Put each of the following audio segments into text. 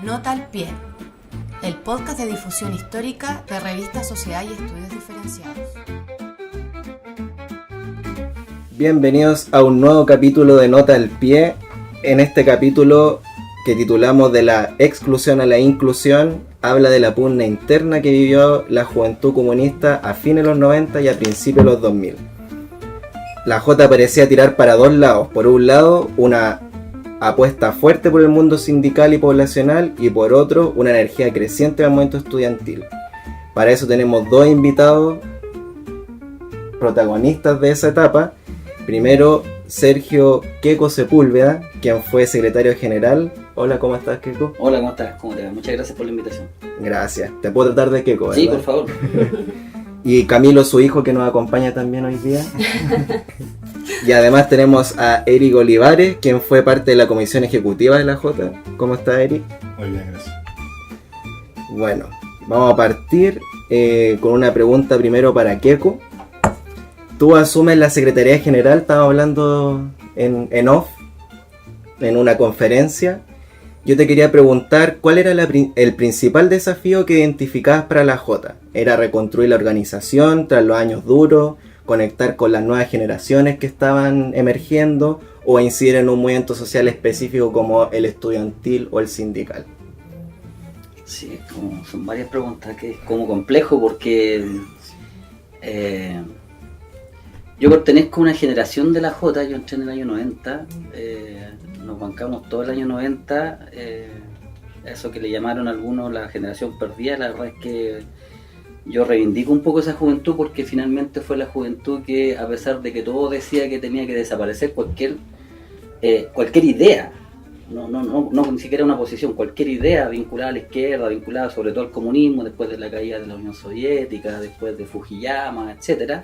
Nota al pie, el podcast de difusión histórica de Revista Sociedad y Estudios Diferenciados. Bienvenidos a un nuevo capítulo de Nota al pie. En este capítulo, que titulamos De la exclusión a la inclusión, habla de la pugna interna que vivió la juventud comunista a fines de los 90 y a principios de los 2000. La Jota parecía tirar para dos lados. Por un lado, una apuesta fuerte por el mundo sindical y poblacional, y por otro, una energía creciente al movimiento estudiantil. Para eso tenemos dos invitados protagonistas de esa etapa. Primero, Sergio Queco Sepúlveda, quien fue secretario general. Hola, ¿cómo estás, Queco? Hola, ¿cómo estás? ¿Cómo te va? Muchas gracias por la invitación. Gracias. Te puedo tratar de Queco, ¿verdad? Sí, por favor. Y Camilo, su hijo, que nos acompaña también hoy día. Y además tenemos a Eric Olivares, quien fue parte de la comisión ejecutiva de la Jota. ¿Cómo está, Eric? Muy bien, gracias. Bueno, vamos a partir con una pregunta primero para Queco. Tú asumes la Secretaría General, estamos hablando en off, en una conferencia. Yo te quería preguntar, ¿cuál era el principal desafío que identificabas para la Jota? ¿Era reconstruir la organización tras los años duros, conectar con las nuevas generaciones que estaban emergiendo, o incidir en un movimiento social específico como el estudiantil o el sindical? Sí, son varias preguntas que es como complejo porque yo pertenezco a una generación de la Jota. Yo entré en el año 90, nos bancamos todo el año 90, eso que le llamaron algunos la generación perdida. La verdad es que yo reivindico un poco esa juventud porque finalmente fue la juventud que, a pesar de que todo decía que tenía que desaparecer cualquier idea, no ni siquiera una posición, cualquier idea vinculada a la izquierda, vinculada sobre todo al comunismo, después de la caída de la Unión Soviética, después de Fujiyama, etcétera,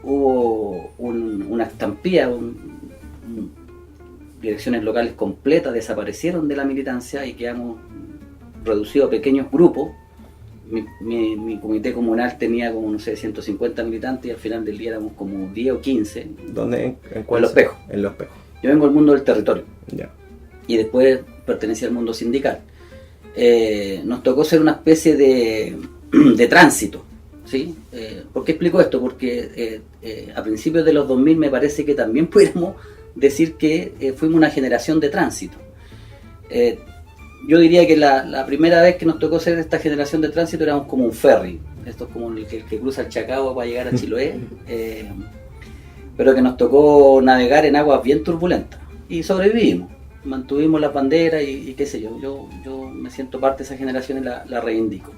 hubo una estampida, direcciones locales completas desaparecieron de la militancia y quedamos reducidos a pequeños grupos. Mi comité comunal tenía como, 150 militantes y al final del día éramos como 10 o 15. ¿Dónde? En Los Pejos. En Los Pejos. Yo vengo del mundo del territorio. Ya. Y después pertenecía al mundo sindical. Nos tocó ser una especie de tránsito, ¿sí? ¿Por qué explico esto? Porque a principios de los 2000 me parece que también pudiéramos decir que fuimos una generación de tránsito. Yo diría que la primera vez que nos tocó ser esta generación de tránsito éramos como un ferry. Esto es como el que cruza el Chacao para llegar a Chiloé, pero que nos tocó navegar en aguas bien turbulentas. Y sobrevivimos, mantuvimos las banderas y qué sé yo. Yo me siento parte de esa generación y la reivindico.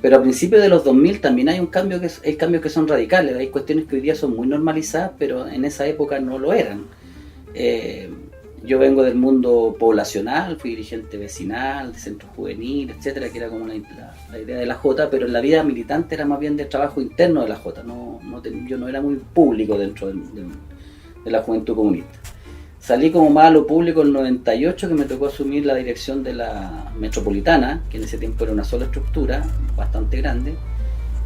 Pero a principios de los 2000 también hay cambios que son radicales. Hay cuestiones que hoy día son muy normalizadas, pero en esa época no lo eran. Yo vengo del mundo poblacional, fui dirigente vecinal, de centro juvenil, etcétera, que era como la idea de la Jota, pero en la vida militante era más bien del trabajo interno de la Jota. Yo no era muy público dentro de la juventud comunista. Salí como más a lo público en el 98, que me tocó asumir la dirección de la metropolitana, que en ese tiempo era una sola estructura, bastante grande,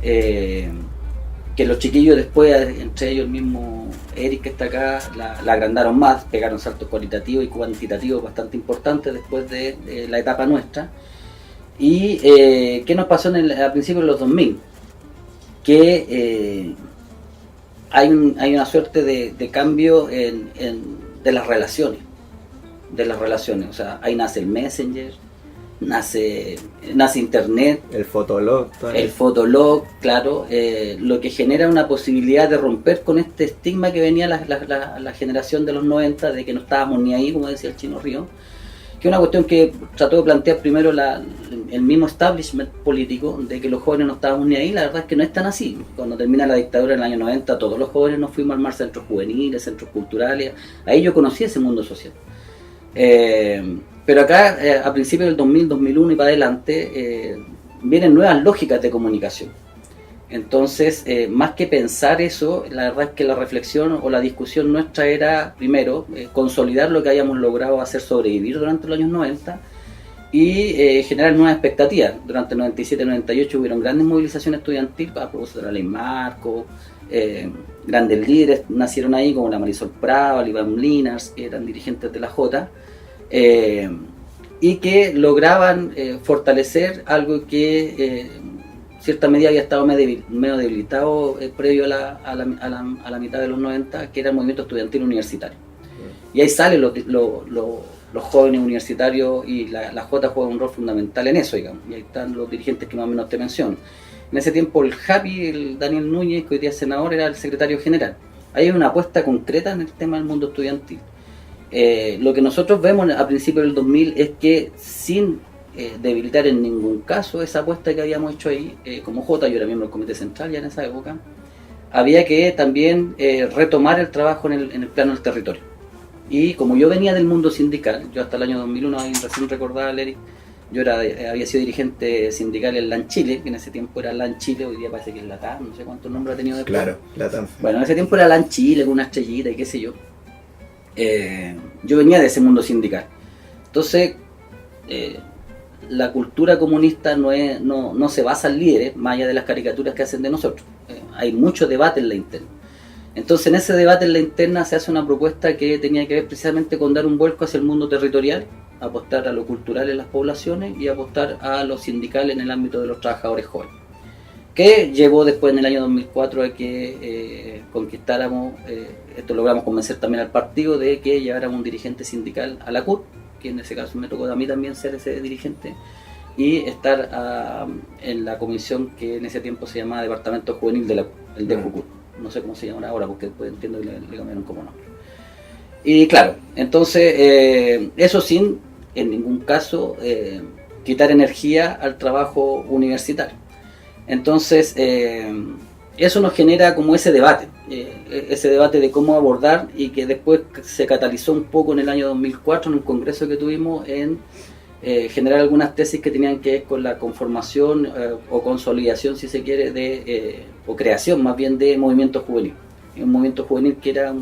que los chiquillos después, entre ellos el mismo Eric que está acá, la agrandaron más, pegaron saltos cualitativos y cuantitativos bastante importantes después de la etapa nuestra. Y ¿qué nos pasó a principios de los 2000? Que hay una suerte de cambio de las relaciones. O sea, ahí nace el Messenger, nace internet, el Fotolog, claro, lo que genera una posibilidad de romper con este estigma que venía la generación de los 90, de que no estábamos ni ahí, como decía el Chino Río, que es una cuestión que trató de plantear primero el mismo establishment político, de que los jóvenes no estábamos ni ahí. La verdad es que no es tan así. Cuando termina la dictadura en el año 90, todos los jóvenes nos fuimos a armar centros juveniles, centros culturales. Ahí yo conocí ese mundo social. Pero acá, a principios del 2000, 2001 y para adelante, vienen nuevas lógicas de comunicación. Entonces, más que pensar eso, la verdad es que la reflexión o la discusión nuestra era, primero, consolidar lo que habíamos logrado hacer sobrevivir durante los años 90 y generar nuevas expectativas. Durante el 97-98 hubieron grandes movilizaciones estudiantiles a propósito de la ley Marco, grandes líderes nacieron ahí como la Marisol Prado, el Iván Linares, que eran dirigentes de la Jota. y que lograban fortalecer algo que en cierta medida había estado medio debilitado previo a la mitad de los 90, que era el movimiento estudiantil universitario. Y ahí salen los jóvenes universitarios, y la Jota juega un rol fundamental en eso, digamos. Y ahí están los dirigentes que más o menos te menciono. En ese tiempo el Happy, el Daniel Núñez, que hoy día es senador, era el secretario general. Ahí hay una apuesta concreta en el tema del mundo estudiantil. Lo que nosotros vemos a principios del 2000 es que, sin debilitar en ningún caso esa apuesta que habíamos hecho ahí, como Jota, yo era miembro del Comité Central ya en esa época, había que también retomar el trabajo en el plano del territorio. Y como yo venía del mundo sindical, yo hasta el año 2001, ahí recién recordaba Eric, yo había sido dirigente sindical en LAN Chile, que en ese tiempo era LAN Chile, hoy día parece que es LATAM, no sé cuántos nombres ha tenido después. Claro, LATAM. Bueno, en ese tiempo era LAN Chile, con una estrellita y qué sé yo. Yo venía de ese mundo sindical. Entonces, la cultura comunista no se basa en líderes, más allá de las caricaturas que hacen de nosotros. Hay mucho debate en la interna. Entonces, en ese debate en la interna se hace una propuesta que tenía que ver precisamente con dar un vuelco hacia el mundo territorial, apostar a lo cultural en las poblaciones y apostar a lo sindical en el ámbito de los trabajadores jóvenes, que llevó después en el año 2004 a que conquistáramos, esto logramos convencer también al partido de que lleváramos un dirigente sindical a la CUT, que en ese caso me tocó a mí también ser ese dirigente, y estar en la comisión que en ese tiempo se llamaba Departamento Juvenil de la CUT, el DEJUCUT. No sé cómo se llama ahora, porque después entiendo que le cambiaron como nombre. Y claro, entonces eso sin en ningún caso quitar energía al trabajo universitario. Entonces eso nos genera como ese debate de cómo abordar, y que después se catalizó un poco en el año 2004 en un congreso que tuvimos en generar algunas tesis que tenían que ver con la conformación o consolidación, si se quiere, o creación más bien de movimiento juvenil. Un movimiento juvenil que era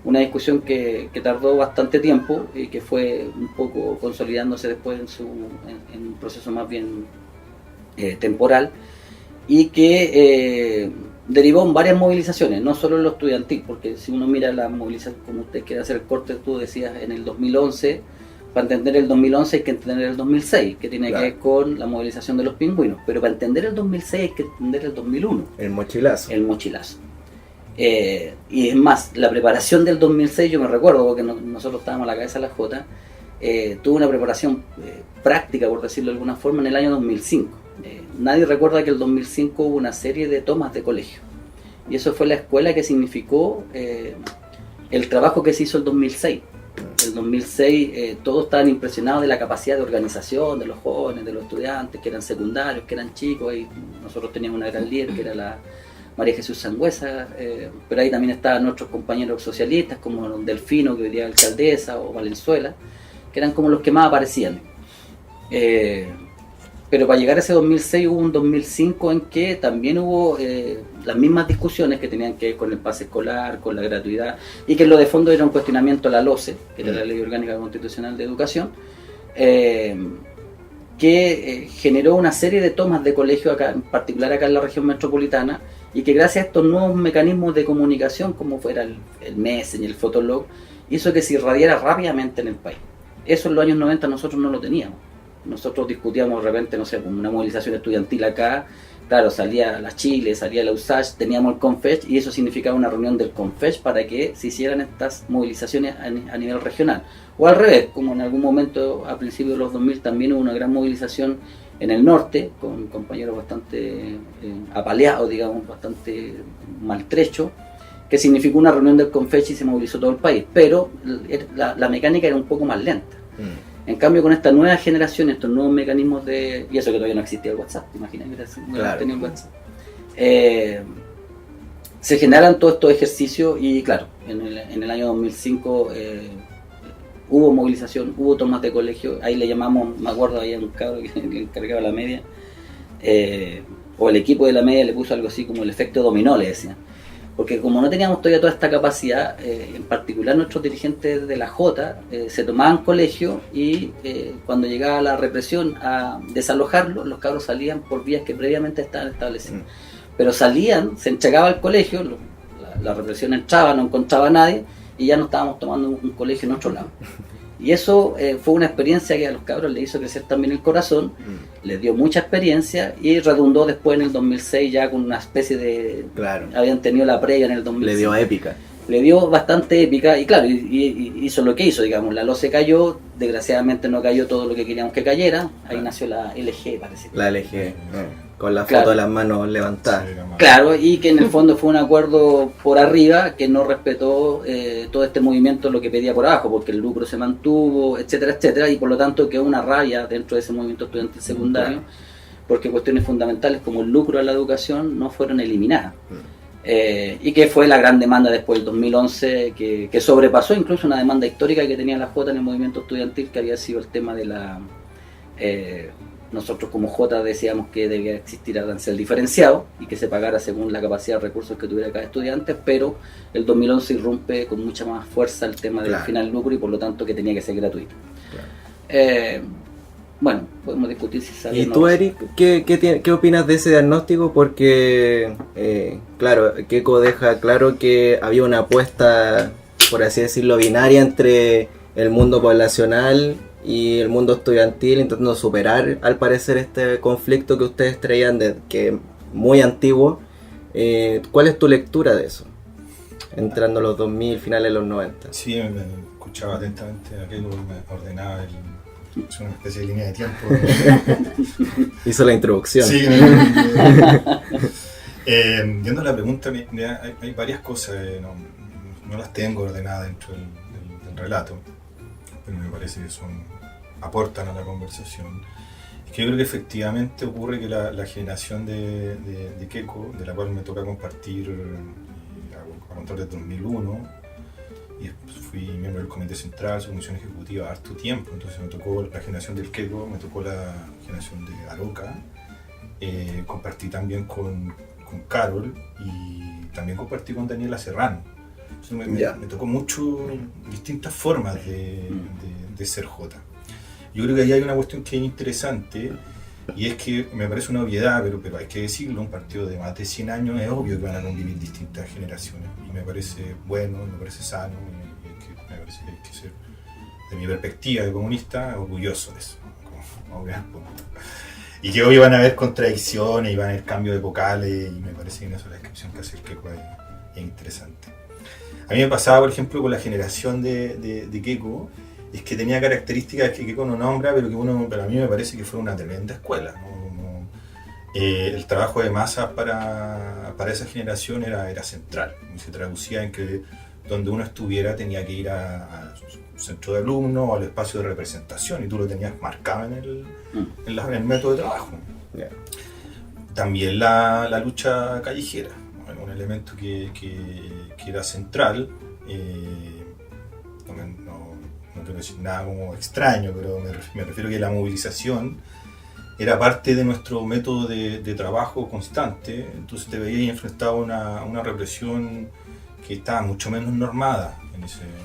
una discusión que tardó bastante tiempo y que fue un poco consolidándose después en un proceso más bien temporal, y que derivó en varias movilizaciones, no solo en lo estudiantil, porque si uno mira la movilización, como usted quiere hacer el corte, tú decías en el 2011, para entender el 2011 hay que entender el 2006, que tiene Claro. que ver con la movilización de los pingüinos, pero para entender el 2006 hay que entender el 2001. El mochilazo. El mochilazo. Y es más, la preparación del 2006, yo me recuerdo, porque nosotros estábamos a la cabeza de la Jota, tuvo una preparación práctica, por decirlo de alguna forma, en el año 2005. Nadie recuerda que el 2005 hubo una serie de tomas de colegio, y eso fue la escuela que significó el trabajo que se hizo el 2006. El 2006 todos estaban impresionados de la capacidad de organización de los jóvenes, de los estudiantes, que eran secundarios, que eran chicos, y nosotros teníamos una gran líder que era la María Jesús Sangüesa, pero ahí también estaban nuestros compañeros socialistas como Delfino, que hoy día es alcaldesa, o Valenzuela, que eran como los que más aparecían. Pero para llegar a ese 2006 hubo un 2005 en que también hubo las mismas discusiones que tenían que ver con el pase escolar, con la gratuidad, y que en lo de fondo era un cuestionamiento a la LOCE, que era la Ley Orgánica Constitucional de Educación, que generó una serie de tomas de colegio acá, en particular acá en la región metropolitana, y que gracias a estos nuevos mecanismos de comunicación, como fuera el Messenger, el Fotolog, hizo que se irradiara rápidamente en el país. Eso en los años 90 nosotros no lo teníamos. Nosotros discutíamos de repente, no sé, con una movilización estudiantil acá, claro, salía la Chile, salía la USACH, teníamos el CONFECH, y eso significaba una reunión del CONFECH para que se hicieran estas movilizaciones a nivel regional. O al revés, como en algún momento a principios de los 2000 también hubo una gran movilización en el norte, con compañeros bastante apaleados, digamos, bastante maltrechos, que significó una reunión del CONFECH y se movilizó todo el país, pero la mecánica era un poco más lenta. En cambio, con esta nueva generación, estos nuevos mecanismos de... Y eso que todavía no existía el WhatsApp, ¿te imaginas? Claro. Tenía el WhatsApp. Se generan todos estos ejercicios y claro, en el año 2005 hubo movilización, hubo tomas de colegio, ahí le llamamos, me acuerdo, había un cabro que le encargaba la media, o el equipo de la media le puso algo así como el efecto dominó, le decían. Porque como no teníamos todavía toda esta capacidad, en particular nuestros dirigentes de la Jota se tomaban colegio y cuando llegaba la represión a desalojarlo, los cabros salían por vías que previamente estaban establecidas. Pero salían, se entregaba al colegio, la represión entraba, no encontraba a nadie y ya no estábamos tomando un colegio en otro lado. Y eso fue una experiencia que a los cabros les hizo crecer también el corazón, les dio mucha experiencia y redundó después en el 2006 ya con una especie de... Claro. Habían tenido la previa en el 2006. Le dio épica. Le dio bastante épica y claro, y hizo lo que hizo, digamos, la LOCE cayó, desgraciadamente no cayó todo lo que queríamos que cayera, ahí nació la LG, parece. La LG, con la foto Claro. de las manos levantadas. Sí, Claro, y que en el fondo fue un acuerdo por arriba que no respetó todo este movimiento lo que pedía por abajo, porque el lucro se mantuvo, etcétera, etcétera, y por lo tanto quedó una raya dentro de ese movimiento estudiantil secundario, porque cuestiones fundamentales como el lucro a la educación no fueron eliminadas. Y que fue la gran demanda después del 2011 que sobrepasó incluso una demanda histórica que tenía la Jota en el movimiento estudiantil, que había sido el tema de la... nosotros como Jota decíamos que debía existir arancel diferenciado y que se pagara según la capacidad de recursos que tuviera cada estudiante, pero el 2011 irrumpe con mucha más fuerza el tema del Claro. final lucro y por lo tanto que tenía que ser gratuito. Claro. Bueno, podemos discutir si sale ¿Y o no. tú, Eric, qué opinas de ese diagnóstico? Porque, claro, Keiko deja claro que había una apuesta, por así decirlo, binaria entre el mundo poblacional y el mundo estudiantil, intentando superar, al parecer, este conflicto que ustedes traían, que es muy antiguo. ¿Cuál es tu lectura de eso? Entrando a los 2000, finales de los 90. Sí, me escuchaba atentamente a Keiko, me ordenaba es una especie de línea de tiempo. Hizo la introducción. Sí, viendo la pregunta, hay varias cosas, no las tengo ordenadas dentro del relato, pero me parece que aportan a la conversación. Es que yo creo que efectivamente ocurre que la generación de Keiko, de la cual me toca compartir a contar desde 2001, y fui miembro del Comité Central, su comisión ejecutiva, harto tiempo, entonces me tocó la generación del Keiko, me tocó la generación de Aroca, compartí también con Carol y también compartí con Daniela Serrano. Entonces me tocó mucho distintas formas de ser Jota. Yo creo que ahí hay una cuestión que es interesante y es que me parece una obviedad, pero hay que decirlo, un partido de más de 100 años es obvio que van a convivir distintas generaciones y me parece bueno, me parece sano y me parece que hay que ser, de mi perspectiva de comunista, orgulloso de eso, como gran punto. Y que hoy van a haber contradicciones y van a haber cambios epocales y me parece que en eso la descripción que hace el Keiko es interesante. A mí me pasaba, por ejemplo, con la generación de Keiko, es que tenía características que Keiko no nombra, pero que para mí me parece que fue una tremenda escuela, ¿no? El trabajo de masa para esa generación era central, se traducía en que donde uno estuviera tenía que ir a su centro de alumnos o al espacio de representación y tú lo tenías marcado en el método de trabajo. Yeah. También la lucha callejera, un elemento que era central. No quiero decir nada como extraño, pero me refiero a que la movilización era parte de nuestro método de trabajo constante, entonces te veías enfrentado a una represión que estaba mucho menos normada en ese tiempo.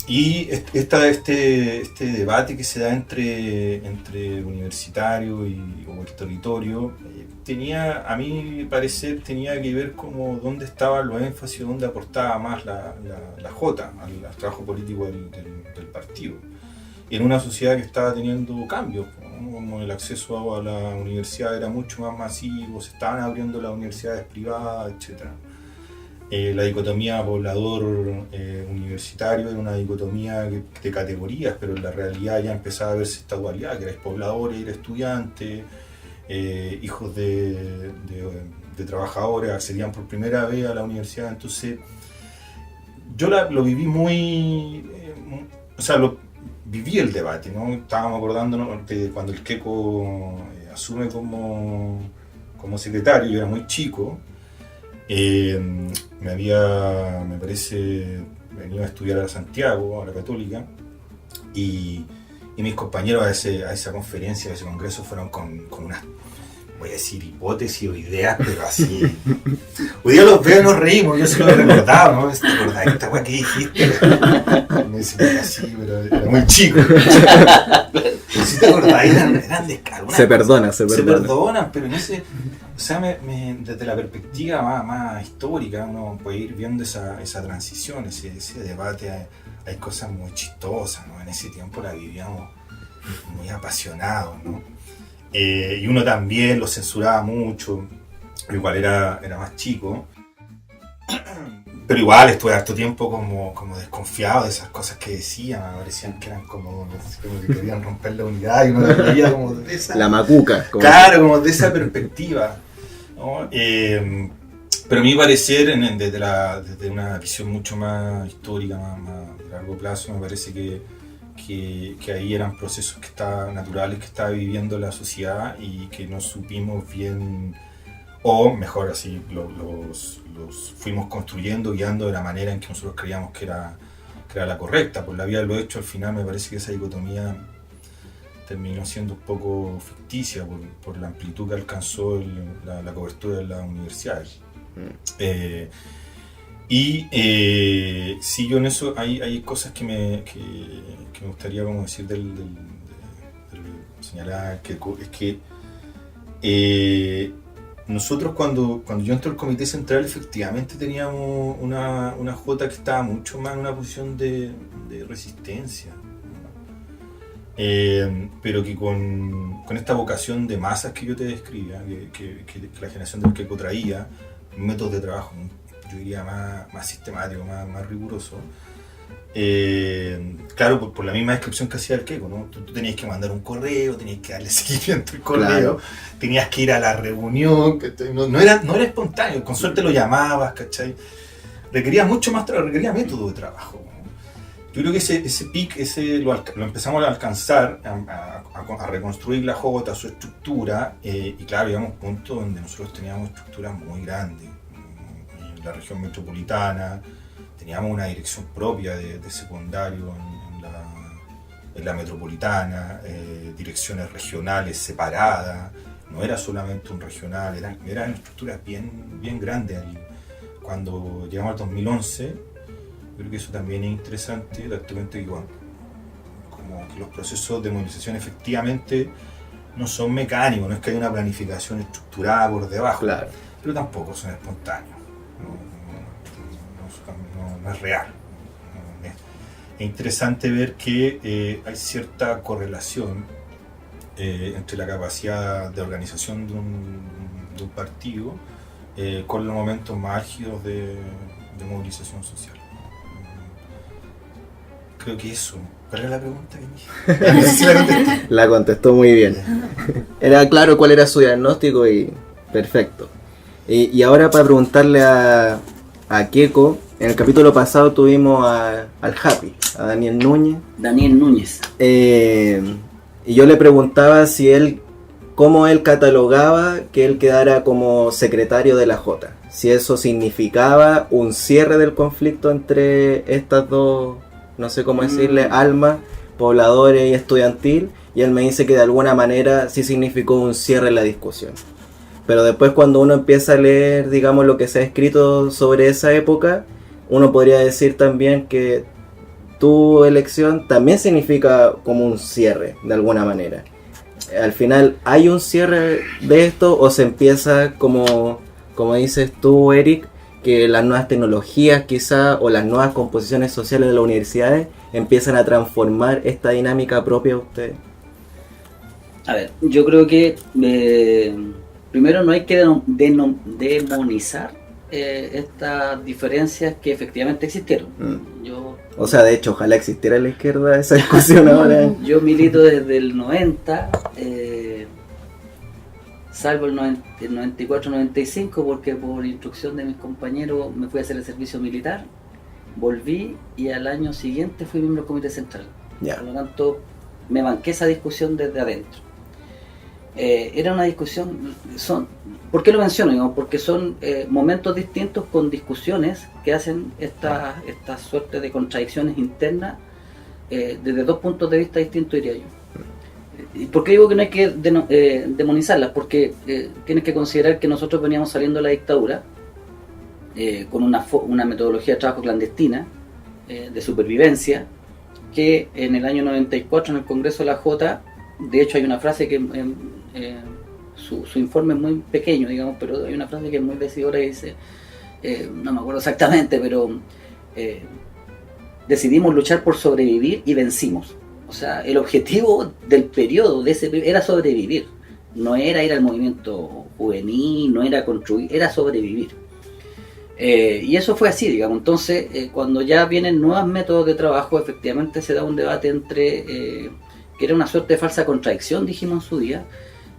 Y este debate que se da entre universitario o el territorio tenía, a mi parecer, tenía que ver como dónde estaban los énfasis, dónde aportaba más la Jota al trabajo político del partido. En una sociedad que estaba teniendo cambios, ¿no? Como el acceso a la universidad era mucho más masivo, se estaban abriendo las universidades privadas, etc. La dicotomía poblador-universitario era una dicotomía de categorías, pero en la realidad ya empezaba a verse esta dualidad, que eres poblador y eres estudiante, hijos de trabajadores accedían por primera vez a la universidad. Entonces yo lo viví viví el debate, ¿no? Estábamos acordándonos de cuando el Keiko asume como secretario, yo era muy chico. Me parece, venía a estudiar a Santiago, a la Católica, y mis compañeros a esa conferencia, a ese congreso, fueron con unas, voy a decir, hipótesis o ideas, pero así. Hoy día los veo y nos reímos, yo se lo he recordado, ¿no? ¿Te acordás de esta weá que dijiste? Me decía así, pero era muy chico. Si te acordás, eran descaros. Se perdona. Se perdonan, pero en ese, o sea, desde la perspectiva más histórica, uno puede ir viendo esa transición, ese debate. Hay cosas muy chistosas, ¿no? En ese tiempo la vivíamos muy apasionados, ¿no? Y uno también lo censuraba mucho, igual era más chico, pero igual estuve harto tiempo como desconfiado de esas cosas que decían, me parecían que eran como que querían romper la unidad y uno veía como de esa... La macuca. Claro, como de esa perspectiva, ¿no? Pero a mi parecer, desde una visión mucho más histórica, más de largo plazo, me parece que ahí eran procesos que estaban naturales, que estaba viviendo la sociedad y que no supimos bien, o mejor así, los fuimos construyendo, guiando de la manera en que nosotros creíamos que era la correcta. Por la vía de lo hecho, al final me parece que esa dicotomía terminó siendo un poco ficticia por la amplitud que alcanzó la cobertura de las universidades. Sí, yo en eso hay cosas que me gustaría como decir del señalar que es que nosotros cuando yo entré al comité central efectivamente teníamos una Jota que estaba mucho más en una posición de resistencia, pero que con esta vocación de masas que yo te describía, que la generación del Keiko traía, métodos de trabajo, yo diría más sistemático, más riguroso. Claro, por la misma descripción que hacía el Keiko, ¿no? Tú tenías que mandar un correo, tenías que darle seguimiento al correo, claro. Tenías que ir a la reunión, no era espontáneo, con suerte lo llamabas, ¿cachai? Requería mucho más trabajo, requería método de trabajo, ¿no? Yo creo que ese pic lo empezamos a alcanzar, a reconstruir la Jota, su estructura, y claro, llegamos a un punto donde nosotros teníamos estructuras muy grandes. En la región metropolitana teníamos una dirección propia de secundario en la metropolitana, direcciones regionales separadas, no era solamente un regional, eran estructuras bien grandes. Cuando llegamos al 2011, creo que eso también es interesante, darte cuenta que como que los procesos de movilización efectivamente no son mecánicos, no es que haya una planificación estructurada por debajo, claro. Pero tampoco son espontáneos, no es real. Es interesante ver que hay cierta correlación entre la capacidad de organización de un partido con los momentos más álgidos de movilización social. Creo que eso. ¿Cuál era la pregunta que me dije? La contestó muy bien. Era claro cuál era su diagnóstico y perfecto. Y ahora para preguntarle a Keiko, en el capítulo pasado tuvimos al Happy, a Daniel Núñez. Daniel Núñez. Y yo le preguntaba cómo él catalogaba que él quedara como secretario de la Jota. Si eso significaba un cierre del conflicto entre estas dos, no sé cómo decirle, almas, pobladores y estudiantil, y él me dice que de alguna manera sí significó un cierre en la discusión. Pero después cuando uno empieza a leer, digamos, lo que se ha escrito sobre esa época, uno podría decir también que tu elección también significa como un cierre, de alguna manera. Al final, ¿hay un cierre de esto o se empieza, como dices tú, Eric, que las nuevas tecnologías quizá o las nuevas composiciones sociales de las universidades empiezan a transformar esta dinámica propia de ustedes? A ver, yo creo que primero no hay que demonizar estas diferencias que efectivamente existieron. O sea, de hecho, ojalá existiera en la izquierda esa discusión ahora. Yo milito desde el 90, salvo el 94-95, porque por instrucción de mis compañeros me fui a hacer el servicio militar, volví y al año siguiente fui miembro del Comité Central. Por lo tanto, me banqué esa discusión desde adentro. Era una discusión, ¿por qué lo menciono? Digamos, porque son momentos distintos con discusiones que hacen esta suerte de contradicciones internas desde dos puntos de vista distintos, diría yo. ¿Y por qué digo que no hay que demonizarlas? Porque tienes que considerar que nosotros veníamos saliendo de la dictadura con una metodología de trabajo clandestina, de supervivencia, que en el año 94 en el Congreso de la Jota De hecho hay una frase que su informe es muy pequeño, digamos, pero hay una frase que es muy decidora y dice, no me acuerdo exactamente, pero decidimos luchar por sobrevivir y vencimos. O sea, el objetivo del periodo de ese era sobrevivir, no era ir al movimiento juvenil, no era construir, era sobrevivir. Y eso fue así, digamos. Entonces, cuando ya vienen nuevos métodos de trabajo, efectivamente se da un debate entre, que era una suerte de falsa contradicción, dijimos en su día,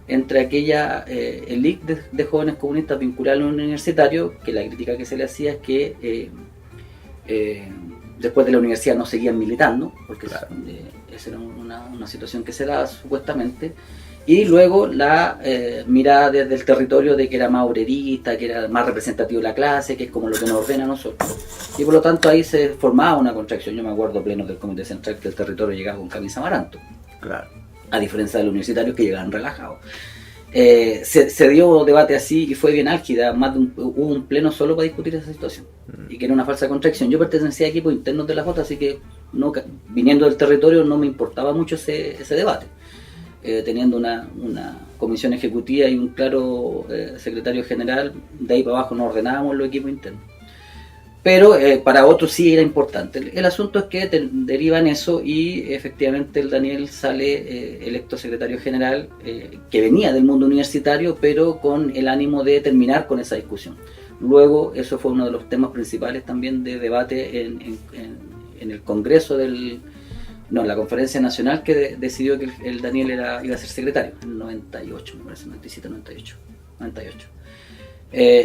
entre aquella elite de jóvenes comunistas vinculados al universitario, que la crítica que se le hacía es que después de la universidad no seguían militando, porque claro, esa era una situación que se daba supuestamente, y luego la mirada desde el territorio de que era más obrerista, que era más representativo de la clase, que es como lo que nos ordena a nosotros. Y por lo tanto ahí se formaba una contracción. Yo me acuerdo pleno del Comité Central que el territorio llegaba con camisa amaranto. Claro. A diferencia de los universitarios que llegaban relajados. Se dio debate así y fue bien álgida, hubo un pleno solo para discutir esa situación, y que era una falsa contracción. Yo pertenecía a equipos internos de la Jota, así que no, viniendo del territorio no me importaba mucho ese debate. Teniendo una comisión ejecutiva y un claro secretario general, de ahí para abajo nos ordenábamos los equipos internos. Pero para otros sí era importante. El asunto es que deriva en eso y efectivamente el Daniel sale electo secretario general, que venía del mundo universitario, pero con el ánimo de terminar con esa discusión. Luego eso fue uno de los temas principales también de debate en el Congreso la Conferencia Nacional, que decidió que el Daniel iba a ser secretario, en el 98, me parece, 97, 98.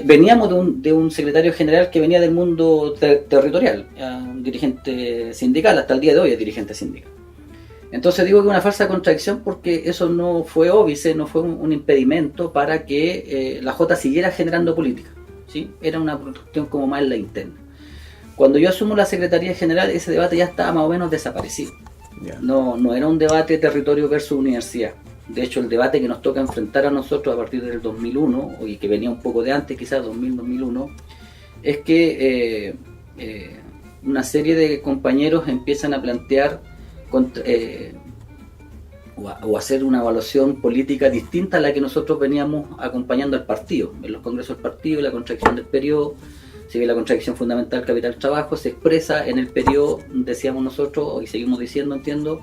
Veníamos de un secretario general que venía del mundo territorial, un dirigente sindical, hasta el día de hoy es dirigente sindical. Entonces digo que una falsa contradicción porque eso no fue óbice, no fue un impedimento para que la Jota siguiera generando política, ¿sí? Era una cuestión como más en la interna. Cuando yo asumo la Secretaría General, ese debate ya estaba más o menos desaparecido. Yeah. No era un debate territorio versus universidad. De hecho, el debate que nos toca enfrentar a nosotros a partir del 2001, y que venía un poco de antes, quizás 2000-2001, es que una serie de compañeros empiezan a plantear o hacer una evaluación política distinta a la que nosotros veníamos acompañando al partido. En los congresos del partido, la contracción del periodo, si bien la contradicción fundamental capital-trabajo se expresa en el periodo, decíamos nosotros, y seguimos diciendo, entiendo,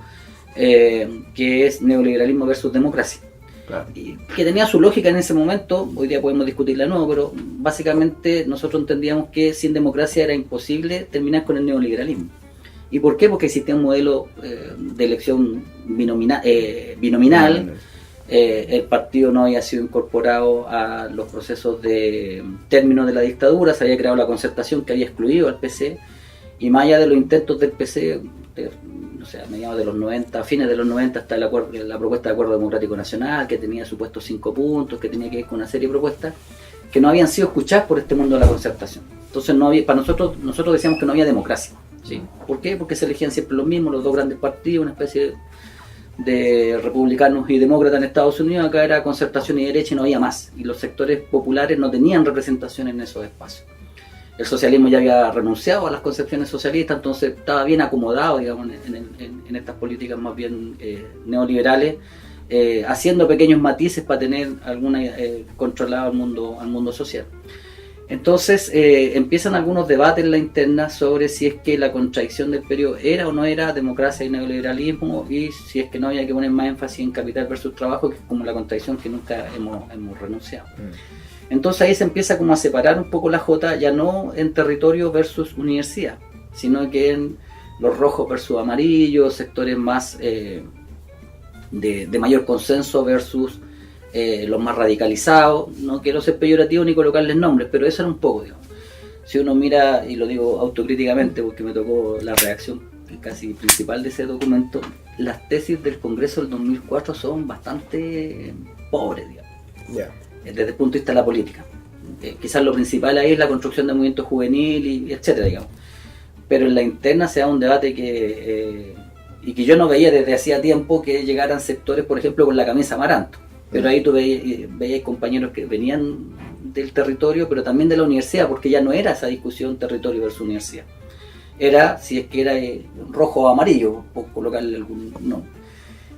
que es neoliberalismo versus democracia. Claro. Y que tenía su lógica en ese momento, hoy día podemos discutirla de nuevo, pero básicamente nosotros entendíamos que sin democracia era imposible terminar con el neoliberalismo. ¿Y por qué? Porque existía un modelo de elección binominal. El partido no había sido incorporado a los procesos de término de la dictadura, se había creado la concertación que había excluido al PC, y más allá de los intentos del PC, a mediados de los 90, a fines de los 90, hasta la propuesta de Acuerdo Democrático Nacional, que tenía supuestos 5 puntos, que tenía que ver con una serie de propuestas que no habían sido escuchadas por este mundo de la concertación. Entonces para nosotros decíamos que no había democracia, ¿sí? ¿Por qué? Porque se elegían siempre los mismos, los dos grandes partidos, una especie de republicanos y demócratas en Estados Unidos. Acá era concertación y derecha y no había más, y los sectores populares no tenían representación en esos espacios. El socialismo ya había renunciado a las concepciones socialistas, entonces estaba bien acomodado, digamos, en estas políticas más bien neoliberales, haciendo pequeños matices para tener controlado al mundo social. Entonces empiezan algunos debates en la interna sobre si es que la contradicción del periodo era o no era democracia y neoliberalismo, y si es que no había que poner más énfasis en capital versus trabajo, que es como la contradicción que nunca hemos renunciado. Entonces ahí se empieza como a separar un poco la Jota, ya no en territorio versus universidad, sino que en los rojos versus amarillos, sectores más de mayor consenso versus los más radicalizados. No quiero ser peyorativo ni colocarles nombres, pero eso era un poco, digamos. Si uno mira, y lo digo autocríticamente porque me tocó la redacción casi principal de ese documento, las tesis del Congreso del 2004 son bastante pobres, digamos. Yeah. Desde el punto de vista de la política. Quizás lo principal ahí es la construcción del movimiento juvenil y etcétera, digamos. Pero en la interna se da un debate y que yo no veía desde hacía tiempo, que llegaran sectores, por ejemplo, con la camisa amaranto. Pero ahí tú veías compañeros que venían del territorio, pero también de la universidad, porque ya no era esa discusión territorio versus universidad. Era si es que era rojo o amarillo, por colocarle algún nombre.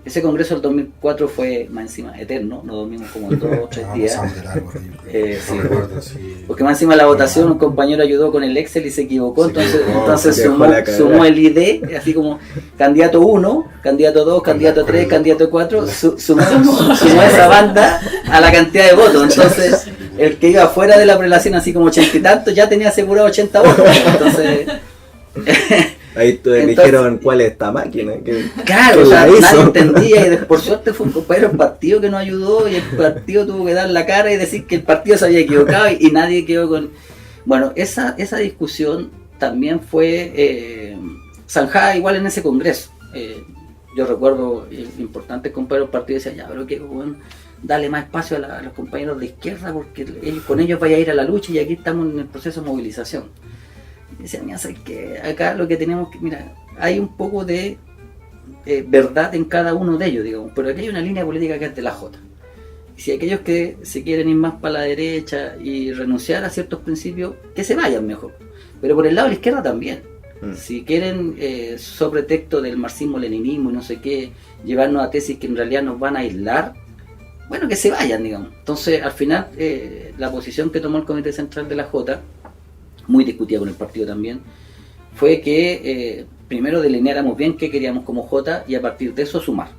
Ese congreso del 2004 fue más encima eterno, nos dormimos como 2 o 3 días. De largo, horrible. Sí. No recuerdo si... Porque más encima de la votación un compañero ayudó con el Excel y se equivocó, entonces dejó la cagada. sumó el ID, así como candidato 1, candidato 2, candidato 3, candidato 4, sumó esa banda a la cantidad de votos. Entonces el que iba fuera de la prelación, así como 80 y tantos, ya tenía asegurado 80 votos. Entonces... Ahí dijeron cuál es esta máquina. Claro, o sea, nadie entendía y por suerte fue un compañero del partido que nos ayudó y el partido tuvo que dar la cara y decir que el partido se había equivocado y nadie quedó con... Bueno, esa discusión también fue zanjada igual en ese congreso. Yo recuerdo importantes compañeros del partido decían, ya, pero que bueno, dale más espacio a los compañeros de izquierda porque con ellos vaya a ir a la lucha y aquí estamos en el proceso de movilización. Y decían, mira, ¿sabes qué? Acá lo que tenemos que... Mira, hay un poco de verdad en cada uno de ellos, digamos, pero aquí hay una línea política que es de la Jota. Y si aquellos que se quieren ir más para la derecha y renunciar a ciertos principios, que se vayan mejor. Pero por el lado de la izquierda también. Si quieren, sobre texto del marxismo-leninismo y no sé qué, llevarnos a tesis que en realidad nos van a aislar, bueno, que se vayan, digamos. Entonces, al final, la posición que tomó el Comité Central de la Jota, muy discutida con el partido también, fue que primero delineáramos bien qué queríamos como Jota y a partir de eso sumar.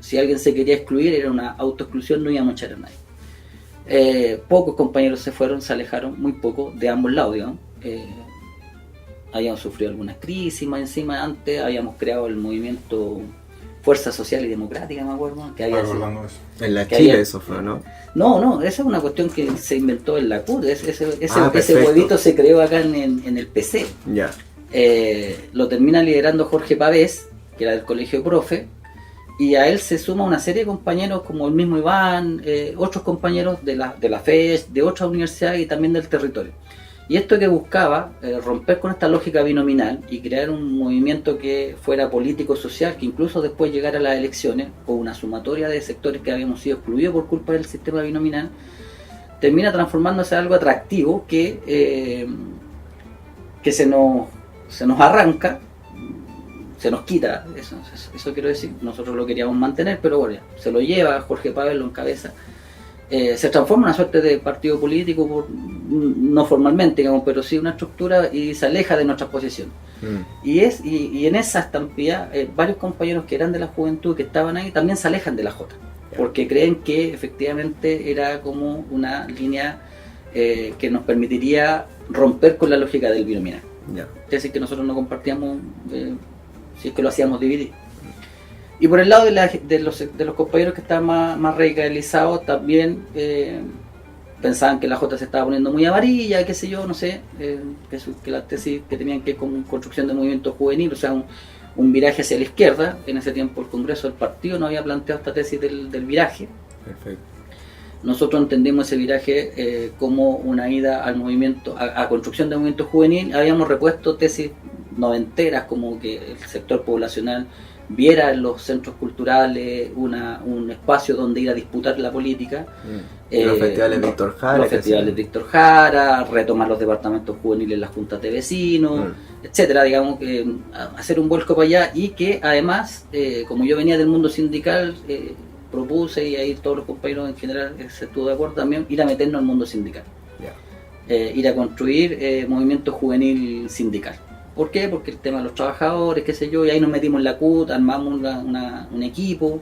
Si alguien se quería excluir, era una autoexclusión, no íbamos a echar a nadie. Pocos compañeros se fueron, se alejaron, muy pocos, de ambos lados, digamos. Habíamos sufrido algunas crisis más encima antes, habíamos creado el movimiento Fuerza Social y Democrática, me acuerdo. Que había en la Chile eso fue, ¿no? No, esa es una cuestión que se inventó en la CUT, ese huevito se creó acá en el PC. Ya. Lo termina liderando Jorge Pavés, que era del colegio profe, y a él se suma una serie de compañeros como el mismo Iván, otros compañeros de la FES, de otras universidades y también del territorio. Y esto que buscaba, romper con esta lógica binominal y crear un movimiento que fuera político-social, que incluso después llegara a las elecciones, o una sumatoria de sectores que habíamos sido excluidos por culpa del sistema binominal, termina transformándose en algo atractivo que se nos arranca, se nos quita, eso quiero decir, nosotros lo queríamos mantener, pero bueno, se lo lleva, Jorge Pavel lo encabeza. Se transforma en una suerte de partido político, no formalmente, digamos, pero sí una estructura y se aleja de nuestras posiciones. Y en esa estampilla, varios compañeros que eran de la juventud, que estaban ahí, también se alejan de la Jota, porque creen que efectivamente era como una línea que nos permitiría romper con la lógica del binominal. Es decir, que nosotros no compartíamos, si es que lo hacíamos dividir. Y por el lado de los compañeros que estaban más radicalizados, también pensaban que la Jota se estaba poniendo muy amarilla, qué sé yo, no sé, que la tesis que tenían que con construcción de movimiento juvenil, o sea, un viraje hacia la izquierda. En ese tiempo el Congreso del Partido no había planteado esta tesis del viraje. Perfecto. Nosotros entendimos ese viraje como una ida al movimiento, a construcción de movimiento juvenil. Habíamos repuesto tesis noventeras como que el sector poblacional viera en los centros culturales un espacio donde ir a disputar la política. Los festivales Víctor Jara, retomar los departamentos juveniles en las juntas de vecinos, etcétera, digamos, hacer un vuelco para allá. Y que además, como yo venía del mundo sindical, propuse, y ahí todos los compañeros en general se estuvo de acuerdo también, ir a meternos al mundo sindical, ir a construir movimiento juvenil sindical. ¿Por qué? Porque el tema de los trabajadores, qué sé yo, y ahí nos metimos en la CUT, armamos un equipo.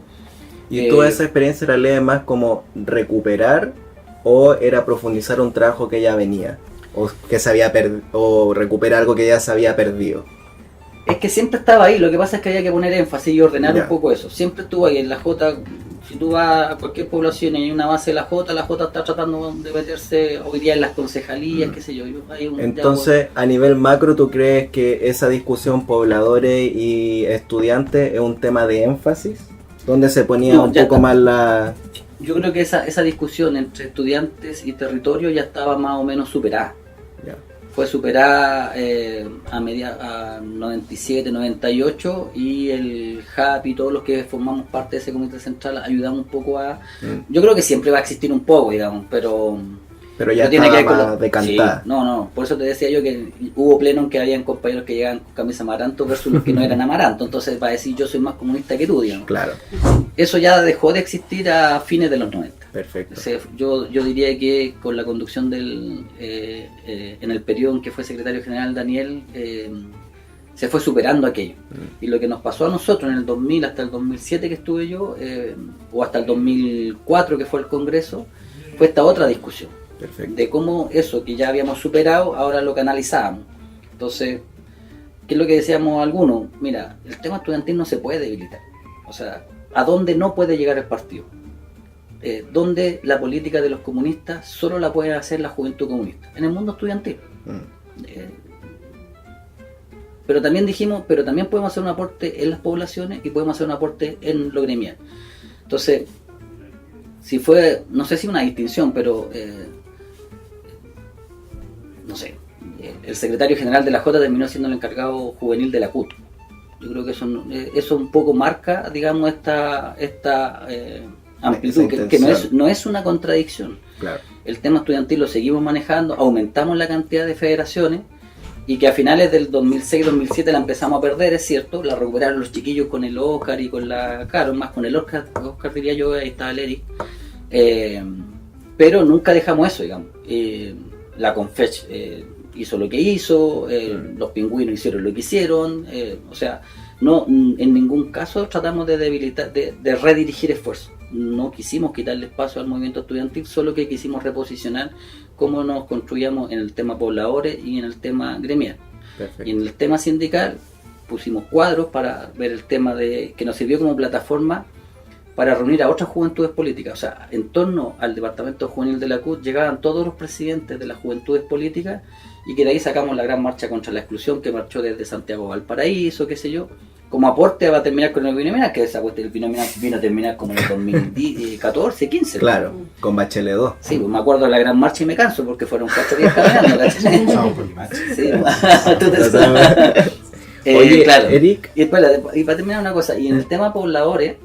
¿Y toda esa experiencia la lees más como recuperar o era profundizar un trabajo que ya venía? ¿O que se había o recuperar algo que ya se había perdido? Es que siempre estaba ahí, lo que pasa es que había que poner énfasis y ordenar un poco eso. Siempre estuvo ahí en la Jota. Si tú vas a cualquier población y hay una base de la Jota está tratando de meterse hoy día en las concejalías, qué sé yo. Entonces, a nivel macro, ¿tú crees que esa discusión pobladores y estudiantes es un tema de énfasis? ¿Dónde se ponía un poco más la...? Yo creo que esa discusión entre estudiantes y territorio ya estaba más o menos superada. Fue superada a 97, 98, y el JAP y todos los que formamos parte de ese comité central ayudamos un poco a... Yo creo que siempre va a existir un poco, digamos, pero Pero ya tiene que ver estaba con más decantada. Sí, no, por eso te decía yo que hubo pleno en que habían compañeros que llegaban con camisa Amaranto versus los que no eran Amaranto, entonces para decir yo soy más comunista que tú, digamos. Claro, Eso ya dejó de existir a fines de los 90. perfecto. Yo diría que con la conducción en el periodo en que fue secretario general Daniel, se fue superando aquello. Y lo que nos pasó a nosotros en el 2000 hasta el 2007 que estuve yo, o hasta el 2004 que fue el Congreso, fue esta otra discusión. Perfecto. De cómo eso que ya habíamos superado, ahora lo canalizábamos. Entonces, ¿qué es lo que decíamos algunos? Mira, el tema estudiantil no se puede debilitar. O sea, ¿a dónde no puede llegar el partido? Donde la política de los comunistas solo la puede hacer la juventud comunista, en el mundo estudiantil. Pero también dijimos, pero también podemos hacer un aporte en las poblaciones y podemos hacer un aporte en lo gremial. Entonces, si fue, no sé si una distinción, pero no sé, el secretario general de la J terminó siendo el encargado juvenil de la CUT. Yo creo que eso un poco marca, digamos, esta amplitud, que no es una contradicción. Claro. El tema estudiantil lo seguimos manejando, aumentamos la cantidad de federaciones y que a finales del 2006-2007 la empezamos a perder, es cierto, la recuperaron los chiquillos con el Oscar y con la Carol, más con el Oscar diría yo, ahí estaba el Eric, pero nunca dejamos eso, digamos. La Confech hizo lo que hizo, los pingüinos hicieron lo que hicieron, o sea, no, en ningún caso tratamos de debilitar, de redirigir esfuerzos. No quisimos quitarle espacio al movimiento estudiantil, solo que quisimos reposicionar cómo nos construíamos en el tema pobladores y en el tema gremial. Perfecto. Y en el tema sindical pusimos cuadros para ver el tema que nos sirvió como plataforma para reunir a otras juventudes políticas. O sea, en torno al departamento juvenil de la CUT llegaban todos los presidentes de las juventudes políticas y que de ahí sacamos la gran marcha contra la exclusión que marchó desde Santiago a Valparaíso, qué sé yo. Como aporte va a terminar con el binominal, que esa cuestión del binominal vino a terminar como en el 2014, 15. Claro, con Bachelet 2. Sí, pues me acuerdo de la gran marcha y me canso porque fueron 4 días caminando, ¿cachai? Usamos por imagen. Sí, tú te sabes. Oye, claro. Eric. Y para terminar una cosa, y en el tema pobladores,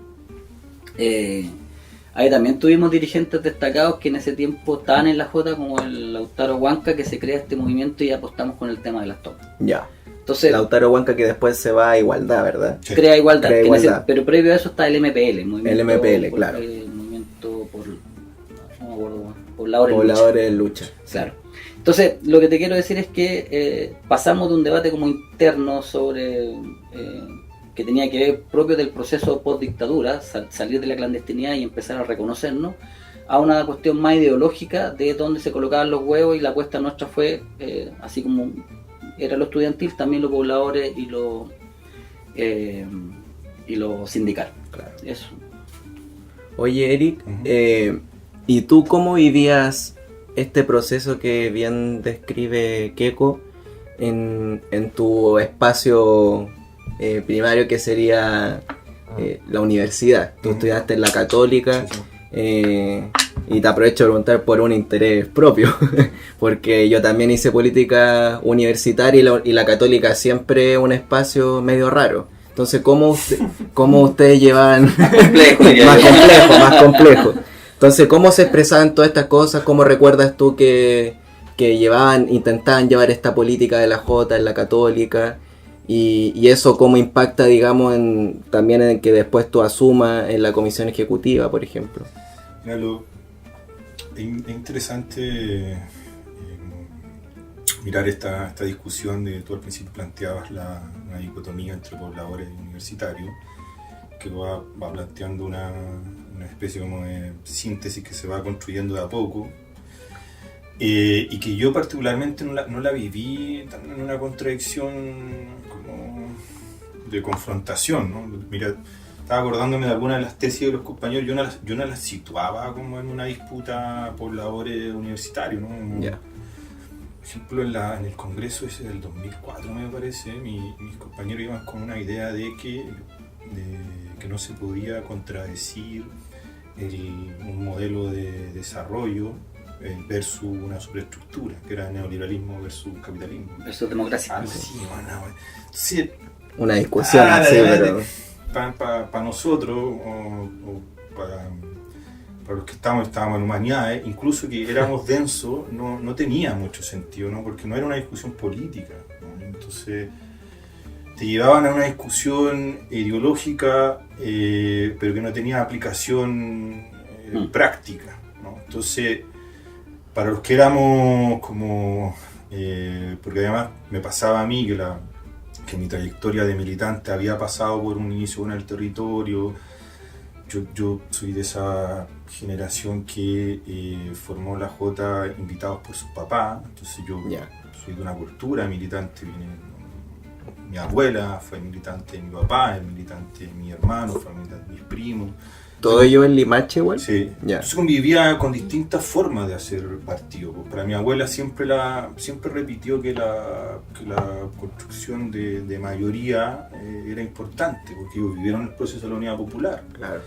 ahí también tuvimos dirigentes destacados que en ese tiempo estaban en la J, como el Lautaro Huanca, que se crea este movimiento y apostamos con el tema de las tomas. Ya. Entonces, Lautaro Huanca que después se va a Igualdad, ¿verdad? Sí. crea igualdad. Crea que igualdad. pero previo a eso está el MPL. El MPL, claro. El movimiento no me acuerdo, pobladores. Pobladores en lucha. Claro. Entonces, lo que te quiero decir es que pasamos de un debate como interno sobre que tenía que ver propio del proceso post-dictadura, salir de la clandestinidad y empezar a reconocernos, a una cuestión más ideológica de dónde se colocaban los huevos, y la apuesta nuestra fue, así como era lo estudiantil, también los pobladores y lo sindical. Claro. Eso. Oye, Eric, Ujú. ¿y tú cómo vivías este proceso que bien describe Keiko en tu espacio primario, que sería la universidad? Tú estudiaste en la Católica. Sí, sí. Y te aprovecho de preguntar por un interés propio, porque yo también hice política universitaria y la Católica siempre es un espacio medio raro. Entonces, ¿cómo ustedes llevan Complejo, diría yo. más complejo? Entonces, ¿cómo se expresaban todas estas cosas? ¿Cómo recuerdas tú que intentaban llevar esta política de la J en la Católica? Y eso cómo impacta, digamos, también en que después tú asumas en la comisión ejecutiva, por ejemplo. Mira, es interesante mirar esta discusión de tú al principio planteabas una dicotomía entre pobladores y universitarios, que va planteando una especie como de síntesis que se va construyendo de a poco, y que yo particularmente no la viví tan en una contradicción como de confrontación, ¿no? Mira, estaba acordándome de algunas de las tesis de los compañeros, yo no las situaba como en una disputa pobladores universitarios, ¿no? Ya. Por ejemplo, en el congreso ese del 2004, me parece, mis compañeros iban con una idea de que no se podía contradecir un modelo de desarrollo versus una superestructura, que era neoliberalismo versus capitalismo. Eso es democracia. Algo así, bueno, sí, Una discusión así, pero... para nosotros, o para los que estábamos en humanidades, incluso que éramos densos, no tenía mucho sentido, ¿no? Porque no era una discusión política, ¿no? Entonces te llevaban a una discusión ideológica, pero que no tenía aplicación práctica, ¿no? Entonces, para los que éramos como... porque además me pasaba a mí que mi trayectoria de militante había pasado por un inicio en el territorio. Yo soy de esa generación que formó la Jota invitados por sus papás, entonces yo soy de una cultura militante. Mi abuela fue militante de mi papá, es militante de mi hermano, fue militante de mis primos. ¿Todo ello en Limache, igual? Sí. Ya. Entonces convivía con distintas formas de hacer partido. Para mi abuela siempre repitió que la construcción de mayoría era importante, porque ellos vivieron el proceso de la Unidad Popular. Claro.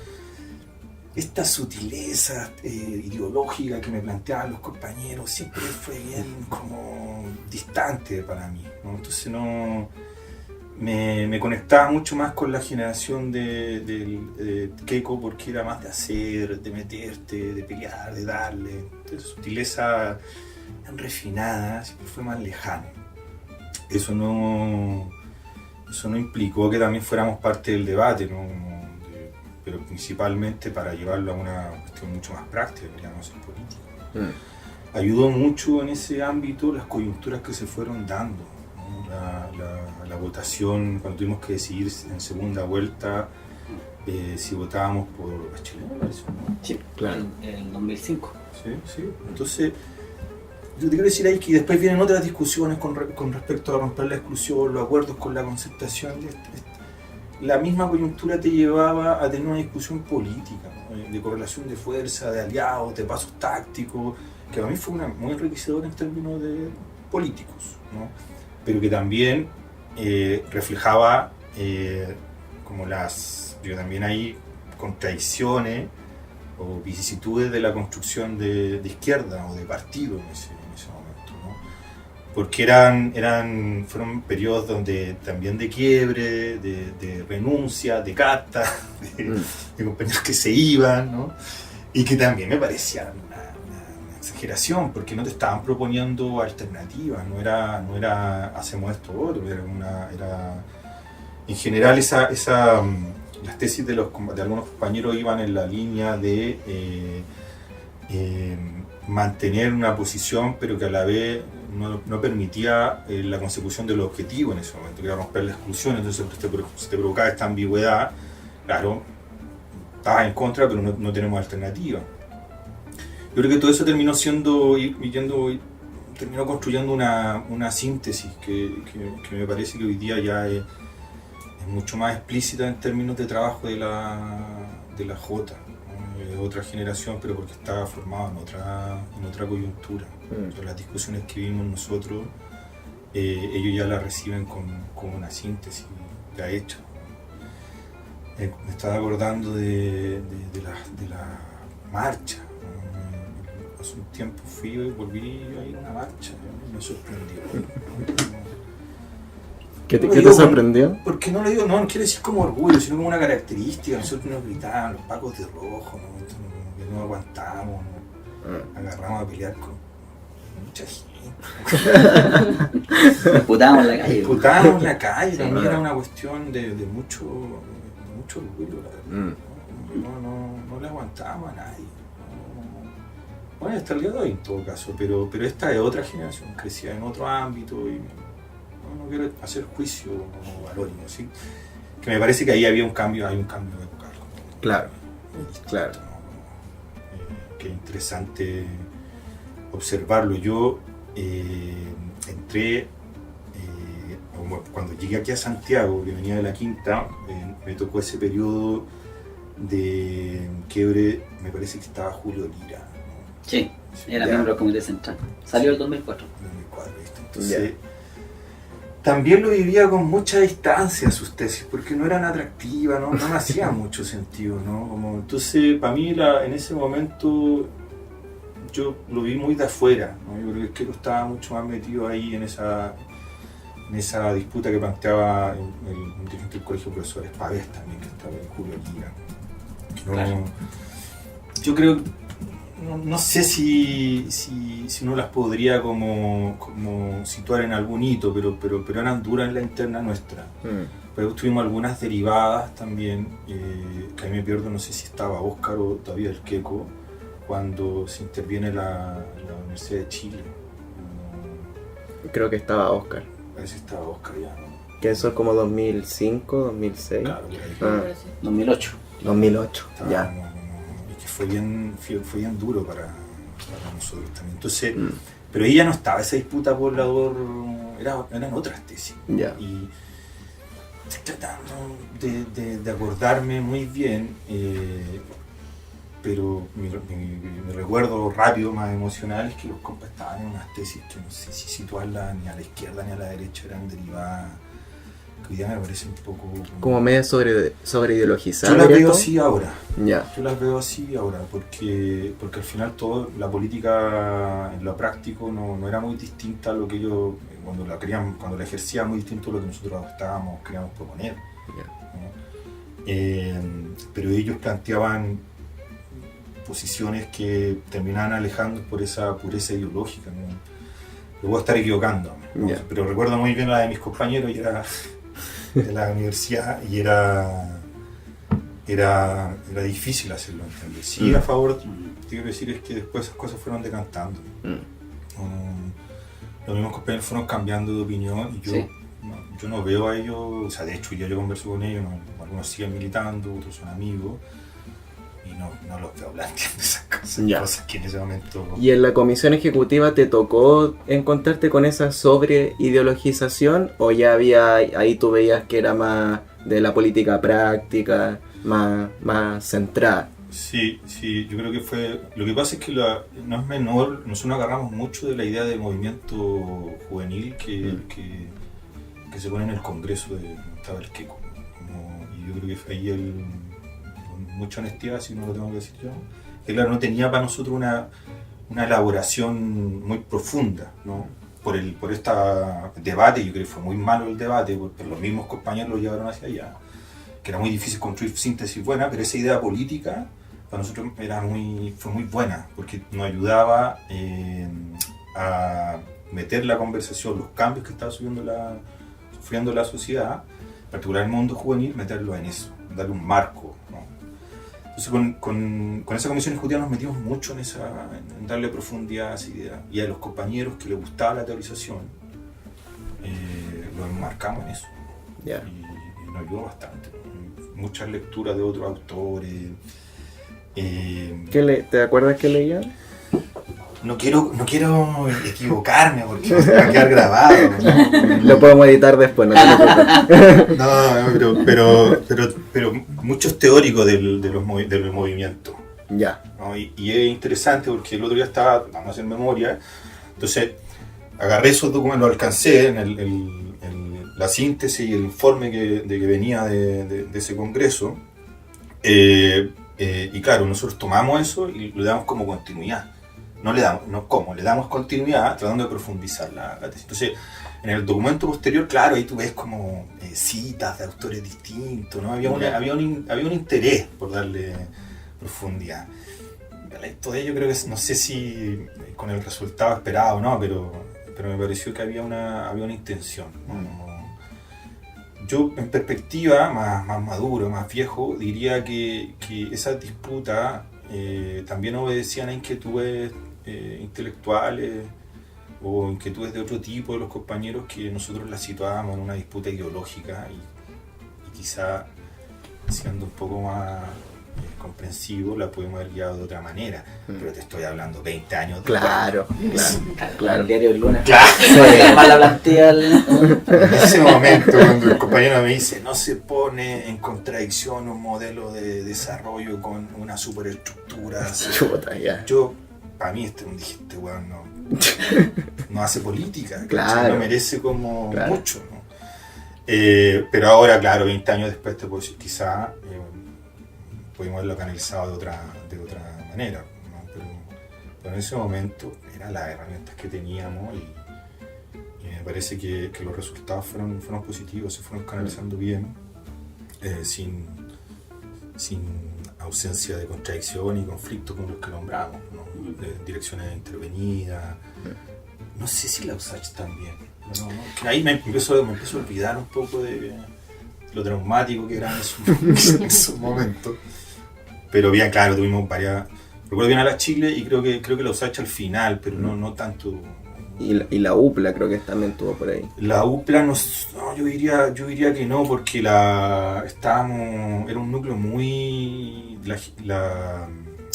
Esta sutileza ideológica que me planteaban los compañeros siempre fue bien como distante para mí, ¿no? Entonces me conectaba mucho más con la generación de Keiko, porque era más de hacer, de meterte, de pelear, de darle. Entonces, sutileza tan refinada siempre fue más lejana. Eso no implicó que también fuéramos parte del debate, ¿no? Pero principalmente para llevarlo a una cuestión mucho más práctica, queríamos hacer política. Ayudó mucho en ese ámbito las coyunturas que se fueron dando, ¿no? La votación, cuando tuvimos que decidir en segunda vuelta si votábamos por Bachelet, ¿no? Sí, claro. En el 2005. Sí. Entonces, yo te quiero decir ahí que después vienen otras discusiones con respecto a romper la exclusión, los acuerdos con la concertación. La misma coyuntura te llevaba a tener una discusión política, ¿no? De correlación de fuerza, de aliados, de pasos tácticos, que para mí fue muy enriquecedora en términos de políticos, ¿no? Pero que también reflejaba como yo también hay contradicciones o vicisitudes de la construcción de izquierda o de partido en ese momento, ¿no? Porque fueron periodos donde también de quiebre, de renuncia, de carta, de compañeros que se iban, ¿no? Y que también me parecía una exageración, porque no te estaban proponiendo alternativas, no era hacemos esto o otro, en general las tesis de algunos compañeros iban en la línea de mantener una posición, pero que a la vez no permitía la consecución del objetivo en ese momento, que era romper la exclusión. Entonces se te provocaba esta ambigüedad. Claro, estabas en contra, pero no tenemos alternativa. Yo creo que todo eso terminó construyendo una síntesis que me parece que hoy día ya es mucho más explícita en términos de trabajo de la Jota. Otra generación, pero porque estaba formado en otra coyuntura. Entonces, las discusiones que vimos nosotros, ellos ya las reciben con una síntesis ya hecha. Me estaba acordando de la marcha. Hace un tiempo volví a ir a una marcha, me sorprendió. ¿Qué te sorprendió? Porque no quiero decir como orgullo, sino como una característica. Nosotros nos gritaban los pacos de rojo, no aguantamos, agarramos a pelear con mucha gente. Disputábamos en la calle. Sí, también era una cuestión de mucho orgullo, la verdad. No le aguantábamos a nadie. Bueno, hasta el día de hoy en todo caso, pero esta es otra generación, crecía en otro ámbito y no quiero hacer juicio como valórico, ¿sí? Que me parece que ahí hay un cambio epocal. Claro. Que interesante observarlo. Yo entré, cuando llegué aquí a Santiago, que venía de la Quinta, me tocó ese periodo de quiebre, me parece que estaba Julio Lira, ¿no? Sí, era miembro del Comité Central. Salió el 2004. ¿Viste? Entonces, también lo vivía con mucha distancia sus tesis, porque no eran atractivas, no me hacía mucho sentido, ¿no? Entonces, para mí, en ese momento, yo lo vi muy de afuera, ¿no? Yo creo que estaba mucho más metido ahí en esa disputa que planteaba el dirigente del Colegio de Profesores, Pavés también, que estaba en Julio Lira. yo creo, no sé si uno las podría como situar en algún hito, pero eran duras en la interna nuestra. Pero tuvimos algunas derivadas también, que a mí me pierdo, no sé si estaba Óscar o todavía el Queco, cuando se interviene la Universidad de Chile. Creo que estaba Óscar. A ver si estaba Óscar ya, ¿no? Que eso es como 2005, 2006. Claro, por ahí. 2008. 2008, Estaba, ya. y que fue bien duro para nosotros también. Entonces, pero ahí ya no estaba esa disputa poblador, eran otras tesis. Ya. Y estoy tratando de acordarme muy bien, pero mi recuerdo rápido, más emocional, es que los compas estaban en unas tesis que no sé si situarlas ni a la izquierda ni a la derecha, eran derivadas, que hoy día me parece un poco... Como medio sobre ideologizadas. Yo las veo así ahora. Ya. Yo las veo así ahora, porque al final todo, la política en lo práctico no era muy distinta a lo que ellos, cuando la ejercían, muy distinto a lo que nosotros queríamos proponer. Ya. ¿No? Pero ellos planteaban posiciones que terminaban alejando por esa pureza ideológica, ¿no? Yo puedo estar equivocando, ¿no? Yeah. Pero recuerdo muy bien la de mis compañeros, y era de la universidad, y era difícil hacerlo entender. Sí, a favor, te quiero decir, es que después esas cosas fueron decantando. Los mismos compañeros fueron cambiando de opinión, y yo no veo a ellos, o sea, de hecho yo converso con ellos, algunos siguen militando, otros son amigos, y no los veo planteando esas cosas, Ya. cosas que en ese momento... ¿Y en la comisión ejecutiva te tocó encontrarte con esa sobreideologización o ya había, ahí tú veías que era más de la política práctica, más centrada? Sí, yo creo que fue... Lo que pasa es que no es menor, nosotros agarramos mucho de la idea de movimiento juvenil que se pone en el Congreso de Tabarqueco. Y yo creo que fue ahí con mucha honestidad, si no lo tengo que decir yo, que claro, no tenía para nosotros una elaboración muy profunda, ¿no? Por este debate. Yo creo que fue muy malo el debate, porque los mismos compañeros lo llevaron hacia allá, que era muy difícil construir síntesis buena, pero esa idea política para nosotros fue muy buena, porque nos ayudaba a meter la conversación, los cambios que estaba sufriendo la sociedad, en particular el mundo juvenil, meterlo en eso, darle un marco, ¿no? Entonces con esa comisión ejecutiva nos metimos mucho en darle profundidad a esa idea, y a los compañeros que les gustaba la teorización los enmarcamos en eso. Yeah. Y nos ayudó bastante. Muchas lecturas de otros autores. ¿Te acuerdas qué leían? No quiero equivocarme porque no se va a quedar grabado, ¿no? Lo podemos editar después, no te preocupes. No, pero muchos teóricos del movimiento. Ya. ¿No? Y es interesante porque el otro día vamos a hacer memoria, entonces agarré esos documentos, lo alcancé en la síntesis y el informe que venía de ese congreso, y claro, nosotros tomamos eso y le damos como continuidad. Le damos continuidad tratando de profundizar la tesis. Entonces, en el documento posterior, claro, ahí tú ves como citas de autores distintos, ¿no? Había un interés por darle profundidad. Todo ello creo que, no sé si con el resultado esperado o no, pero me pareció que había una intención, ¿no? Yo, en perspectiva, más maduro, más viejo, diría que esas disputas también obedecían a inquietudes intelectuales o inquietudes de otro tipo de los compañeros, que nosotros las situábamos en una disputa ideológica y quizá, siendo un poco más comprensivo, la podemos haber guiado de otra manera, pero te estoy hablando 20 años después. Claro. El diario del lunes. Claro. Mala plantea En ese momento, cuando el compañero me dice, no se pone en contradicción un modelo de desarrollo con una superestructura. Chuta, ya. Para mí, dijiste, weón, no hace política, claro. No merece como mucho, ¿no? Pero ahora, claro, 20 años después te puedo decir, quizá pudimos haberlo canalizado de otra manera, ¿no? Pero en ese momento eran las herramientas que teníamos, y me parece que los resultados fueron positivos, se fueron canalizando bien, sin sin ausencia de contradicción y conflicto con los que nombramos, ¿no? Direcciones intervenidas. No sé si la USACH también. Que ahí me empiezo a olvidar un poco de lo traumático que eran en esos momentos. Pero bien, claro, tuvimos varias. Recuerdo bien a la Chile y creo que la USACH al final, pero no tanto. Y la UPLA creo que también estuvo por ahí. La UPLA no, yo diría que no, porque era un núcleo muy.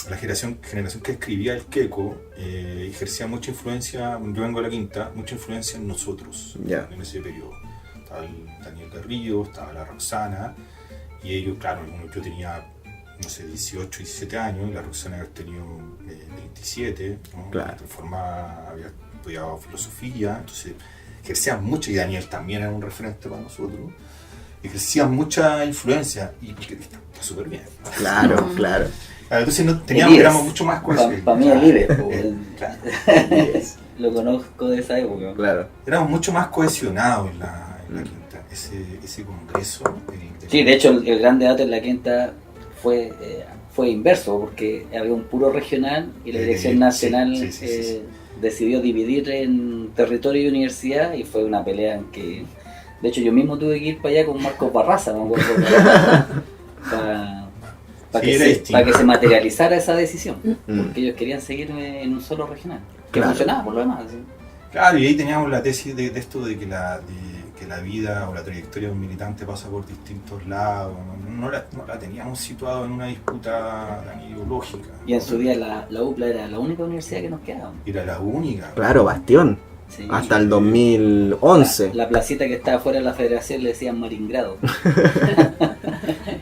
La generación que escribía el Queco ejercía mucha influencia, yo vengo de la Quinta, mucha influencia en nosotros en ese periodo. Estaba el Daniel Garrido, estaba la Roxana, y ellos, claro, yo tenía, no sé, 18, 17 años, y la Roxana había tenido 27, ¿no? Claro. Había estudiado filosofía, entonces ejercían mucho, y Daniel también era un referente para nosotros, ejercían mucha influencia, y porque está súper bien. Claro, claro. Entonces éramos mucho más cohesionados. Para mí el IBES, Claro. lo conozco de esa época. Claro. Éramos mucho más cohesionados en la Quinta. Ese congreso. Sí, de hecho el gran debate en la Quinta fue inverso, porque había un puro regional y la dirección nacional sí. decidió dividir en territorio y universidad, y fue una pelea en que, de hecho, yo mismo tuve que ir para allá con Marcos Barraza, me acuerdo, para que se materializara esa decisión, porque ellos querían seguir en un solo regional, que funcionaba por lo demás. ¿Sí? Claro, y ahí teníamos la tesis de esto de que la vida o la trayectoria de un militante pasa por distintos lados, no la teníamos situado en una disputa tan ideológica. Y en su día la UPLA era la única universidad que nos quedaba. Era la única. Claro, bastión. Sí. Hasta el 2011. La placita que estaba fuera de la federación le decían Maringrado.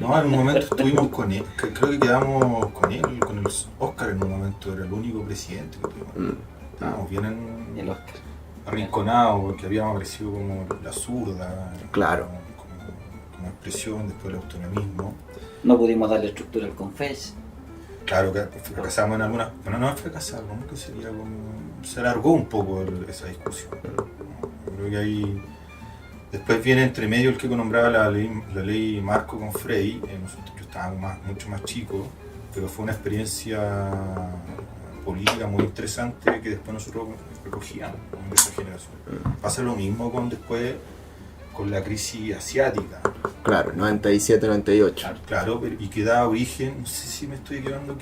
No, en un momento estuvimos con él, creo que quedamos con él, con el Oscar en un momento, era el único presidente que tuvimos. Estábamos bien El Oscar. arrinconados, porque habíamos aparecido como la zurda, Claro. como expresión después del autonomismo. No pudimos darle estructura al Confesh. Claro que fracasamos en algunas, bueno, no fracasamos, ¿no? Que sería como, se alargó un poco esa discusión. Yo creo que ahí, después viene entre medio el que nombraba la ley Marco con Frey, yo estaba mucho más chico, pero fue una experiencia política muy interesante que después nosotros recogíamos de esa generación. Pasa lo mismo con la crisis asiática. Claro, 97-98. Claro, y que da origen, no sé si me estoy quedando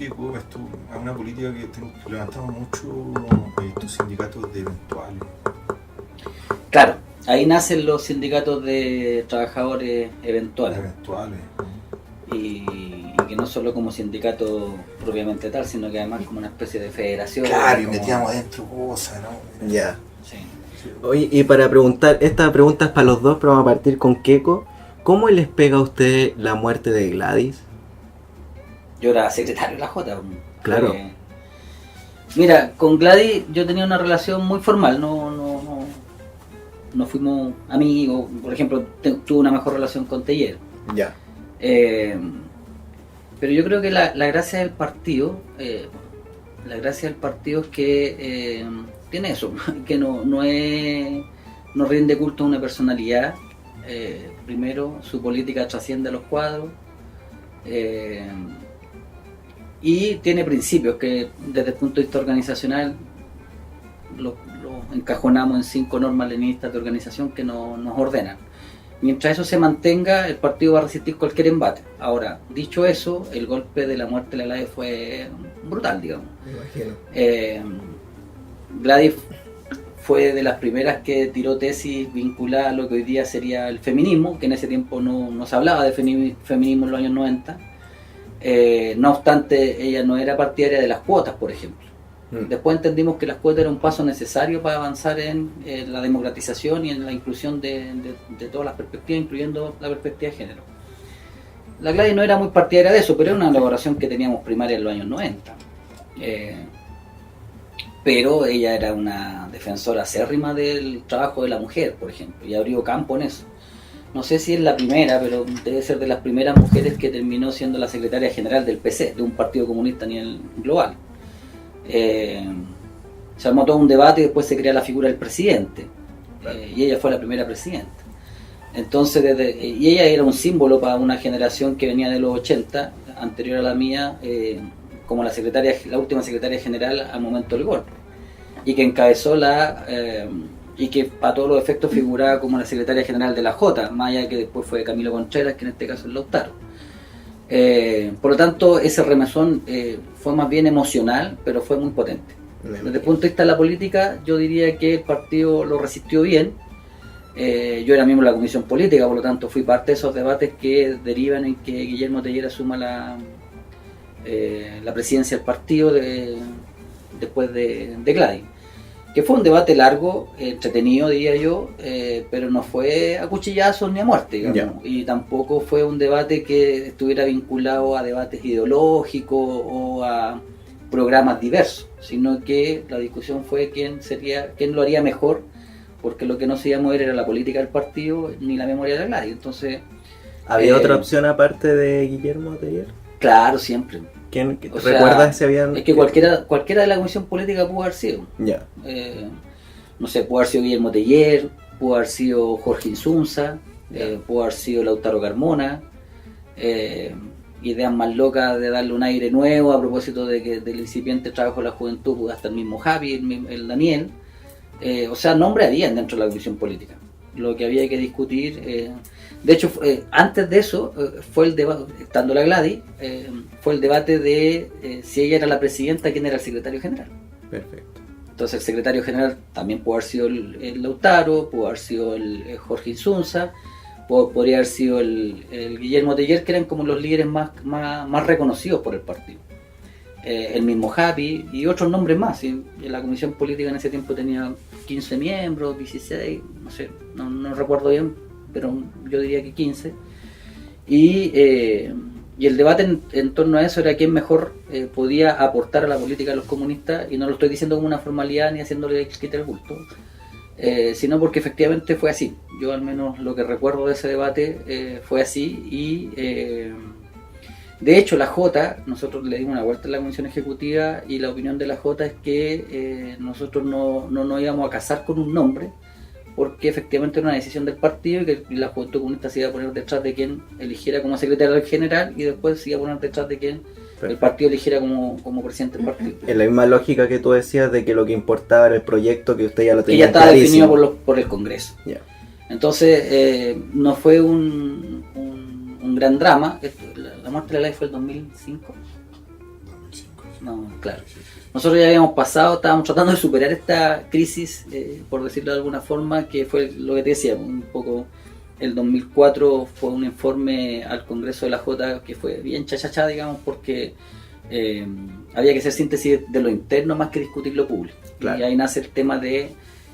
a una política que levantamos mucho estos sindicatos de eventuales. Claro, ahí nacen los sindicatos de trabajadores eventuales. Y que no solo como sindicato propiamente tal, sino que además como una especie de federación. Claro, y metíamos adentro cosas, ¿no? Ya. Sí. Oye, y para preguntar, esta pregunta es para los dos, pero vamos a partir con Queco. ¿Cómo les pega a usted la muerte de Gladys? Yo era secretario de la Jota. Claro. Mira, con Gladys yo tenía una relación muy formal, no fuimos amigos. Por ejemplo, tuve una mejor relación con Teller. Ya. Pero yo creo que la gracia del partido, es que tiene eso, que no rinde culto a una personalidad. Primero, su política trasciende a los cuadros, y tiene principios que desde el punto de vista organizacional los encajonamos en 5 normas leninistas de organización que nos ordenan. Mientras eso se mantenga, el partido va a resistir cualquier embate. Ahora, dicho eso, el golpe de la muerte de la Gladys fue brutal, digamos. Me imagino. Gladys fue de las primeras que tiró tesis vinculada a lo que hoy día sería el feminismo, que en ese tiempo no se hablaba de feminismo en los años 90. No obstante, ella no era partidaria de las cuotas, por ejemplo. Después entendimos que las cuotas eran un paso necesario para avanzar en la democratización y en la inclusión de todas las perspectivas, incluyendo la perspectiva de género. La Gladys no era muy partidaria de eso, pero era una elaboración que teníamos primaria en los años 90. Pero ella era una defensora acérrima del trabajo de la mujer, por ejemplo, y abrió campo en eso. No sé si es la primera, pero debe ser de las primeras mujeres que terminó siendo la secretaria general del PC, de un partido comunista a nivel global. Se armó todo un debate y después se crea la figura del presidente, y ella fue la primera presidenta. Entonces, y ella era un símbolo para una generación que venía de los 80, anterior a la mía, como la última secretaria general al momento del golpe, y que encabezó y que a todos los efectos figuraba como la secretaria general de la Jota, más allá de que después fue Camilo Contreras, que en este caso es Lautaro. Por lo tanto, ese remesón fue más bien emocional, pero fue muy potente. Desde el punto de vista de la política, yo diría que el partido lo resistió bien. Yo era miembro de la comisión política, por lo tanto fui parte de esos debates que derivan en que Guillermo Teller asuma la presidencia del partido después de Gladys. Que fue un debate largo, entretenido diría yo, pero no fue a cuchillazos ni a muerte, digamos. Yeah. Y tampoco fue un debate que estuviera vinculado a debates ideológicos o a programas diversos, sino que la discusión fue quién lo haría mejor, porque lo que no se iba a mover era la política del partido ni la memoria de la Gladys. Entonces, ¿había otra opción aparte de Guillermo Teller? Claro, siempre. ¿Quién O sea, recuerdas si habían...? Es que cualquiera de la comisión política pudo haber sido. Ya. No sé, pudo haber sido Guillermo Teller, pudo haber sido Jorge Insunza, pudo haber sido Lautaro Carmona, ideas más locas de darle un aire nuevo a propósito del incipiente trabajo de la juventud, hasta el mismo Javi, el Daniel. O sea, nombres habían dentro de la comisión política. Lo que había que discutir, de hecho, antes de eso, fue el debate, estando la Gladys, fue el debate de si ella era la presidenta, quién era el secretario general. Perfecto. Entonces el secretario general también pudo haber sido el Lautaro, pudo haber sido el Jorge Insunza, podría haber sido el Guillermo Teller, que eran como los líderes más reconocidos por el partido. El mismo Javi y otros nombres más. ¿Sí? La comisión política en ese tiempo tenía 15 miembros, 16, no sé, no recuerdo bien, pero yo diría que 15. Y el debate en torno a eso era quién mejor podía aportar a la política de los comunistas, y no lo estoy diciendo como una formalidad ni haciéndole quita el bulto, sino porque efectivamente fue así. Yo al menos lo que recuerdo de ese debate fue así, y de hecho la Jota, nosotros le dimos una vuelta en la comisión ejecutiva, y la opinión de la Jota es que nosotros no nos íbamos a casar con un nombre, porque efectivamente era una decisión del partido y que la Juventud Comunista se iba a poner detrás de quien eligiera como secretario general, y después se iba a poner detrás de quien el partido eligiera como presidente del partido. En la misma lógica que tú decías de que lo que importaba era el proyecto, que usted ya lo Que tenía ya estaba clarísimo. definido por el Congreso. Yeah. Entonces no fue un gran drama. La muerte de la ley fue el 2005. 2005. No, claro. Sí. Nosotros ya habíamos pasado, estábamos tratando de superar esta crisis, por decirlo de alguna forma, que fue lo que te decía, un poco el 2004 fue un informe al Congreso de la Jota que fue bien chachachá, digamos, porque había que hacer síntesis de lo interno más que discutir lo público. Claro. Y ahí nace el tema de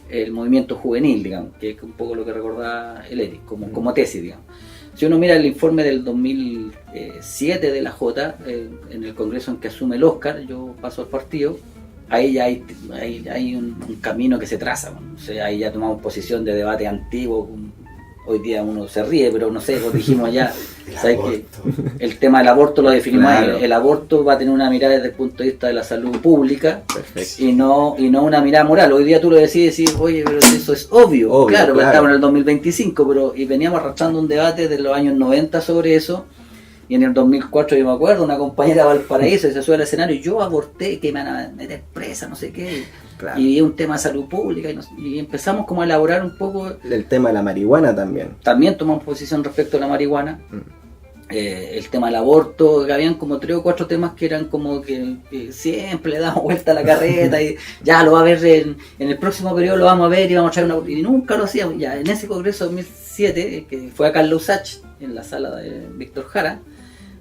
el movimiento juvenil, digamos, que es un poco lo que recordaba el Eric, como tesis, digamos. Si uno mira el informe del 2007 de la Jota, en el Congreso en que asume el Oscar, yo paso al partido, ahí ya hay un camino que se traza. Bueno, o sea, ahí ya tomamos posición de debate antiguo. Hoy día uno se ríe, pero no sé, pues dijimos ya, ¿sabes qué? El tema del aborto lo definimos Claro. ahí. El aborto va a tener una mirada desde el punto de vista de la salud pública. Perfecto. Y no una mirada moral. Hoy día tú lo decís, oye, pero eso es obvio. Claro, porque estamos en el 2025, y veníamos arrastrando un debate de los años 90 sobre eso. Y en el 2004 yo me acuerdo, una compañera de Valparaíso se sube al escenario, yo aborté, que me van a meter presa, no sé qué. Claro. Y es un tema de salud pública, y empezamos como a elaborar un poco. El tema de la marihuana también. También tomamos posición respecto a la marihuana. El tema del aborto, que habían como 3 o 4 temas que eran como que siempre le damos vuelta a la carreta y ya lo va a ver en el próximo periodo, lo vamos a ver y vamos a traer una, y nunca lo hacíamos. Ya en ese Congreso 2007, que fue acá en Lausach, en la sala de Víctor Jara,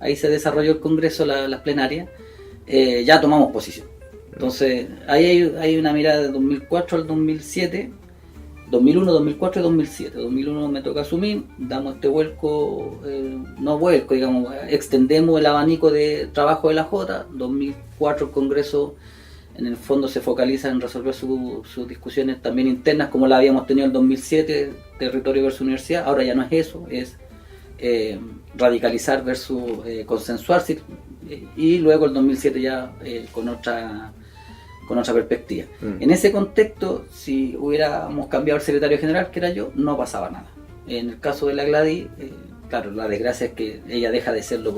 ahí se desarrolló el Congreso, las plenarias, ya tomamos posición. Entonces ahí hay una mirada de 2004 al 2007, 2001, 2004 y 2007. 2001 me toca asumir, damos este vuelco, digamos, extendemos el abanico de trabajo de la Jota. 2004 el Congreso en el fondo se focaliza en resolver sus discusiones también internas, como la habíamos tenido en el 2007, territorio versus universidad. Ahora ya no es eso, es radicalizar versus consensuar, y luego el 2007 ya con otra perspectiva. En ese contexto, si hubiéramos cambiado el secretario general, que era yo, no pasaba nada. En el caso de la Gladys, claro, la desgracia es que ella deja de serlo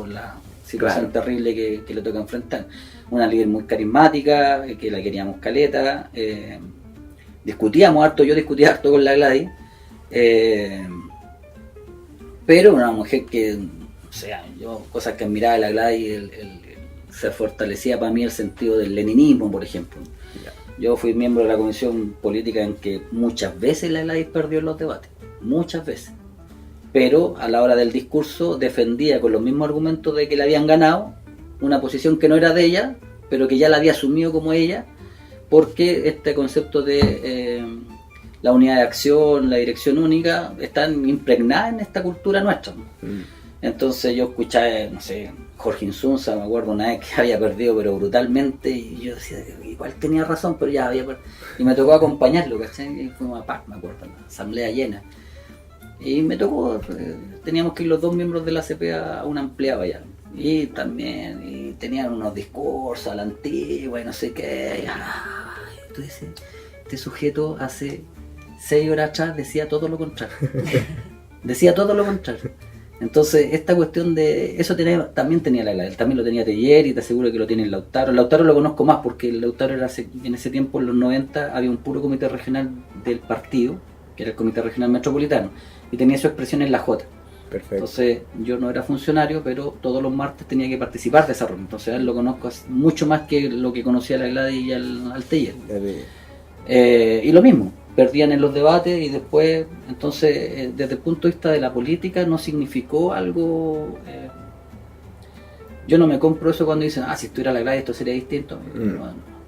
situación Claro. terrible que le toca enfrentar. Una líder muy carismática, que la queríamos caleta, discutíamos harto, yo discutía harto con la Gladys, pero una mujer que, o sea, yo cosas que admiraba de la Gladys, se fortalecía para mí el sentido del leninismo, por ejemplo. Yo fui miembro de la comisión política en que muchas veces la Gladys perdió en los debates, muchas veces. Pero a la hora del discurso defendía con los mismos argumentos de que le habían ganado una posición que no era de ella, pero que ya la había asumido como ella, porque este concepto de la unidad de acción, la dirección única, están impregnadas en esta cultura nuestra. Entonces yo escuchaba, no sé, Jorge Insunza, me acuerdo una vez que había perdido pero brutalmente, y yo decía, igual tenía razón, pero ya había perdido. Y me tocó acompañarlo, ¿cachai? Y fuimos a PAC, me acuerdo, en la asamblea llena. Y me tocó, teníamos que ir los dos miembros de la CP a una ampliada allá. Y también, y tenían unos discursos a la antigua y no sé qué. Y, tú dices, este sujeto hace 6 horas atrás decía todo lo contrario. Decía todo lo contrario. Entonces, esta cuestión de eso también tenía la Gladys, también lo tenía Teller y te aseguro que lo tiene el Lautaro. El Lautaro lo conozco más porque el Lautaro era en ese tiempo, en los 90, había un puro comité regional del partido, que era el Comité Regional Metropolitano, y tenía su expresión en la J. Perfecto. Entonces, yo no era funcionario, pero todos los martes tenía que participar de esa reunión. Entonces, a él lo conozco mucho más que lo que conocía a la Gladys y al Teller. Y lo mismo, perdían en los debates y después, entonces, desde el punto de vista de la política, no significó algo. Yo no me compro eso cuando dicen, si estuviera la Gladys esto sería distinto.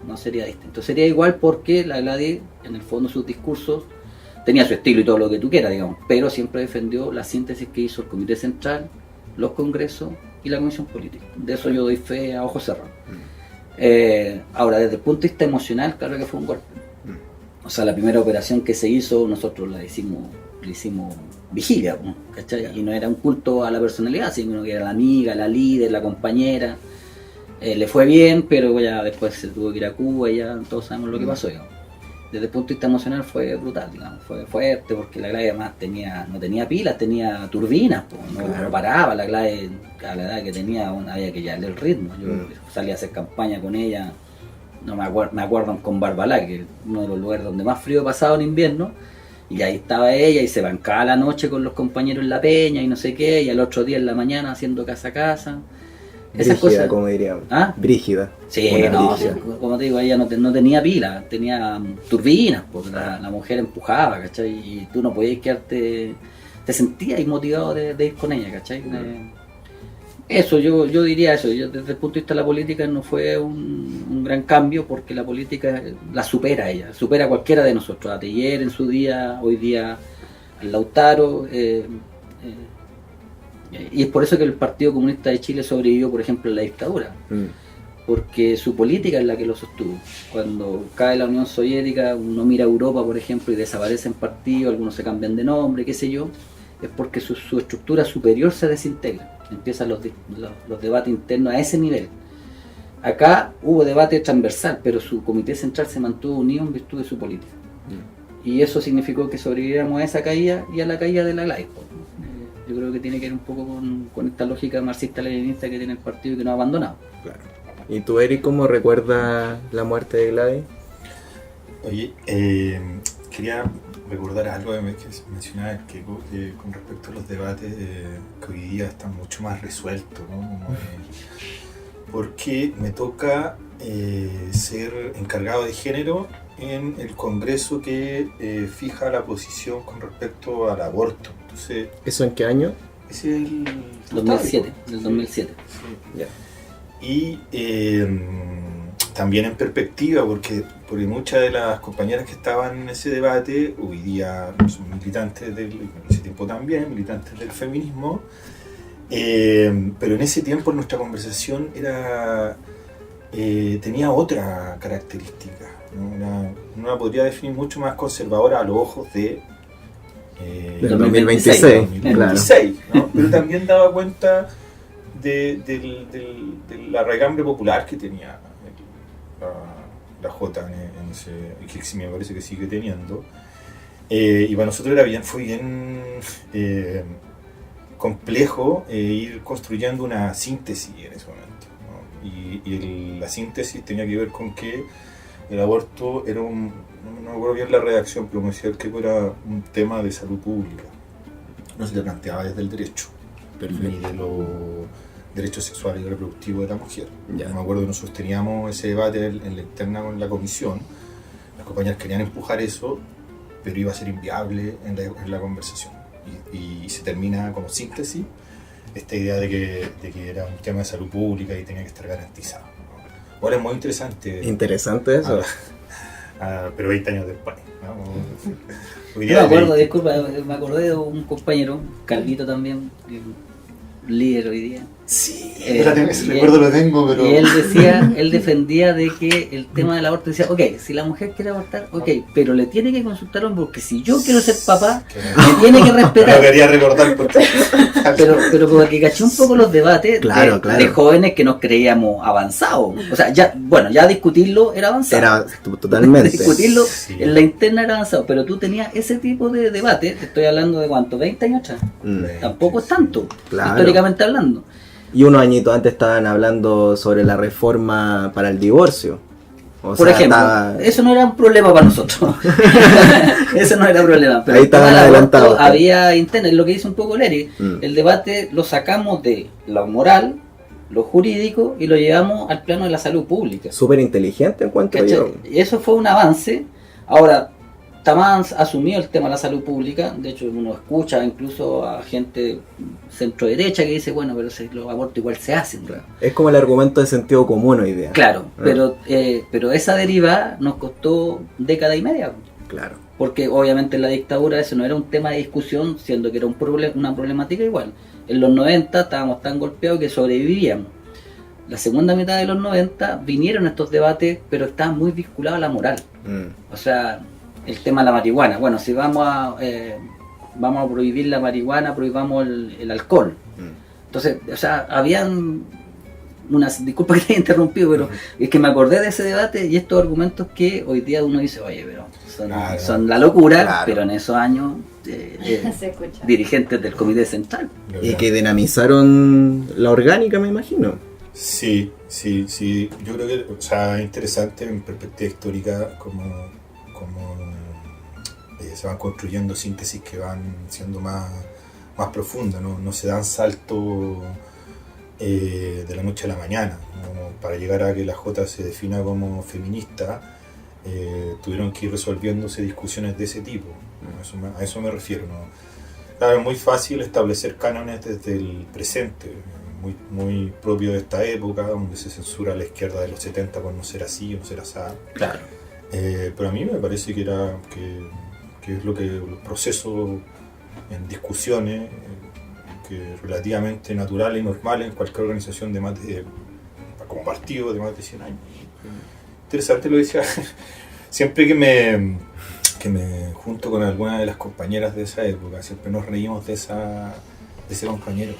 No sería distinto. Sería igual porque la Gladys, en el fondo, sus discursos tenía su estilo y todo lo que tú quieras, digamos, pero siempre defendió la síntesis que hizo el Comité Central, los congresos y la Comisión Política. De eso yo doy fe a ojos cerrados. Ahora, desde el punto de vista emocional, claro que fue un golpe. O sea, la primera operación que se hizo, nosotros le hicimos vigilia, ¿cachai? Y no era un culto a la personalidad, sino que era la amiga, la líder, la compañera. Le fue bien, pero ya después se tuvo que ir a Cuba y ya todos sabemos lo que pasó, digamos. Desde el punto de vista emocional fue brutal, digamos, fue fuerte, porque la Gladys además no tenía pilas, tenía turbinas, no paraba. La Gladys, a la edad que tenía, había que darle el ritmo. Yo salía a hacer campaña con ella, no me acuerdo con Barbalá, que es uno de los lugares donde más frío he pasado en invierno, y ahí estaba ella y se bancaba la noche con los compañeros en la peña y no sé qué, y al otro día en la mañana haciendo casa a casa. Esas Brígida, cosas, como diríamos. Brígida. Sí, no, sí, como te digo, ella no tenía pila, tenía turbinas, porque la mujer empujaba, ¿cachai? Y tú no podías quedarte, te sentías motivado de ir con ella, ¿cachai? Eso, yo diría eso. Yo, desde el punto de vista de la política, no fue un gran cambio, porque la política la supera ella, supera a cualquiera de nosotros, a Teller en su día, hoy día al Lautaro. Y es por eso que el Partido Comunista de Chile sobrevivió, por ejemplo, en la dictadura, porque su política es la que lo sostuvo. Cuando cae la Unión Soviética, uno mira a Europa, por ejemplo, y desaparecen partidos, algunos se cambian de nombre, qué sé yo, es porque su estructura superior se desintegra, empiezan los debates internos a ese nivel. Acá hubo debate transversal, pero su comité central se mantuvo unido en virtud de su política. Y eso significó que sobreviviéramos a esa caída y a la caída de la Gladys. Yo creo que tiene que ver un poco con esta lógica marxista-leninista que tiene el partido y que no ha abandonado. Claro. ¿Y tú, Eric, cómo recuerdas la muerte de Gladys? Oye, quería recordar algo que mencionaba el Keiko, que con respecto a los debates que hoy día están mucho más resueltos, ¿no? Porque me toca ser encargado de género en el Congreso que fija la posición con respecto al aborto. Entonces, ¿eso en qué año? Es el 2007, del 2007. Sí. Yeah. Y también en perspectiva, porque muchas de las compañeras que estaban en ese debate hoy día son militantes en ese tiempo también, militantes del feminismo, pero en ese tiempo nuestra conversación tenía otra característica, ¿no? Uno la podría definir mucho más conservadora a los ojos de 2026, claro. ¿no? Pero también daba cuenta de la regambre popular que tenía la J en ese, que me parece que sigue teniendo. Y para nosotros fue bien complejo ir construyendo una síntesis en ese momento, ¿no? La síntesis tenía que ver con que el aborto era no me acuerdo bien la redacción, pero me decía que era un tema de salud pública. No se le planteaba desde el derecho, ni de los derechos sexuales y reproductivos de la mujer. Ya. Me acuerdo que nosotros teníamos ese debate en la interna con la comisión. Las compañeras querían empujar eso, pero iba a ser inviable en la conversación. Y se termina como síntesis esta idea de que era un tema de salud pública y tenía que estar garantizado, ¿no? Ahora es muy interesante. Interesante eso. Pero 20 años después, ¿no? Hoy Yo día me acuerdo, 20. disculpa, me acordé de un compañero, Carlito también, líder hoy día. Sí, ese recuerdo lo tengo, pero... Y él defendía de que el tema del aborto decía, ok, si la mujer quiere abortar, ok, pero le tiene que consultar a un hombre, porque si yo quiero ser papá, me tiene que No respetar. lo quería recordar porque... Pero porque caché un poco los debates Claro. de jóvenes que nos creíamos avanzados. O sea, ya discutirlo era avanzado. Era totalmente. Discutirlo Sí. en la interna era avanzado, pero tú tenías ese tipo de debate, te estoy hablando de cuánto, 20 años atrás. Tampoco es tanto, Claro. históricamente hablando. Y unos añitos antes estaban hablando sobre la reforma para el divorcio. O Por sea, ejemplo, estaba- eso no era un problema para nosotros. Eso no era problema. Pero Ahí el tema estaban del aborto adelantados. había internet, lo que dice un poco Leri. Mm. El debate lo sacamos de lo moral, lo jurídico y lo llevamos al plano de la salud pública. súper inteligente encuentro ¿Cachai? yo. Y eso fue un avance. Ahora, Tamás asumió el tema de la salud pública. De hecho, uno escucha incluso a gente centro derecha que dice, bueno, pero si los abortos igual se hacen. Es como el argumento de sentido común hoy día. Claro, Ah. pero esa deriva nos costó década y media. Claro. Porque obviamente en la dictadura eso no era un tema de discusión, siendo que era una problemática igual. En los 90 estábamos tan golpeados que sobrevivíamos. La segunda mitad de los 90 vinieron estos debates, pero estaban muy vinculados a la moral. O sea, el tema de la marihuana. Bueno, si vamos a prohibir la marihuana, prohibamos el alcohol. Entonces, o sea, habían disculpa que te haya interrumpido, pero es que me acordé de ese debate y estos argumentos que hoy día uno dice, oye, pero son la locura, Claro. pero en esos años Se escucha. dirigentes del comité central. Y que dinamizaron la orgánica, me imagino. Sí. Yo creo que, o sea, es interesante en perspectiva histórica como se van construyendo síntesis que van siendo más profundas, no se dan saltos de la noche a la mañana, ¿no? Para llegar a que la Jota se defina como feminista, tuvieron que ir resolviéndose discusiones de ese tipo, ¿no? A eso me refiero, ¿no? Claro, es muy fácil establecer cánones desde el presente, muy propio de esta época, donde se censura a la izquierda de los 70 por no ser así o no ser asá. Claro. Pero a mí me parece que es lo que los procesos en discusiones que relativamente naturales y normales en cualquier organización de más de, como partido de más de 100 años. Interesante lo decía, siempre que me junto con alguna de las compañeras de esa época, siempre nos reímos de ese compañero.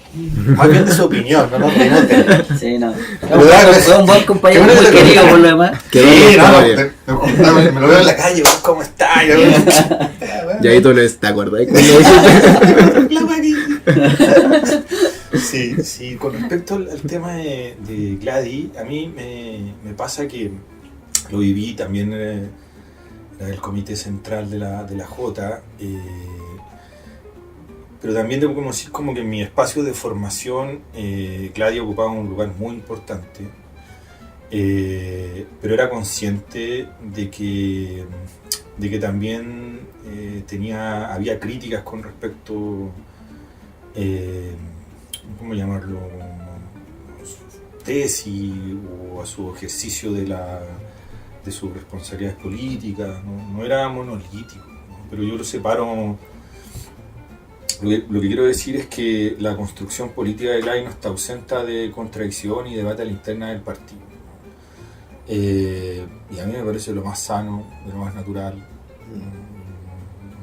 Más bien de su opinión, no nos reímos de él. Sí, no. Pero Fue un buen compañero, qué bueno muy que te querido contaste. por lo demás. Qué me lo veo en la calle, ¿cómo está? Y ahí tú te acordás cuando dijiste. Sí, con respecto al tema de Gladys, a mí me pasa que lo viví también en el comité central de la Jota, pero también debo decir como que en mi espacio de formación Gladys ocupaba un lugar muy importante, pero era consciente de que también había críticas con respecto, ¿cómo llamarlo?, a su tesis o a su ejercicio de sus responsabilidades políticas, no era monolítico, ¿no? Pero yo lo separo. Lo que quiero decir es que la construcción política de Gladys no está ausenta de contradicción y debate a la interna del partido, ¿no? Y a mí me parece lo más sano, lo más natural.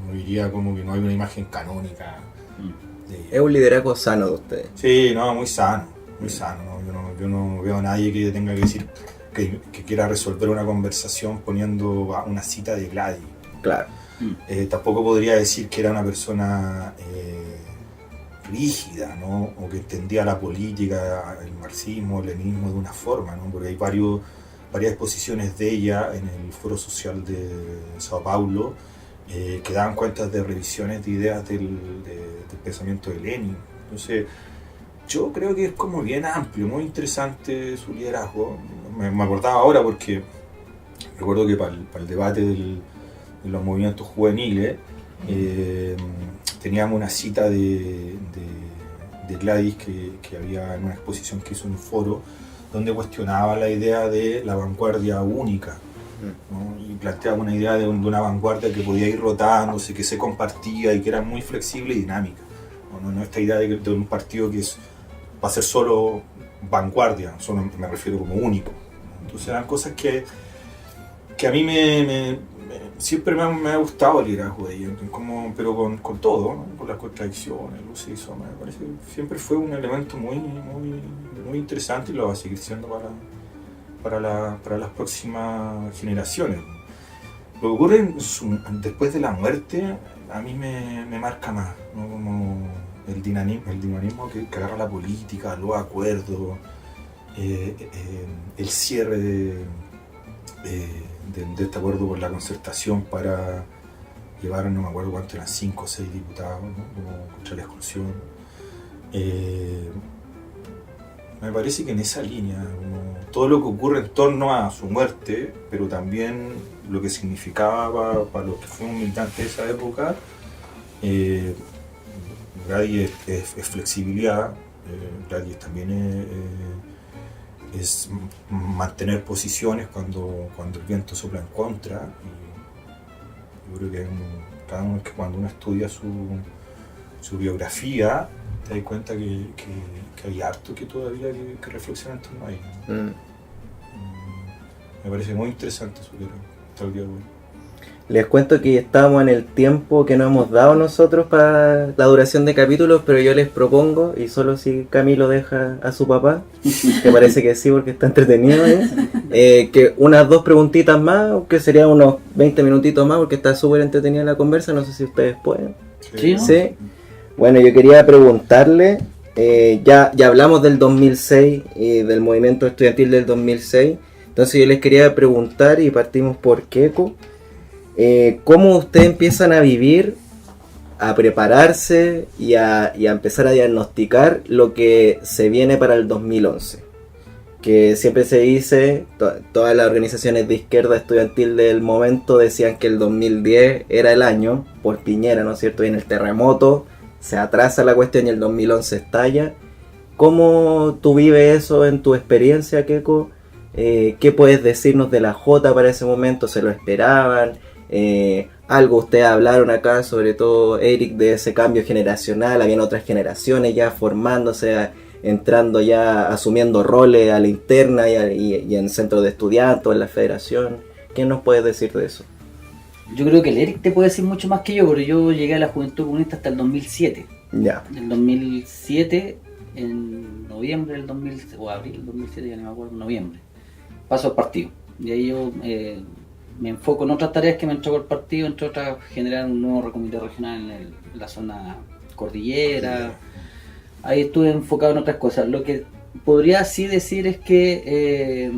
No diría como que no hay una imagen canónica. Es un liderazgo sano de ustedes. Sí, no, muy sano, ¿no? Yo no veo a nadie que tenga que decir que quiera resolver una conversación poniendo una cita de Gladys. Claro. Tampoco podría decir que era una persona rígida, ¿no? O que entendía la política, el marxismo, el leninismo de una forma, ¿no? Porque hay varias exposiciones de ella en el Foro Social de Sao Paulo que daban cuenta de revisiones de ideas del pensamiento de Lenin. Entonces, yo creo que es como bien amplio, muy interesante su liderazgo. Me acordaba ahora porque recuerdo que para el debate de los movimientos juveniles teníamos una cita de Gladys que había en una exposición que hizo en un foro donde cuestionaba la idea de la vanguardia única, ¿no? Y planteaba una idea de una vanguardia que podía ir rotándose, que se compartía y que era muy flexible y dinámica. No esta idea de un partido que va a ser solo vanguardia, solo me refiero como único. Entonces eran cosas que a mí siempre me ha gustado el liderazgo de ella, pero con todo, ¿no? Con las contradicciones, luces y sombras. Me parece que siempre fue un elemento muy interesante y lo va a seguir siendo para las próximas generaciones. Lo que ocurre después de la muerte a mí me marca más, ¿no? Como el dinamismo que agarra la política, los acuerdos, el cierre de este acuerdo por la concertación para llevar, no me acuerdo cuánto eran, 5 o 6 diputados, ¿no? Como contra la exclusión. Me parece que en esa línea, como todo lo que ocurre en torno a su muerte, pero también lo que significaba para los que fuimos militantes de esa época, Gladys es flexibilidad, Gladys también es mantener posiciones cuando el viento sopla en contra. Y yo creo que cuando uno estudia su biografía, te das cuenta que hay harto que todavía que reflexionar en torno a ella. Me parece muy interesante su libro hasta el día de hoy. Les cuento que estamos en el tiempo que nos hemos dado nosotros para la duración de capítulos, pero yo les propongo, y solo si Camilo deja a su papá, que parece que sí porque está entretenido, que unas 2 preguntitas más, que serían unos 20 minutitos más, porque está súper entretenida la conversa, no sé si ustedes pueden. Sí, ¿no? ¿Sí? Bueno, yo quería preguntarle, ya hablamos del 2006 y del movimiento estudiantil del 2006, entonces yo les quería preguntar, y partimos por Keiko, ¿cómo ustedes empiezan a vivir, a prepararse y a empezar a diagnosticar lo que se viene para el 2011? Que siempre se dice, todas las organizaciones de izquierda estudiantil del momento decían que el 2010 era el año, por Piñera, ¿no es cierto? Y en el terremoto se atrasa la cuestión y el 2011 estalla. ¿Cómo tú vives eso en tu experiencia, Keiko? ¿Qué puedes decirnos de la Jota para ese momento? ¿Se lo esperaban? Algo ustedes hablaron acá, sobre todo Eric, de ese cambio generacional. Habían otras generaciones ya formándose, entrando ya, asumiendo roles a la interna y en centros de estudiantes, en la federación. ¿Qué nos puedes decir de eso? Yo creo que el Eric te puede decir mucho más que yo, porque yo llegué a la Juventud Comunista hasta el 2007. Ya. En el 2007, en noviembre del 2007, o abril del 2007, ya no me acuerdo, noviembre, paso al partido. Y ahí yo me enfoco en otras tareas que me entregó el partido, entre otras generar un nuevo comité regional en la zona cordillera. Ahí estuve enfocado en otras cosas. Lo que podría así decir es que,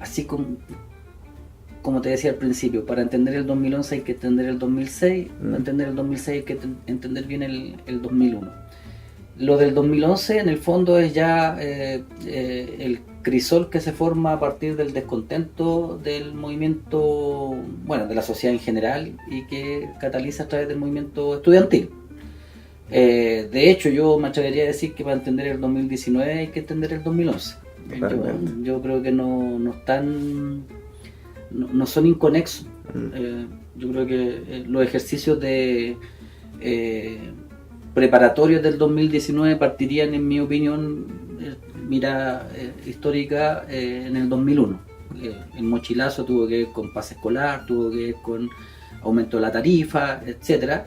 así como te decía al principio, para entender el 2011 hay que entender el 2006, para entender el 2006 hay que entender bien el 2001. Lo del 2011 en el fondo es ya el crisol que se forma a partir del descontento del movimiento, bueno, de la sociedad en general, y que cataliza a través del movimiento estudiantil. De hecho, yo me atrevería a decir que para entender el 2019 hay que entender el 2011. Yo creo que no son inconexos. Yo creo que los ejercicios de preparatorios del 2019 partirían, en mi opinión, histórica, en el 2001. El mochilazo tuvo que ver con pase escolar, tuvo que ver con aumento de la tarifa, etcétera.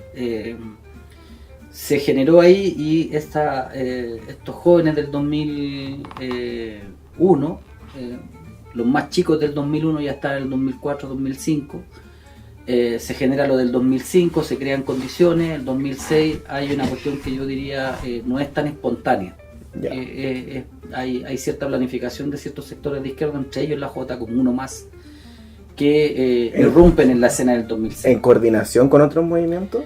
Se generó ahí, y estos jóvenes del 2001, los más chicos del 2001 ya estaban en el 2004, 2005, se genera lo del 2005, se crean condiciones, el 2006 hay una cuestión que yo diría no es tan espontánea. Ya. Hay cierta planificación de ciertos sectores de izquierda, entre ellos la J como uno más, que irrumpen en la escena del 2006. ¿En coordinación con otros movimientos?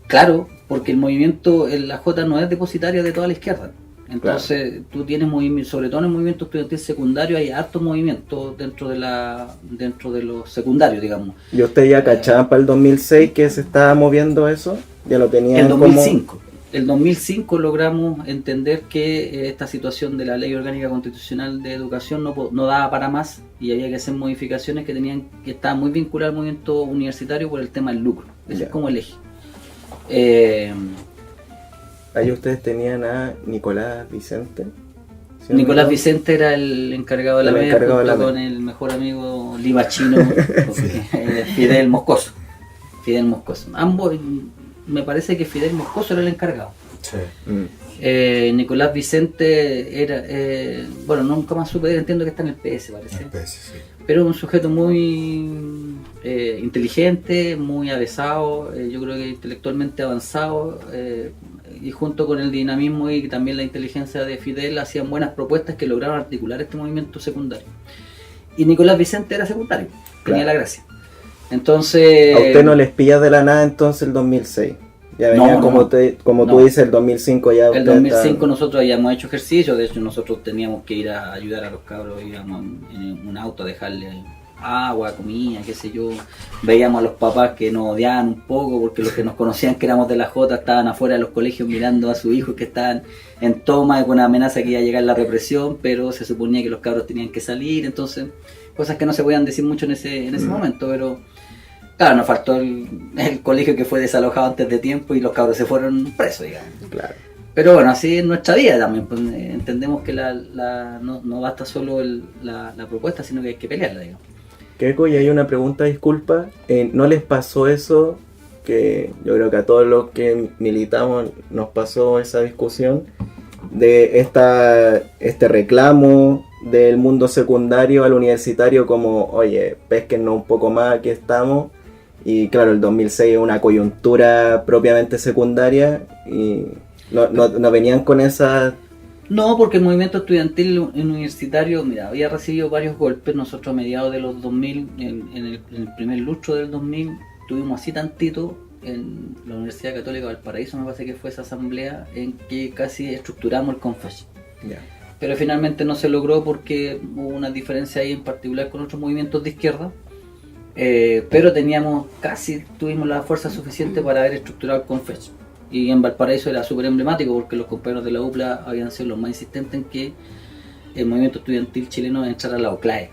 Claro, porque el movimiento, la J no es depositaria de toda la izquierda. Entonces tú tienes movimiento, sobre todo en el movimiento estudiantil secundario hay hartos movimientos dentro de los secundarios, digamos. ¿Y usted ya cachaba para el 2006 que se estaba moviendo eso? ¿Ya lo tenían El 2005. como...? El 2005 logramos entender que esta situación de la Ley Orgánica Constitucional de Educación no daba para más y había que hacer modificaciones que estaban muy vinculadas al movimiento universitario por el tema del lucro. Ese es como el eje. Ahí ustedes tenían a Nicolás Vicente. ¿Sí, Nicolás no? Vicente era el encargado de la MED junto con el mejor amigo libachino Fidel Moscoso. Ambos, me parece que Fidel Moscoso era el encargado. Sí. Nicolás Vicente era, bueno, nunca más supe, entiendo que está en el PS, parece. El PS, sí. Pero un sujeto muy inteligente, muy avesado, yo creo que intelectualmente avanzado, y junto con el dinamismo y también la inteligencia de Fidel hacían buenas propuestas que lograron articular este movimiento secundario. Y Nicolás Vicente era secundario, tenía la gracia. Entonces... ¿A usted no les pilla de la nada entonces el 2006? Ya venía como tú dices, el 2005 ya... El 2005 nosotros habíamos hecho ejercicio, de hecho nosotros teníamos que ir a ayudar a los cabros, íbamos en un auto a dejarle agua, comida, qué sé yo. Veíamos a los papás que nos odiaban un poco porque los que nos conocían que éramos de la J estaban afuera de los colegios mirando a sus hijos que estaban en toma con una amenaza que iba a llegar la represión, pero se suponía que los cabros tenían que salir, entonces cosas que no se podían decir mucho en ese momento, pero claro, nos faltó el colegio que fue desalojado antes de tiempo y los cabros se fueron presos, digamos. Claro. Pero bueno, así es nuestra vida también, pues, entendemos que no basta solo la propuesta, sino que hay que pelearla, digamos. Keiko, y hay una pregunta, disculpa, ¿no les pasó eso? Que yo creo que a todos los que militamos nos pasó esa discusión de este reclamo del mundo secundario al universitario como, oye, pésquennos un poco más, aquí estamos. Y claro, el 2006 es una coyuntura propiamente secundaria y no venían con esa... No, porque el movimiento estudiantil universitario, mira, había recibido varios golpes. Nosotros a mediados de los 2000, en el primer lustro del 2000, tuvimos así tantito en la Universidad Católica de Valparaíso, me parece que fue esa asamblea en que casi estructuramos el CONFESH. Yeah. Pero finalmente no se logró porque hubo una diferencia ahí en particular con otros movimientos de izquierda. Pero tuvimos la fuerza suficiente para haber estructurado el CONFESH. Y en Valparaíso era súper emblemático porque los compañeros de la UPLA habían sido los más insistentes en que el movimiento estudiantil chileno entrara a la OCLAE,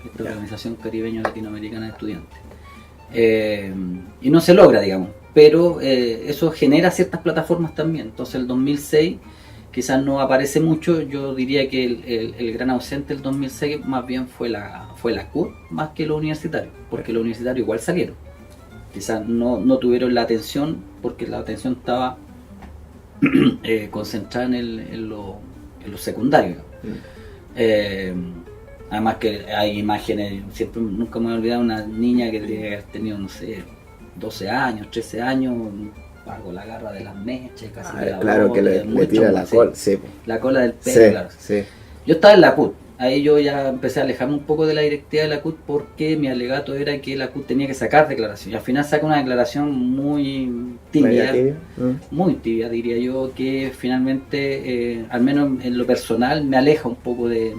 esta Organización Caribeño Latinoamericana de Estudiantes. Y no se logra, digamos, pero eso genera ciertas plataformas también. Entonces el 2006 quizás no aparece mucho. Yo diría que el gran ausente del 2006 más bien fue la CUT más que los universitarios, porque los universitarios igual salieron. Quizás no tuvieron la atención porque la atención estaba concentrada en lo secundario. Además que hay imágenes, nunca me voy a olvidar una niña que debe haber tenido, no sé, 12 años, 13 años, algo la garra de las mechas, casi de la claro, boca, que le tira la cola, sí. La cola del pelo, Sí, claro. sí. Yo estaba en la CUT, ahí yo ya empecé a alejarme un poco de la directiva de la CUT porque mi alegato era que la CUT tenía que sacar declaración. Y al final saca una declaración muy tibia, muy tibia diría yo, que finalmente, al menos en lo personal, me aleja un poco del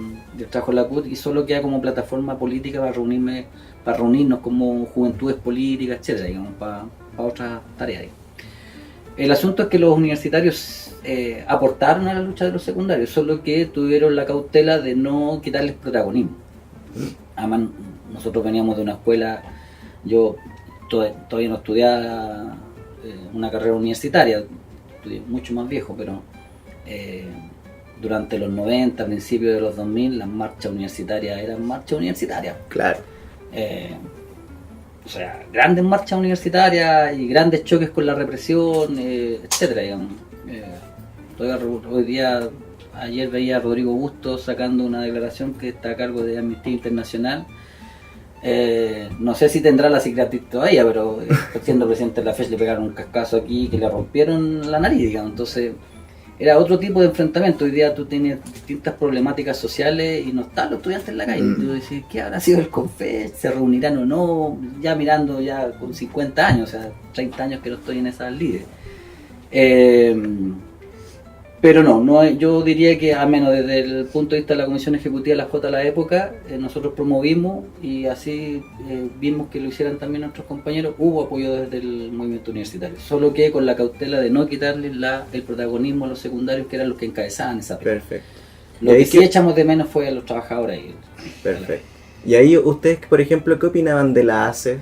trabajo de la CUT y solo queda como plataforma política para reunirnos como juventudes políticas, etcétera, digamos, para otras tareas. El asunto es que los universitarios aportaron a la lucha de los secundarios, solo que tuvieron la cautela de no quitarles protagonismo. Además, nosotros veníamos de una escuela, yo todavía no estudiaba una carrera universitaria, estudié mucho más viejo, pero durante los 90, principios de los 2000, las marchas universitarias eran marchas universitarias. Claro. O sea, grandes marchas universitarias y grandes choques con la represión, etcétera, digamos. Ayer veía a Rodrigo Bustos sacando una declaración que está a cargo de Amnistía Internacional, No sé si tendrá la cicatriz todavía, pero siendo presidente de la FES le pegaron un cascazo aquí que le rompieron la nariz, digamos. Entonces era otro tipo de enfrentamiento. Hoy día tú tienes distintas problemáticas sociales y no están los estudiantes en la calle. Tú dices, ¿qué habrá sido el CONFES? ¿Se reunirán o no? Ya mirando ya con 50 años, o sea, 30 años que no estoy en esas líderes. Pero no, yo diría que al menos desde el punto de vista de la Comisión Ejecutiva de la Jota a la época, nosotros promovimos y así vimos que lo hicieran también nuestros compañeros, hubo apoyo desde el movimiento universitario, solo que con la cautela de no quitarle el protagonismo a los secundarios que eran los que encabezaban esa pelea. Perfecto. Lo que sí echamos de menos fue a los trabajadores ahí. Perfecto. Y ahí ustedes, por ejemplo, ¿qué opinaban de la ACE?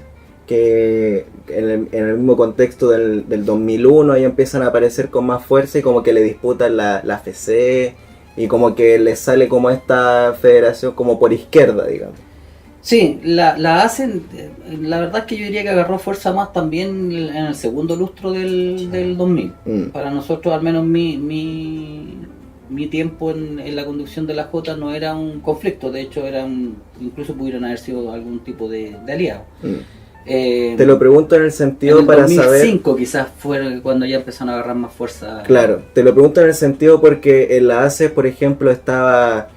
Que en el mismo contexto del 2001 ahí empiezan a aparecer con más fuerza y como que le disputan la FC y como que les sale como esta federación como por izquierda, digamos. Sí, la hacen, la verdad es que yo diría que agarró fuerza más también en el segundo lustro del 2000. Para nosotros, al menos mi tiempo en la conducción de la Jota no era un conflicto, de hecho incluso pudieron haber sido algún tipo de aliado. Te lo pregunto en el sentido para saber... En el 2005 quizás fue cuando ya empezaron a agarrar más fuerza. Claro, te lo pregunto en el sentido porque en la ACE, por ejemplo, estaba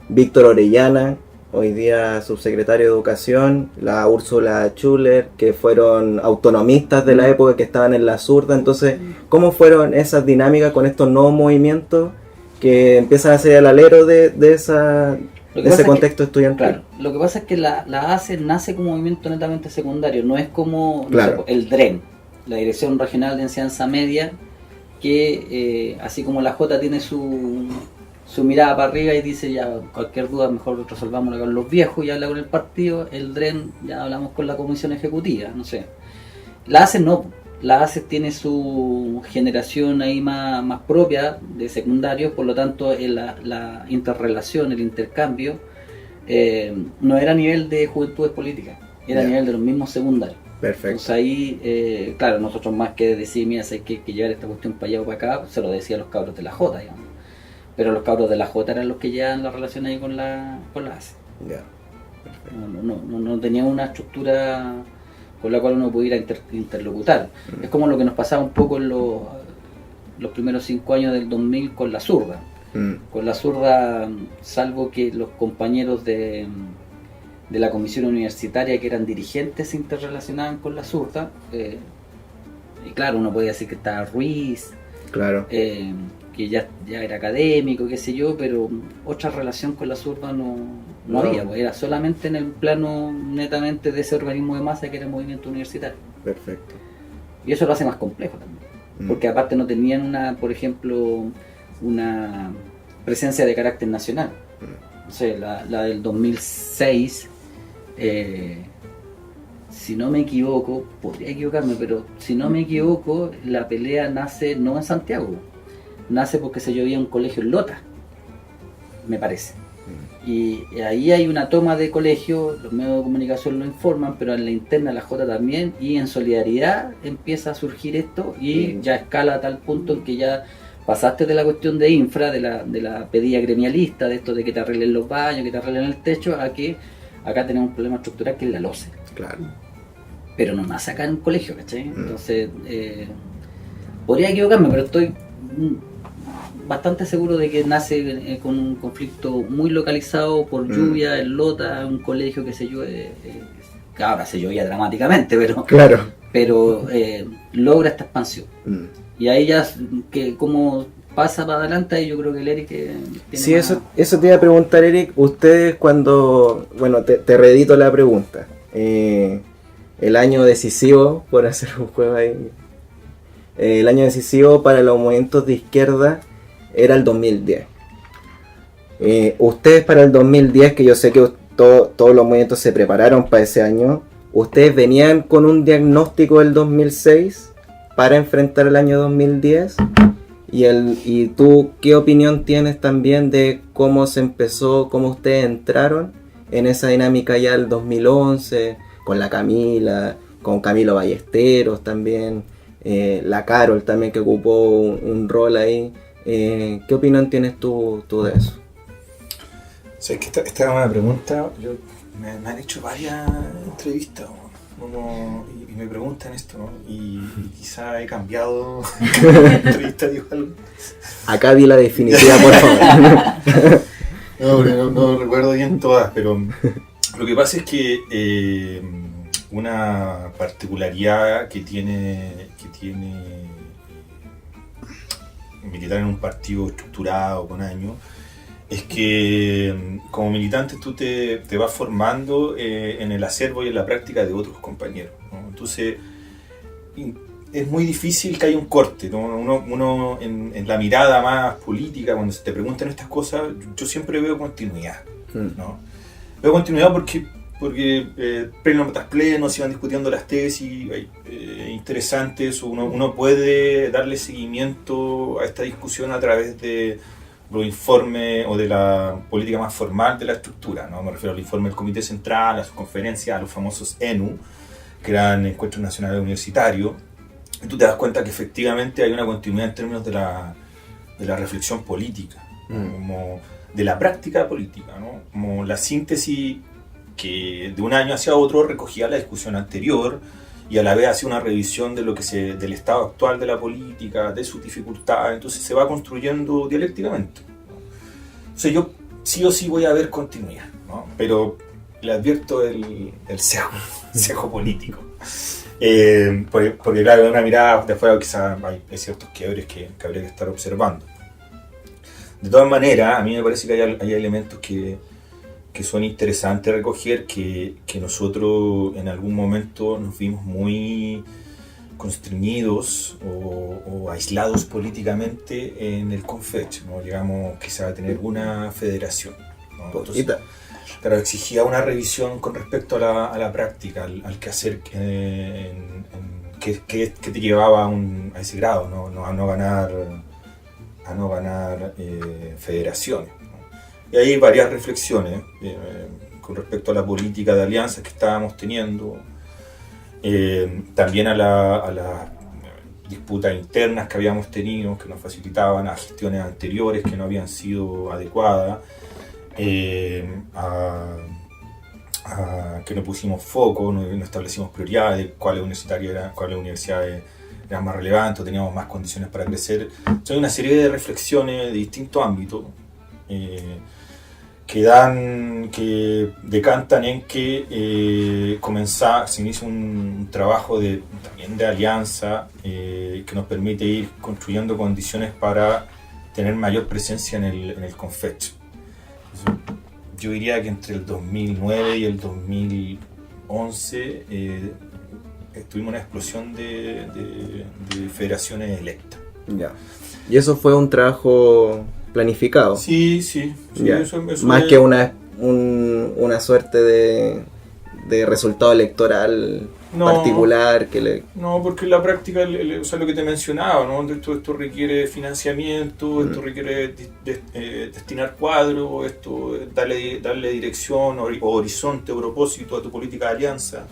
Víctor Orellana, hoy día subsecretario de Educación, la Úrsula Schuller, que fueron autonomistas de la época que estaban en la zurda. Entonces, ¿cómo fueron esas dinámicas con estos nuevos movimientos que empiezan a ser el alero de ese contexto estudiantil? Claro, lo que pasa es que la ACE nace como movimiento netamente secundario, no es como Claro. el DREN, la Dirección Regional de Enseñanza Media, que así como la Jota tiene su mirada para arriba y dice ya cualquier duda mejor resolvámosla con los viejos y habla con el partido, el DREN ya hablamos con la Comisión Ejecutiva, no sé. La ACE no, la ACE tiene su generación ahí más propia de secundarios, por lo tanto la interrelación, el intercambio no era a nivel de juventudes políticas, era a nivel de los mismos secundarios. Perfecto. Entonces ahí, claro, nosotros más que decir, mira, hay que llevar esta cuestión para allá o para acá, se lo decía a los cabros de la Jota, digamos. Pero los cabros de la Jota eran los que llevaban la relación ahí con la ACE. Ya. No tenían una estructura con la cual uno pudiera interlocutar. Es como lo que nos pasaba un poco en los primeros 5 años del 2000 con la zurda. Con la zurda, salvo que los compañeros de la comisión universitaria que eran dirigentes se interrelacionaban con la zurda. Y claro, uno podía decir que estaba Ruiz, Claro. que ya era académico, qué sé yo, pero otra relación con la zurda no había, pues era solamente en el plano netamente de ese organismo de masa que era el movimiento universitario. Perfecto. Y eso lo hace más complejo también, porque aparte no tenían por ejemplo, una presencia de carácter nacional. No sé, la del 2006, si no me equivoco, podría equivocarme, pero si no me equivoco, la pelea nace no en Santiago, nace porque se llovía un colegio en Lota, me parece. Y ahí hay una toma de colegio, los medios de comunicación lo informan, pero en la interna de la Jota también, y en solidaridad empieza a surgir esto y ya escala a tal punto en que ya pasaste de la cuestión de infra, de la pedida gremialista, de esto de que te arreglen los baños, que te arreglen el techo, a que acá tenemos un problema estructural que es la LOCE. Claro. Pero no nace acá en un colegio, ¿cachai? Entonces, podría equivocarme, pero estoy bastante seguro de que nace con un conflicto muy localizado por lluvia en Lota, un colegio que se llueve, que ahora se llovía dramáticamente, Claro. pero logra esta expansión. Y ahí ya, que como pasa para adelante, ahí yo creo que el Eric tiene Sí, más... eso te iba a preguntar, Eric. Ustedes cuando... Bueno, te reedito la pregunta. El año decisivo, por hacer un juego ahí... el año decisivo para los movimientos de izquierda era el 2010. Ustedes para el 2010, que yo sé que todos los movimientos se prepararon para ese año, ¿ustedes venían con un diagnóstico del 2006 para enfrentar el año 2010? ¿Y tú qué opinión tienes también de cómo se empezó, cómo ustedes entraron en esa dinámica ya del 2011, con la Camila, con Camilo Ballesteros también, la Carol también que ocupó un rol ahí? ¿Qué opinión tienes tú de eso? O sea, es que esta es una pregunta, yo me han hecho varias entrevistas, y me preguntan esto, ¿no? Y quizá he cambiado entrevista, digo algo. Acá di la definitiva, por favor. No recuerdo bien todas, pero lo que pasa es que una particularidad que tiene militar en un partido estructurado con años es que como militante tú te vas formando en el acervo y en la práctica de otros compañeros, ¿no? Entonces es muy difícil que haya un corte, ¿no? Uno en la mirada más política, cuando se te preguntan estas cosas, yo siempre veo continuidad, ¿no? Veo continuidad porque pleno tras pleno se van discutiendo las tesis interesantes, uno puede darle seguimiento a esta discusión a través de los informes o de la política más formal de la estructura, ¿no? Me refiero al informe del Comité Central, a sus conferencias, a los famosos ENU, que eran Encuentros Nacionales Universitarios, y tú te das cuenta que efectivamente hay una continuidad en términos de la reflexión política, ¿no? Como de la práctica política, ¿no? Como la síntesis que de un año hacia otro recogía la discusión anterior y a la vez hacía una revisión de del estado actual de la política, de sus dificultades, entonces se va construyendo dialécticamente, ¿no? O sea, yo sí o sí voy a ver continuidad, ¿no? Pero le advierto el cejo político. Porque claro, de una mirada de afuera quizás hay ciertos quiebres que habría que estar observando. De todas maneras, a mí me parece que hay elementos que son interesantes recoger, que nosotros en algún momento nos vimos muy constreñidos o aislados políticamente en el CONFECH, ¿no? Llegamos quizá a tener una federación, ¿no? Entonces, claro, exigía una revisión con respecto a la práctica, al quehacer que te llevaba a ese grado, ¿no? A no ganar federaciones. Y hay varias reflexiones con respecto a la política de alianzas que estábamos teniendo, también a las disputas internas que habíamos tenido, que nos facilitaban, a gestiones anteriores que no habían sido adecuadas, a que no pusimos foco, no establecimos prioridades, cuáles universidades eran más relevantes, teníamos más condiciones para crecer. Entonces, hay una serie de reflexiones de distintos ámbitos que decantan en que se inicia un trabajo también de alianza que nos permite ir construyendo condiciones para tener mayor presencia en el CONFECH. Yo diría que entre el 2009 y el 2011 tuvimos una explosión de federaciones electas. Ya. ¿Y eso fue un trabajo planificado? Sí, eso más que una suerte de resultado electoral particular que No, porque en la práctica, o sea, lo que te mencionaba, ¿no? Esto requiere financiamiento, esto requiere destinar cuadros, esto darle dirección o horizonte o propósito a tu política de alianza.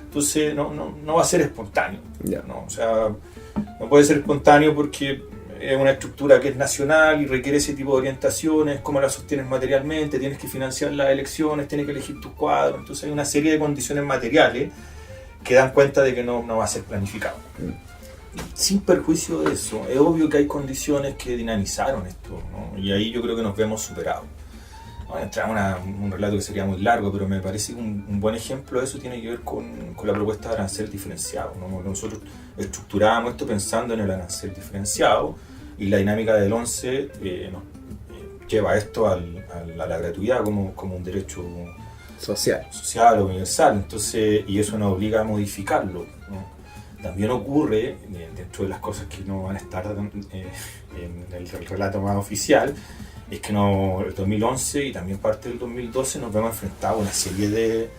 Entonces no va a ser espontáneo, ¿no? O sea, no puede ser espontáneo porque es una estructura que es nacional y requiere ese tipo de orientaciones, cómo la sostienes materialmente, tienes que financiar las elecciones, tienes que elegir tus cuadros, entonces hay una serie de condiciones materiales que dan cuenta de que no va a ser planificado. Sin perjuicio de eso, es obvio que hay condiciones que dinamizaron esto, ¿no? Y ahí yo creo que nos vemos superados. Bueno, entramos en un relato que sería muy largo, pero me parece que un buen ejemplo de eso tiene que ver con la propuesta de arancel diferenciado, ¿no? Nosotros estructurábamos esto pensando en el arancel diferenciado y la dinámica del 11 nos lleva esto a la gratuidad como un derecho social o universal. Entonces, y eso nos obliga a modificarlo, ¿no? También ocurre, dentro de las cosas que no van a estar en el relato más oficial, es que el 2011 y también parte del 2012 nos vemos enfrentados a una serie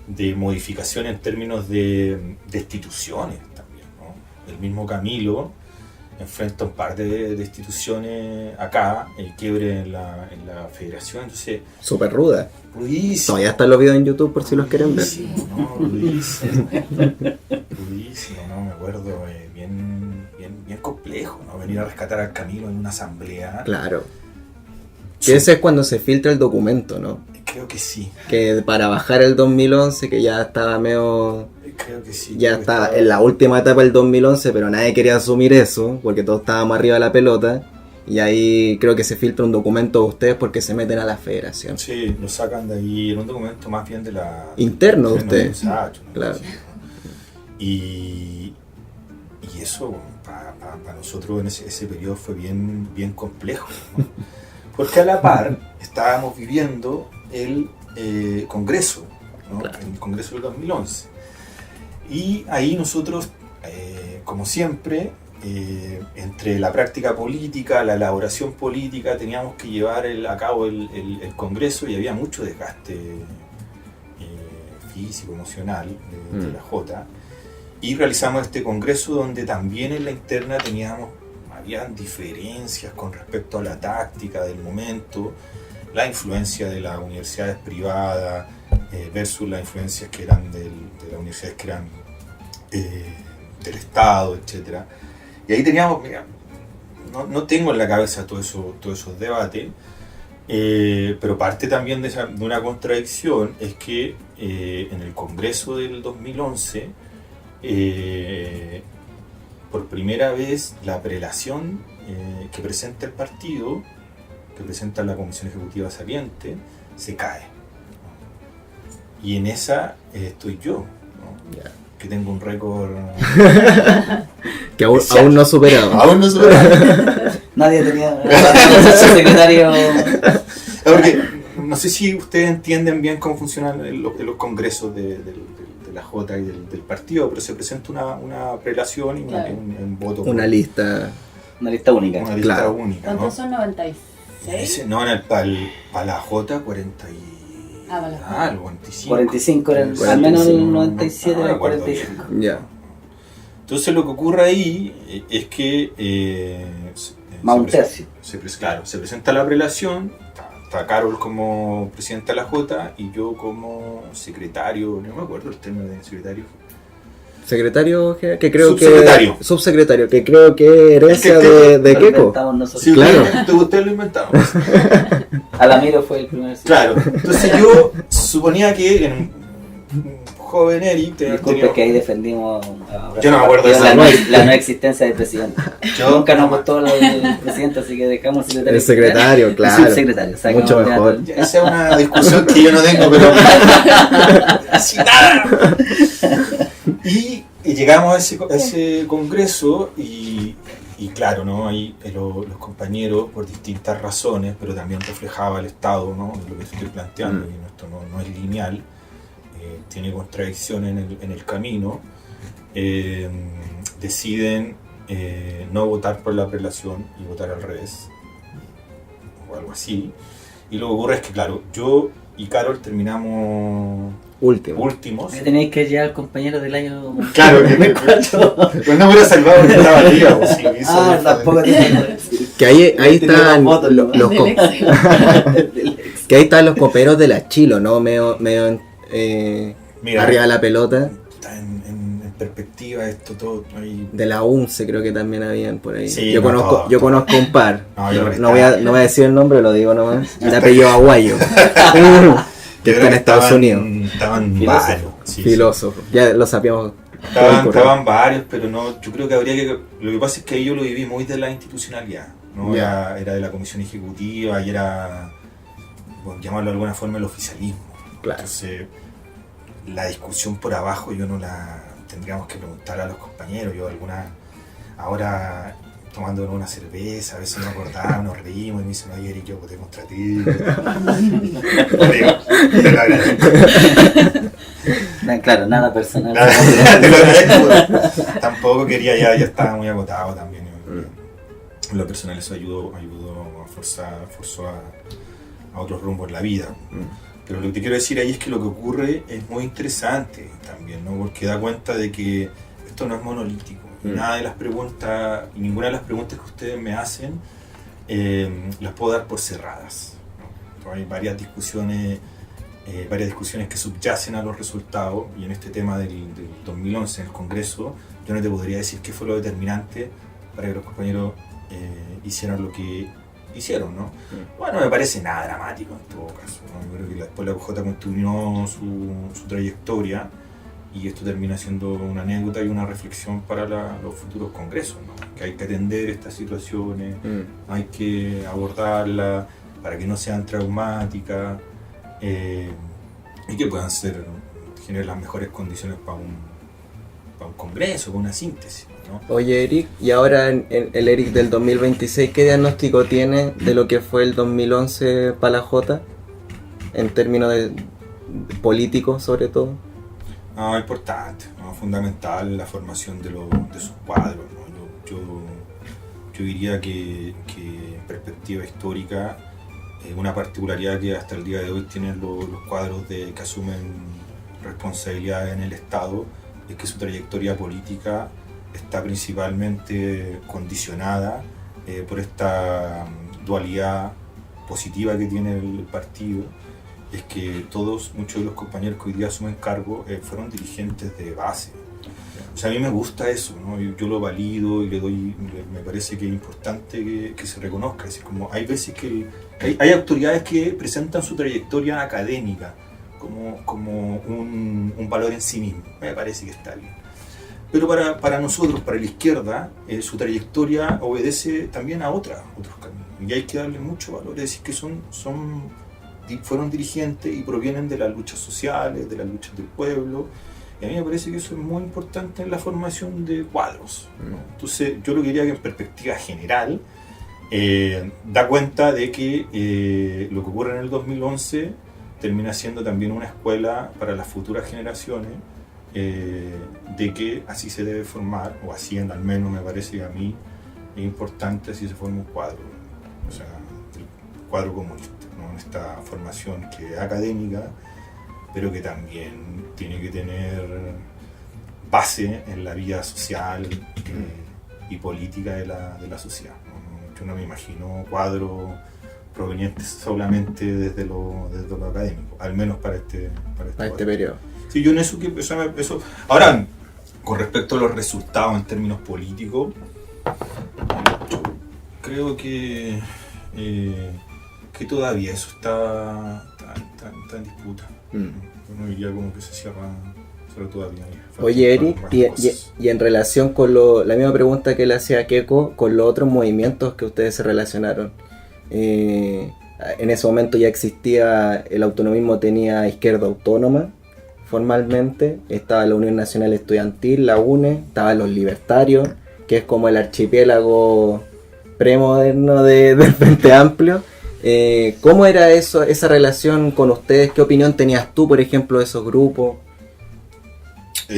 de modificaciones en términos de instituciones también, ¿no? El mismo Camilo enfrenta un par de instituciones acá, el quiebre en la federación, entonces... Súper ruda. Rudísimo. Todavía están los videos en YouTube por si los quieren ver. Rudísimo, ¿no? Me acuerdo, bien complejo, ¿no? Venir a rescatar al Camilo en una asamblea. Claro. Que ese es cuando se filtra el documento, ¿no? Creo que sí. Que para bajar el 2011, que ya estaba medio... Creo que sí. Ya está en la última etapa del 2011, pero nadie quería asumir eso, porque todos estábamos arriba de la pelota. Y ahí creo que se filtra un documento de ustedes porque se meten a la federación. Sí, lo sacan de ahí en un documento más bien de la... Interno de ustedes. Exacto. Claro. Y eso para nosotros en ese periodo fue bien complejo, ¿no? Porque a la par estábamos viviendo el Congreso, ¿no? Claro. El Congreso del 2011. Y ahí nosotros, como siempre, entre la práctica política, la elaboración política, teníamos que llevar a cabo el Congreso y había mucho desgaste físico, emocional de la Jota. Y realizamos este Congreso donde también en la interna habían diferencias con respecto a la táctica del momento, la influencia de las universidades privadas versus las influencias que eran de las universidades que eran del Estado, etc. Y ahí teníamos, mira, no tengo en la cabeza todos esos debates, pero parte también de una contradicción es que en el Congreso del 2011, por primera vez la prelación que presenta el partido, que presenta la Comisión Ejecutiva saliente, se cae. Y en esa estoy yo, ¿no? Yeah. Que tengo un récord Que aún no superado. aún no superado. Nadie tenía secretario. Porque no sé si ustedes entienden bien cómo funcionan los congresos de la Jota y del partido, pero se presenta una prelación y Claro. un voto. Una lista. Una lista única. Una lista Claro. única, ¿no? ¿Cuántos son 96? No, para la Jota 40 y... Para la Jota. algo, 45. 45 eran, 45. al menos el 97 No era recuerdo 45. bien. Ya. Entonces lo que ocurre ahí es que... Más un tercio. Se presenta la prelación, está Carol como presidenta de la Jota y yo como secretario, no me acuerdo el término de secretario. Secretario, que creo Subsecretario. que... Subsecretario, que creo que herencia de Lo Keiko. inventamos nosotros. Sí, Claro. Ustedes lo inventaron. Alamiro fue el primer. Claro, entonces yo suponía que en un joven Eric Disculpe que ahí defendimos Yo no me acuerdo de esa la no existencia del presidente. Nunca nos gustó el presidente, así que dejamos El secretario, claro. El subsecretario, sacamos Mucho ya mejor. todo. Esa es una discusión que yo no tengo, pero así nada. Y llegamos a ese congreso y claro, ¿no? Ahí los compañeros, por distintas razones, pero también reflejaba el Estado, ¿no? De lo que estoy planteando, y esto no es lineal, tiene contradicciones en el camino, deciden no votar por la prelación y votar al revés, o algo así. Y lo que ocurre es que, claro, yo y Carol terminamos últimos. Ahí tenéis que llevar al compañero del año. Claro, que pues no me hubiera salvado porque estaba liga, pues, sí, Tampoco tiene. Que ahí están votos, ¿no? los Del ex. que ahí están los coperos de la Chilo, ¿no? Medio Mira, arriba de la pelota. está en perspectiva esto todo ahí. De la UNCE creo que también habían por ahí. Sí, yo no, conozco todo. yo conozco un par. No, yo No voy a decir el nombre, lo digo nomás. De apellido Aguayo. Que está en Estados Unidos. Estaban Filósofo. varios. Sí, Filósofo. Ya lo sabíamos. Estaban varios, pero no, yo creo que habría que... Lo que pasa es que ahí yo lo viví muy de la institucionalidad, ¿no? Ya. Era de la comisión ejecutiva y era, bueno, llamarlo de alguna forma, el oficialismo. Claro. Entonces, la discusión por abajo yo no la... Tendríamos que preguntar a los compañeros. Yo ahora tomando una cerveza, a veces no acordaba, nos reímos y me dicen, oye, Eric, yo voté contra ti. Te lo agradezco. Claro, nada personal. Te lo agradezco. Tampoco quería, ya estaba muy agotado también. En lo personal eso ayudó forzó a otros rumbos en la vida. Pero lo que te quiero decir ahí es que lo que ocurre es muy interesante también, ¿no? Porque da cuenta de que esto no es monolítico. Nada de las preguntas, y ninguna de las preguntas que ustedes me hacen las puedo dar por cerradas, ¿no? Hay varias discusiones que subyacen a los resultados, y en este tema del 2011 en el Congreso yo no te podría decir qué fue lo determinante para que los compañeros hicieran lo que hicieron, ¿no? Bueno, me parece nada dramático en todo caso, ¿no? Yo creo que después la UJ continuó su trayectoria y esto termina siendo una anécdota y una reflexión para los futuros congresos, ¿no? Que hay que atender estas situaciones, hay que abordarlas para que no sean traumáticas y que puedan generar las mejores condiciones para un congreso, para una síntesis, ¿no? Oye, Eric, y ahora en el Eric del 2026, ¿qué diagnóstico tiene de lo que fue el 2011 para la Jota? En términos de políticos, sobre todo. Importante, ¿no? Fundamental la formación de sus cuadros, ¿no? Yo diría que en perspectiva histórica, una particularidad que hasta el día de hoy tienen los cuadros que asumen responsabilidad en el Estado es que su trayectoria política está principalmente condicionada por esta dualidad positiva que tiene el partido. Es que muchos de los compañeros que hoy día asumen cargo fueron dirigentes de base. O sea, a mí me gusta eso, ¿no? Yo lo valido y me parece que es importante que se reconozca. Es decir, como hay veces que hay autoridades que presentan su trayectoria académica como un valor en sí mismo. Me parece que está bien. Pero para nosotros, para la izquierda, su trayectoria obedece también a otros caminos. Y hay que darle mucho valor. Es decir, que fueron dirigentes y provienen de las luchas sociales, de las luchas del pueblo. Y a mí me parece que eso es muy importante en la formación de cuadros, ¿no? Entonces, yo lo que diría que en perspectiva general, da cuenta de que lo que ocurre en el 2011 termina siendo también una escuela para las futuras generaciones, de que así se debe formar, o así al menos me parece que a mí es importante así se forma un cuadro, o sea, el cuadro comunista, ¿no? En esta formación que es académica, pero que también tiene que tener base en la vida social y política de la sociedad, ¿no? Yo no me imagino cuadros provenientes solamente desde lo académico, al menos para este periodo. Sí, yo en eso. Ahora, con respecto a los resultados en términos políticos, yo creo que todavía eso está en disputa. No diría como que se cierra todavía. Oye, Eric, y en relación con la misma pregunta que le hacía a Keiko, con los otros movimientos que ustedes se relacionaron. En ese momento ya existía, el autonomismo tenía izquierda autónoma formalmente, estaba la Unión Nacional Estudiantil, la UNE, estaban los libertarios, que es como el archipiélago premoderno del Frente Amplio. ¿Cómo era esa relación con ustedes? ¿Qué opinión tenías tú, por ejemplo, de esos grupos? Yo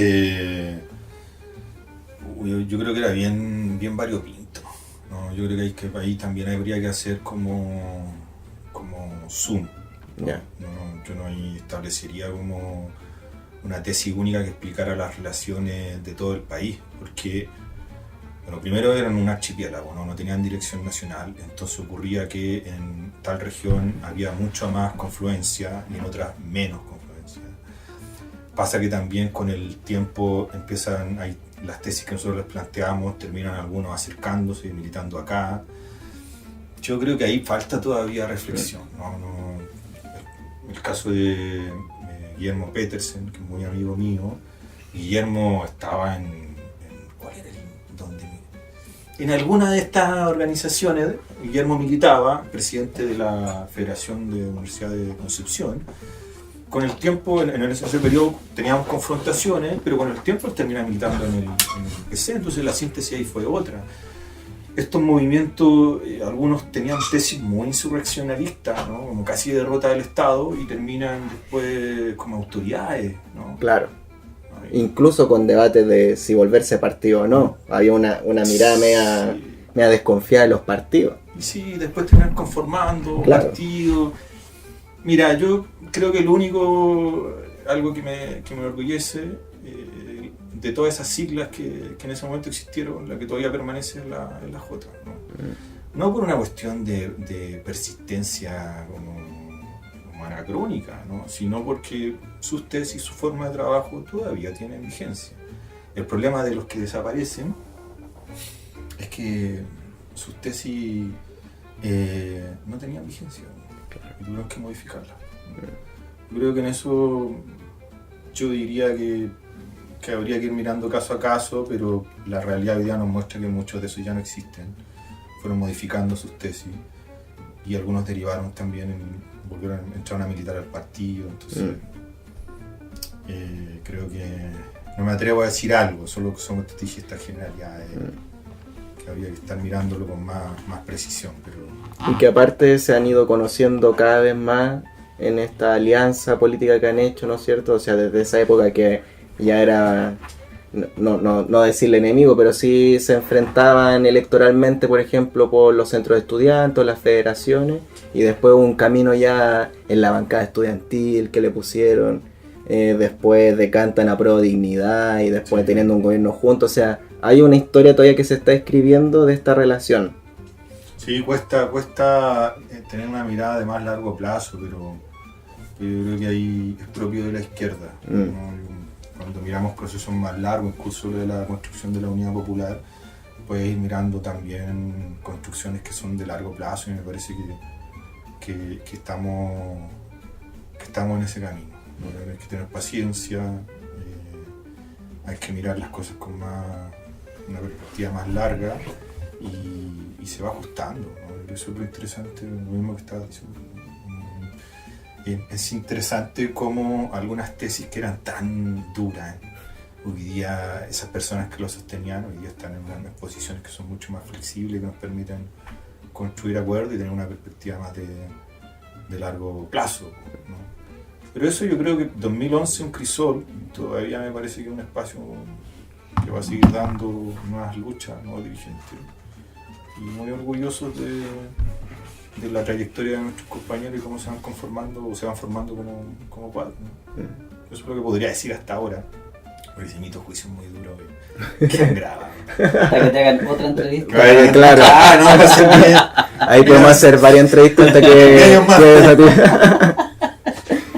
creo que era bien variopinto, ¿no? Yo creo que ahí también habría que hacer como zoom, ¿no? Yeah. Yo no ahí establecería como una tesis única que explicara las relaciones de todo el país, porque primero eran un archipiélago, no tenían dirección nacional, entonces ocurría que en tal región había mucha más confluencia y en otras menos confluencia. Pasa que también con el tiempo hay las tesis que nosotros les planteamos, terminan algunos acercándose y militando acá. Yo creo que ahí falta todavía reflexión, ¿no? El caso de Guillermo Petersen, que es muy amigo mío, Guillermo estaba ¿cuál era en alguna de estas organizaciones. Guillermo militaba, presidente de la Federación de Universidad de Concepción. Con el tiempo, en ese periodo teníamos confrontaciones, pero con el tiempo él termina militando en el PC, entonces la síntesis ahí fue otra. Estos movimientos, algunos tenían tesis muy insurreccionalistas, ¿no? Como casi derrota del Estado, y terminan después como autoridades, ¿no? Claro. Incluso con debates de si volverse partido o no. Había una mirada media desconfiada de los partidos. Y sí, después terminan conformando partidos. Mira, yo creo que algo que me enorgullece de todas esas siglas que en ese momento existieron, la que todavía permanece es la J, ¿no? No por una cuestión de persistencia como anacrónica, ¿no? Sino porque sus tesis y su forma de trabajo todavía tienen vigencia. El problema de los que desaparecen es que sus tesis no tenían vigencia y tuvieron que modificarla. Yo creo que en eso yo diría que habría que ir mirando caso a caso, pero la realidad hoy día nos muestra que muchos de esos ya no existen. Fueron modificando sus tesis y algunos derivaron también, entraron a militar al partido, entonces creo que no me atrevo a decir algo, solo que son estrategias generalidades que habría que estar mirándolo con más precisión. Y que aparte se han ido conociendo cada vez más en esta alianza política que han hecho, ¿no es cierto? O sea, desde esa época que ya era, no decirle enemigo, pero sí se enfrentaban electoralmente, por ejemplo, por los centros de estudiantes, las federaciones, y después un camino ya en la bancada estudiantil que le pusieron, después decantan a pro dignidad y después teniendo un gobierno junto. O sea, hay una historia todavía que se está escribiendo de esta relación. Sí, cuesta tener una mirada de más largo plazo, pero yo creo que ahí es propio de la izquierda, ¿no? Cuando miramos procesos más largos, incluso de la construcción de la Unidad Popular, puedes ir mirando también construcciones que son de largo plazo, y me parece que estamos en ese camino. ¿No? Hay que tener paciencia, hay que mirar las cosas con una perspectiva más larga y se va ajustando, ¿no? Eso es lo interesante, lo mismo que estabas diciendo. Es interesante cómo algunas tesis que eran tan duras, hoy día esas personas que lo sostenían, hoy día están en unas posiciones que son mucho más flexibles, que nos permiten construir acuerdos y tener una perspectiva más de largo plazo, ¿no? Pero eso yo creo que 2011 un crisol, todavía me parece que es un espacio que va a seguir dando nuevas luchas, nuevos dirigentes, y muy orgullosos de la trayectoria de nuestros compañeros y cómo se van conformando o se van formando como cuadros, ¿no? Eso es lo que podría decir hasta ahora, porque ese mito juicio es muy duro que han grabado. Hasta que te hagan otra entrevista. Claro. Ahí podemos hacer varias entrevistas hasta que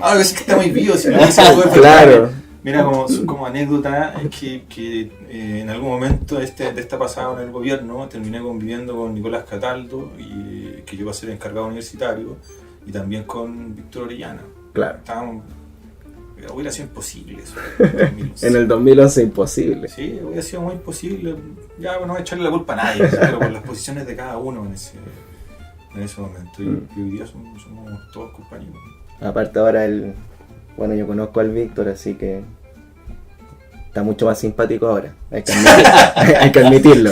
ahora es que está muy vivo, si no dice algo de claro. Mira, como anécdota, que en algún momento de esta pasada en el gobierno terminé conviviendo con Nicolás Cataldo, y que yo iba a ser encargado universitario, y también con Víctor Orellana. Claro. Hubiera sido imposible eso. En el 2011 imposible. Sí, hubiera sido muy imposible. Ya no voy a echarle la culpa a nadie, pero por las posiciones de cada uno en ese momento. Y hoy día somos todos compañeros. Aparte ahora bueno, yo conozco al Víctor, así que está mucho más simpático ahora. Hay que admitirlo.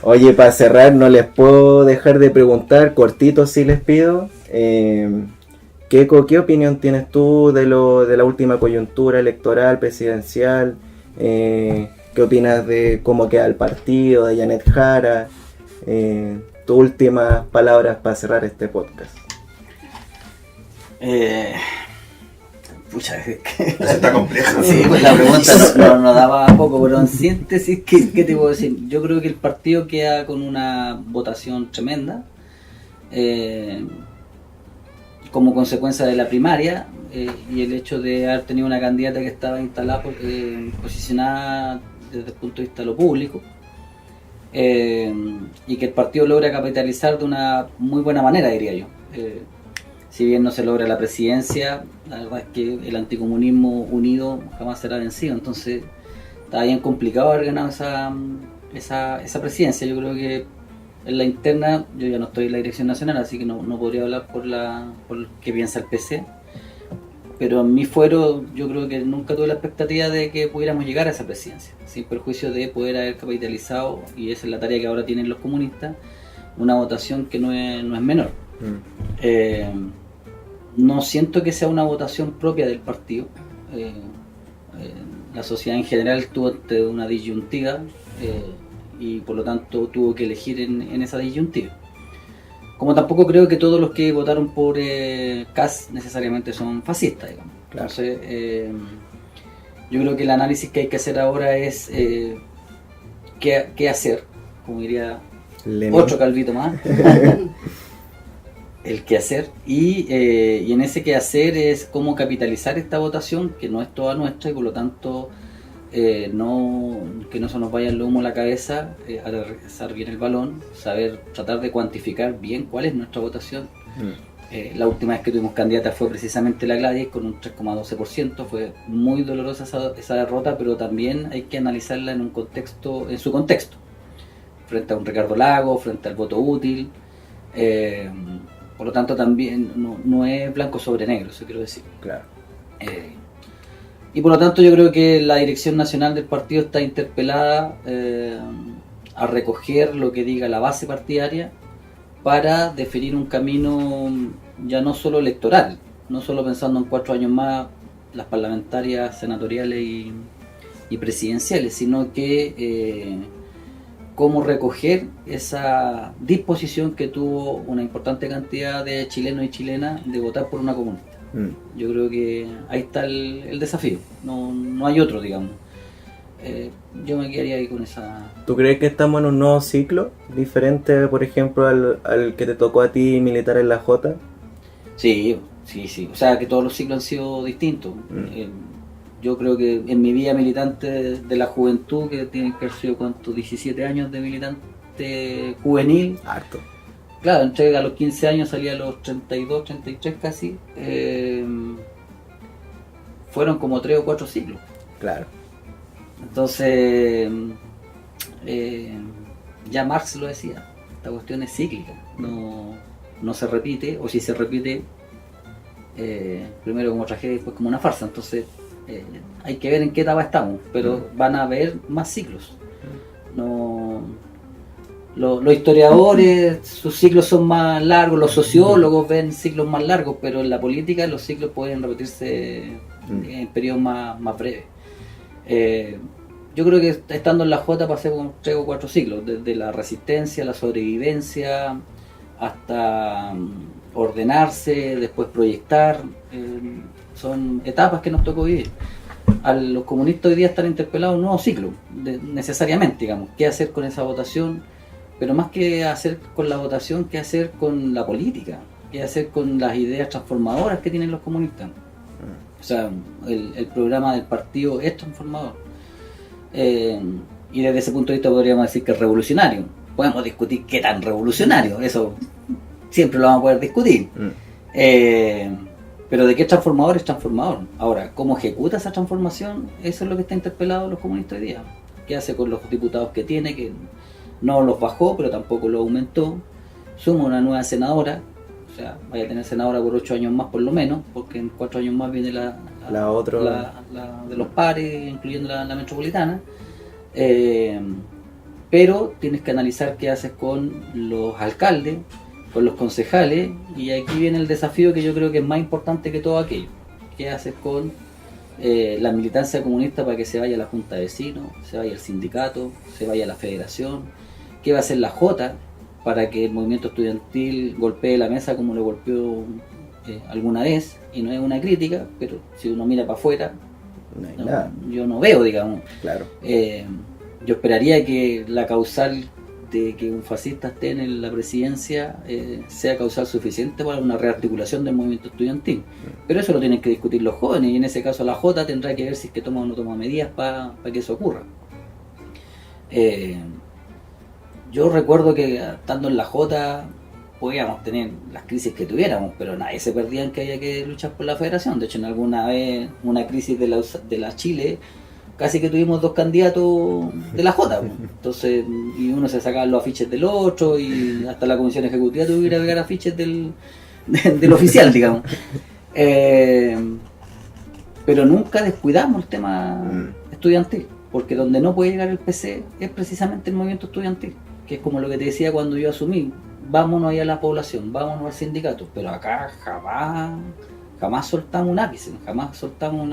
Oye, para cerrar, no les puedo dejar de preguntar, cortito si les pido. ¿Qué opinión tienes tú de la última coyuntura electoral, presidencial? ¿Qué opinas de cómo queda el partido, de Janet Jara? Tus últimas palabras para cerrar este podcast. Pucha, está complejo. Sí, pues la pregunta no daba poco, pero en síntesis, ¿qué te puedo decir? Yo creo que el partido queda con una votación tremenda, como consecuencia de la primaria, y el hecho de haber tenido una candidata que estaba instalada, posicionada desde el punto de vista de lo público, y que el partido logra capitalizar de una muy buena manera, diría yo. Si bien no se logra la presidencia, la verdad es que el anticomunismo unido jamás será vencido, entonces está bien complicado haber ganado esa presidencia. Yo creo que en la interna, yo ya no estoy en la dirección nacional, así que no podría hablar por lo que piensa el PC, pero en mi fuero yo creo que nunca tuve la expectativa de que pudiéramos llegar a esa presidencia, sin perjuicio de poder haber capitalizado, y esa es la tarea que ahora tienen los comunistas, una votación que no es menor. No siento que sea una votación propia del partido. La sociedad en general tuvo una disyuntiva, y por lo tanto tuvo que elegir en esa disyuntiva. Como tampoco creo que todos los que votaron por Kast necesariamente son fascistas, digamos. Claro. Entonces, yo creo que el análisis que hay que hacer ahora es qué hacer, como diría Lenin. Otro Calvito más. El qué hacer, y en ese qué hacer es cómo capitalizar esta votación, que no es toda nuestra, y por lo tanto que no se nos vaya el humo a la cabeza, aterrizar bien el balón, saber tratar de cuantificar bien cuál es nuestra votación. La última vez que tuvimos candidata fue precisamente la Gladys con un 3,12%, fue muy dolorosa esa derrota, pero también hay que analizarla en su contexto, frente a un Ricardo Lago, frente al voto útil, por lo tanto también no es blanco sobre negro, eso quiero decir. Claro. Y por lo tanto yo creo que la dirección nacional del partido está interpelada a recoger lo que diga la base partidaria para definir un camino ya no solo electoral, no solo pensando en 4 años más las parlamentarias, senatoriales y presidenciales, sino que cómo recoger esa disposición que tuvo una importante cantidad de chilenos y chilenas de votar por una comunista. Yo creo que ahí está el desafío, no hay otro, digamos. Yo me quedaría ahí con esa... ¿Tú crees que estamos en un nuevo ciclo? Diferente, por ejemplo, al que te tocó a ti militar en la J. Sí. O sea, que todos los ciclos han sido distintos. Yo creo que en mi vida militante de la juventud, que tiene que haber sido, ¿cuántos? 17 años de militante juvenil. Harto. Claro, entré a los 15 años, salí a los 32, 33 casi. Fueron como 3 o 4 ciclos. Claro. Entonces, ya Marx lo decía, esta cuestión es cíclica, no se repite, o si se repite, primero como tragedia y después como una farsa. Entonces, hay que ver en qué etapa estamos, pero van a haber más ciclos. Los historiadores, sus ciclos son más largos, los sociólogos ven ciclos más largos, pero en la política los ciclos pueden repetirse en periodos más breves. Yo creo que estando en la J pasé por 3 o 4 ciclos, desde la resistencia, la sobrevivencia, hasta ordenarse, después proyectar. Son etapas que nos tocó vivir. A los comunistas hoy día están interpelados en un nuevo ciclo, necesariamente, digamos. ¿Qué hacer con esa votación? Pero más que hacer con la votación, ¿qué hacer con la política? ¿Qué hacer con las ideas transformadoras que tienen los comunistas? O sea, el programa del partido es transformador. Y desde ese punto de vista podríamos decir que es revolucionario. Podemos discutir qué tan revolucionario, eso siempre lo vamos a poder discutir. Pero de qué es transformador. Ahora, ¿cómo ejecuta esa transformación? Eso es lo que está interpelado los comunistas hoy día. ¿Qué hace con los diputados que tiene? Que no los bajó, pero tampoco los aumentó. Suma una nueva senadora. O sea, vaya a tener senadora por 8 años más por lo menos, porque en 4 años más viene la de los pares, incluyendo la metropolitana. Pero tienes que analizar qué haces con los alcaldes, con los concejales, y aquí viene el desafío que yo creo que es más importante que todo aquello. ¿Qué haces con la militancia comunista para que se vaya a la junta de vecinos, se vaya al sindicato, se vaya a la federación? ¿Qué va a hacer la J para que el movimiento estudiantil golpee la mesa como lo golpeó alguna vez? Y no es una crítica, pero si uno mira para afuera, No hay nada. yo no veo, digamos. Claro. Yo esperaría que la causal de que un fascista esté en la presidencia sea causal suficiente para una rearticulación del movimiento estudiantil. Pero eso lo tienen que discutir los jóvenes, y en ese caso la J tendrá que ver si es que toma o no toma medidas para que eso ocurra. Yo recuerdo que estando en la J podíamos tener las crisis que tuviéramos, pero nadie se perdía en que había que luchar por la federación. De hecho, en alguna vez, una crisis de la Chile, casi que tuvimos 2 candidatos de la J. Entonces, y uno se sacaba los afiches del otro, y hasta la comisión ejecutiva tuviera que pegar afiches del oficial, digamos. Pero nunca descuidamos el tema estudiantil, porque donde no puede llegar el PC es precisamente el movimiento estudiantil, que es como lo que te decía cuando yo asumí: vámonos ahí a la población, vámonos al sindicato. Pero acá jamás soltamos un ápice, jamás soltamos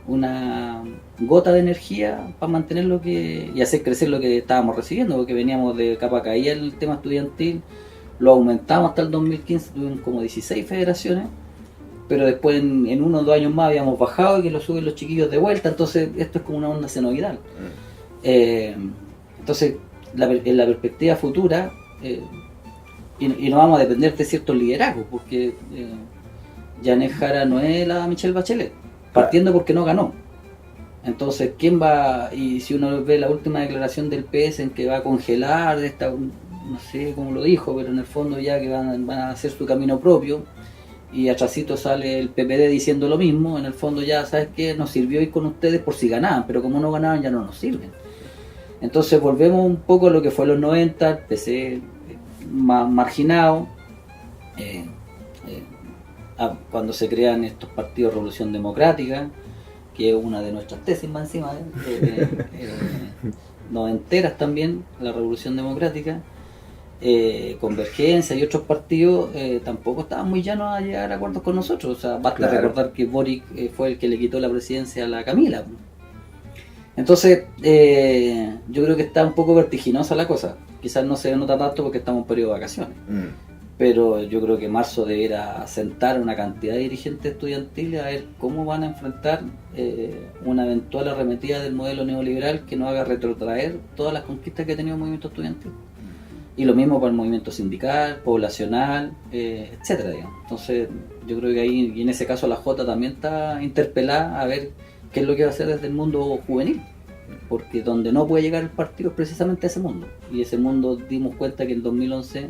una gota de energía para mantener y hacer crecer lo que estábamos recibiendo, porque veníamos de capa caída en el tema estudiantil, lo aumentamos hasta el 2015, tuvimos como 16 federaciones, pero después en 1 o 2 años más habíamos bajado y que lo suben los chiquillos de vuelta. Entonces esto es como una onda senoidal. Entonces en la perspectiva futura, y no vamos a depender de ciertos liderazgos, porque Janet Jara no es la Michelle Bachelet, partiendo porque no ganó. Entonces, ¿quién va? Y si uno ve la última declaración del PS en que va a congelar esta, no sé cómo lo dijo, pero en el fondo ya que van a hacer su camino propio, y atrásito sale el PPD diciendo lo mismo, en el fondo ya, ¿sabes qué? Nos sirvió ir con ustedes por si ganaban, pero como no ganaban ya no nos sirven. Entonces volvemos un poco a lo que fue los 90, el PC más marginado, cuando se crean estos partidos Revolución Democrática, que es una de nuestras tesis más encima, noventeras también, la Revolución Democrática, Convergencia y otros partidos tampoco estaban muy llanos a llegar a acuerdos con nosotros. O sea, basta recordar que Boric fue el que le quitó la presidencia a la Camila. Entonces, yo creo que está un poco vertiginosa la cosa. Quizás no se nota tanto porque estamos en periodo de vacaciones. Pero yo creo que marzo deberá sentar una cantidad de dirigentes estudiantiles a ver cómo van a enfrentar una eventual arremetida del modelo neoliberal que nos haga retrotraer todas las conquistas que ha tenido el movimiento estudiantil. Y lo mismo para el movimiento sindical, poblacional, etcétera, digamos. Entonces, yo creo que ahí, y en ese caso, la Jota también está interpelada a ver qué es lo que va a hacer desde el mundo juvenil. Porque donde no puede llegar el partido es precisamente ese mundo. Y ese mundo dimos cuenta que en 2011,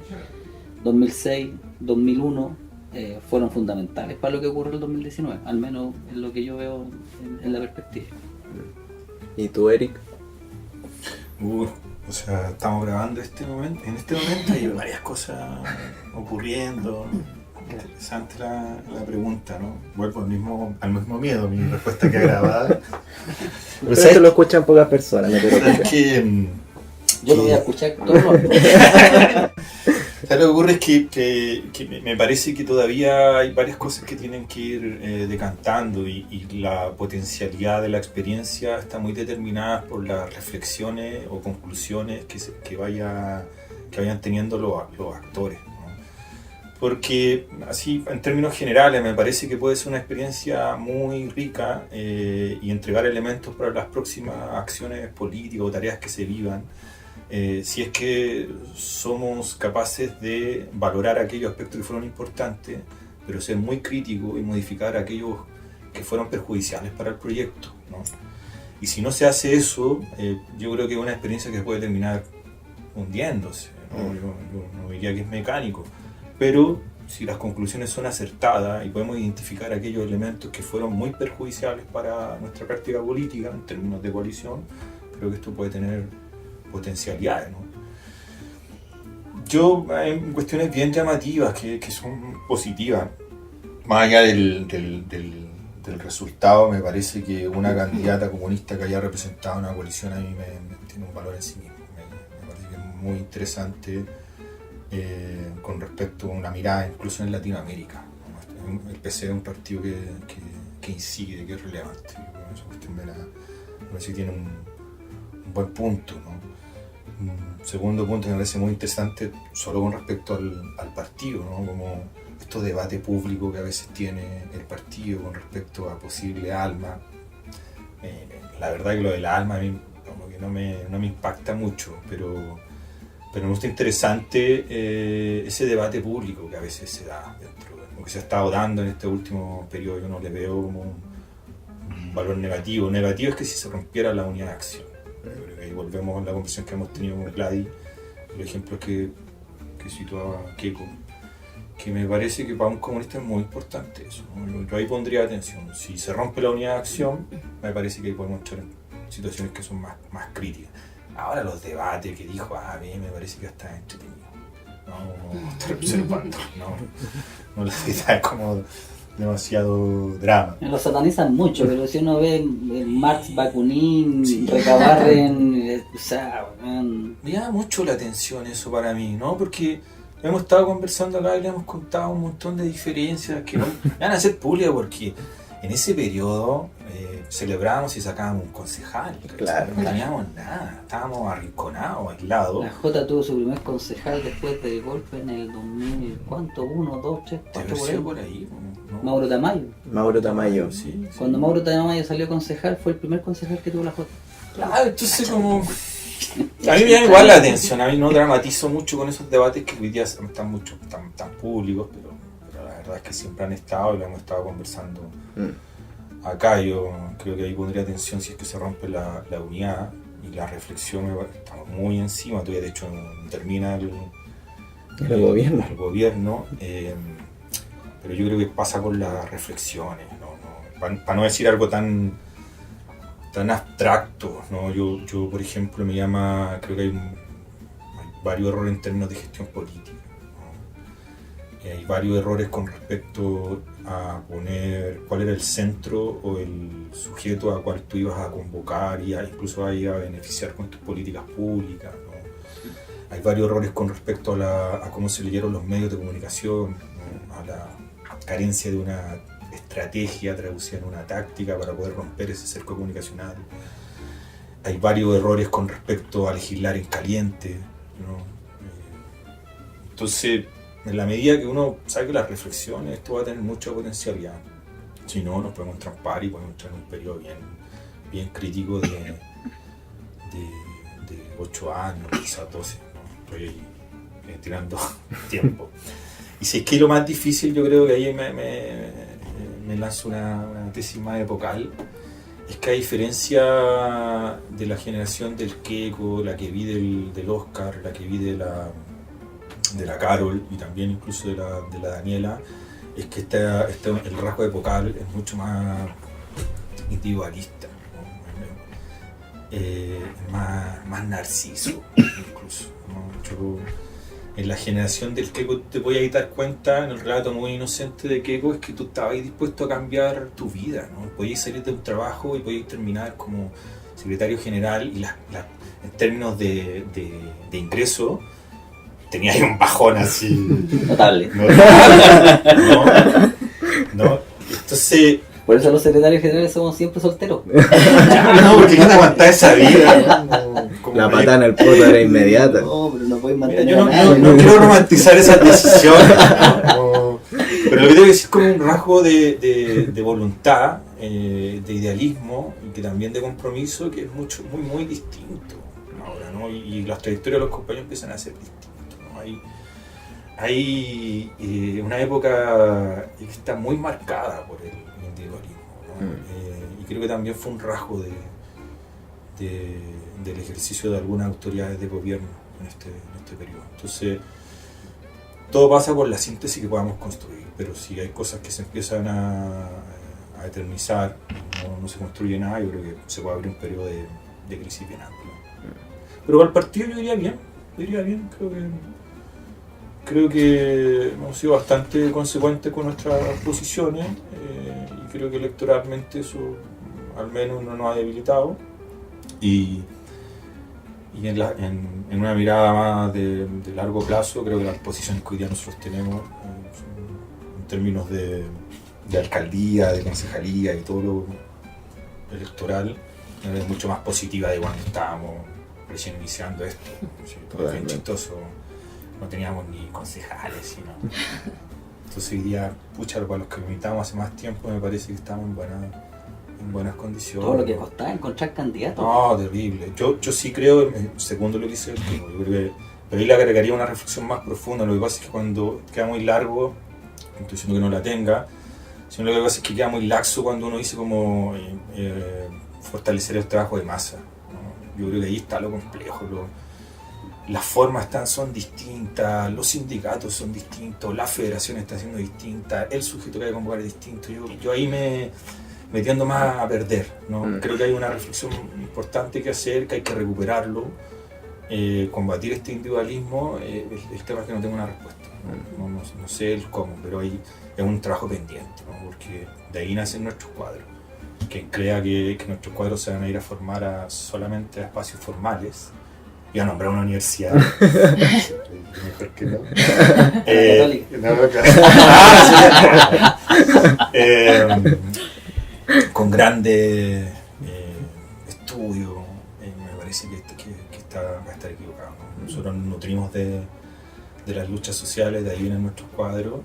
2006, 2001 fueron fundamentales para lo que ocurrió en el 2019. Al menos es lo que yo veo en la perspectiva. ¿Y tú, Eric? O sea, estamos grabando en este momento hay varias cosas ocurriendo. Interesante la pregunta, ¿no? Vuelvo al mismo miedo, mi respuesta que grabada. Pero esto lo escuchan pocas personas, no te preocupes. Es que yo lo voy a escuchar todo el mundo. Lo que ocurre es que me parece que todavía hay varias cosas que tienen que ir decantando y la potencialidad de la experiencia está muy determinada por las reflexiones o conclusiones que vayan teniendo los actores, ¿no? Porque así en términos generales me parece que puede ser una experiencia muy rica y entregar elementos para las próximas acciones políticas o tareas que se vivan. Si es que somos capaces de valorar aquellos aspectos que fueron importantes, pero ser muy críticos y modificar aquellos que fueron perjudiciales para el proyecto, ¿no? Y si no se hace eso, yo creo que es una experiencia que puede terminar hundiéndose, ¿no? Yo no diría que es mecánico, pero si las conclusiones son acertadas y podemos identificar aquellos elementos que fueron muy perjudiciales para nuestra práctica política en términos de coalición, creo que esto puede tener potencialidades, ¿no? Yo, hay cuestiones bien llamativas que son positivas. Más allá del resultado, me parece que una candidata comunista que haya representado una coalición a mí me tiene un valor en sí mismo. Me parece que es muy interesante con respecto a una mirada incluso en Latinoamérica, ¿no? El PC es un partido que incide, que es relevante. Esa cuestión me parece que tiene un buen punto, ¿no? Un segundo punto que me parece muy interesante solo con respecto al partido, ¿no? Como estos debates públicos que a veces tiene el partido con respecto a posible alma. La verdad que lo de la alma a mí como que no me impacta mucho, pero me gusta interesante ese debate público que a veces se da dentro de lo que se ha estado dando en este último periodo. Yo no le veo como un valor negativo. Negativo es que si se rompiera la unidad de acción. Creo que ahí volvemos a la conversación que hemos tenido con Gladys, los ejemplos que situaba Keiko, que me parece que para un comunista es muy importante eso, ¿no? Yo ahí pondría atención. Si se rompe la unidad de acción, me parece que ahí podemos entrar en situaciones que son más críticas. Ahora los debates que dijo me parece que está entretenido. No estar observando, no la idea es como demasiado drama. Lo satanizan mucho, pero si uno ve Marx, Bakunin, sí. Recabarren, o sea, me llama mucho la atención eso para mí, ¿no? Porque hemos estado conversando acá y le hemos contado un montón de diferencias que no van a ser públicas porque en ese periodo celebrábamos y sacábamos un concejal. Claro. No teníamos nada, estábamos arrinconados, aislados. La Jota tuvo su primer concejal después del golpe en el 2000, ¿cuánto? 1, 2, 3, 4 por ahí. ¿No? Mauro Tamayo. Mauro Tamayo. Sí. Cuando Mauro Tamayo salió concejal fue el primer concejal que tuvo la Jota. Claro, entonces como... A mí me llama igual la atención, a mí no dramatizo mucho con esos debates que hoy día están tan públicos, pero la verdad es que siempre han estado y lo hemos estado conversando acá yo creo que ahí pondría atención si es que se rompe la unidad y la reflexión. Estamos muy encima, todavía de hecho no termina el gobierno, pero yo creo que pasa por las reflexiones, para no decir algo tan abstracto, ¿no? Yo por ejemplo creo que hay varios errores en términos de gestión política, ¿no? Hay varios errores con respecto a poner cuál era el centro o el sujeto a cual tú ibas a convocar y incluso a beneficiar con tus políticas públicas, ¿no? Hay varios errores con respecto a cómo se leyeron los medios de comunicación, ¿no? A la carencia de una estrategia traducida en una táctica para poder romper ese cerco comunicacional. Hay varios errores con respecto a legislar en caliente, ¿no? Entonces, en la medida que uno saque las reflexiones, esto va a tener mucha potencialidad. Si no, nos podemos trampar y podemos entrar en un periodo bien crítico de 8 años, quizás 12, ¿no? Estoy tirando tiempo. Y si es que lo más difícil, yo creo que ahí me lanzo una tesis más epocal, es que a diferencia de la generación del Keiko, la que vi del Oscar, la que vi de la Carol y también incluso de la Daniela, es que el rasgo epocal es mucho más individualista, ¿no? Más narciso incluso, ¿no? En la generación del Keiko te podías dar cuenta, en el relato muy inocente de Keiko, es que tú estabas dispuesto a cambiar tu vida, ¿no? Podías salir de un trabajo y podías terminar como secretario general y en términos de ingreso tenías ahí un bajón así notable. ¿No? Entonces, por eso los secretarios generales somos siempre solteros. no, porque no te aguantás esa vida, ¿no? La patada en el poto era inmediata. No, pero no puedes mantener. Yo no quiero romantizar esas decisiones, ¿no? Pero lo que tengo que decir es como un rasgo de voluntad, de idealismo y que también de compromiso, que es muy distinto ahora, ¿no? Y las trayectorias de los compañeros empiezan a ser distintas, ¿no? Hay una época que está muy marcada por el individualismo, ¿no? Y creo que también fue un rasgo del ejercicio de algunas autoridades de gobierno en este periodo. Entonces, todo pasa por la síntesis que podamos construir, pero si hay cosas que se empiezan a eternizar, no se construye nada, yo creo que se puede abrir un periodo de crisis bien amplio. Pero para el partido yo iría bien, creo que hemos sido bastante consecuentes con nuestras posiciones y creo que electoralmente eso al menos no nos ha debilitado. Y en una mirada más de largo plazo, creo que las posiciones que hoy día nosotros tenemos en términos de alcaldía, de concejalía y todo lo electoral es mucho más positiva de cuando estábamos recién iniciando esto. Sí, todo bien chistoso, no teníamos ni concejales, sino. Entonces hoy día, pucha, para los que limitamos hace más tiempo, me parece que estamos en buenas condiciones. Todo lo que costaba encontrar candidatos. No, terrible. Yo sí creo, segundo lo que dice el Keiko, yo creo que, pero ahí le agregaría una reflexión más profunda. Lo que pasa es que cuando queda muy largo, no estoy diciendo que no la tenga, sino lo que pasa es que queda muy laxo cuando uno dice como fortalecer el trabajo de masa, ¿no? Yo creo que ahí está lo complejo. Las formas son distintas, los sindicatos son distintos, la federación está siendo distinta, el sujeto que hay que convocar es distinto. Yo ahí me tiendo más a perder, ¿no? Creo que hay una reflexión importante que hacer, que hay que recuperarlo, combatir este individualismo. El tema es que no tengo una respuesta, no sé el cómo, pero es un trabajo pendiente, ¿no? Porque de ahí nacen nuestros cuadros. Quien crea que nuestros cuadros se van a ir a formar solamente a espacios formales y a nombrar una universidad, mejor que no. Con grandes estudios, me parece que va a estar equivocado, ¿no? Nosotros nos nutrimos de las luchas sociales, de ahí vienen nuestros cuadros,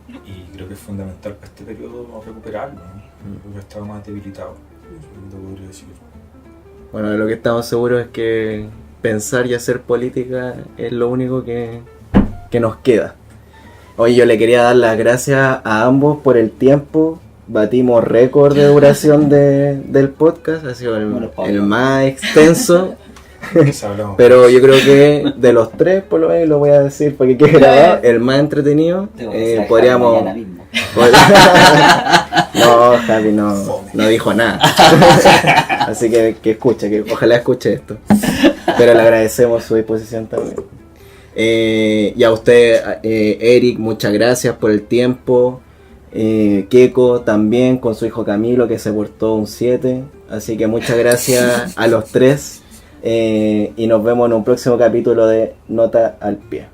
y creo que es fundamental para este periodo recuperarlo, ¿no? Creo que estaba más debilitado, eso podría decir. Bueno, de lo que estamos seguros es que pensar y hacer política es lo único que nos queda. Hoy yo le quería dar las gracias a ambos por el tiempo, batimos récord de duración del podcast, ha sido el más extenso. Pero yo creo que de los tres, por lo menos lo voy a decir porque quede grabado, el más entretenido. Podríamos. No, Javi no dijo nada. Así que escuche, que ojalá escuche esto. Pero le agradecemos su disposición también. Y a usted, Eric, muchas gracias por el tiempo. Keiko también con su hijo Camilo, que se portó un 7. Así que muchas gracias a los tres. Y nos vemos en un próximo capítulo de Nota al Pie.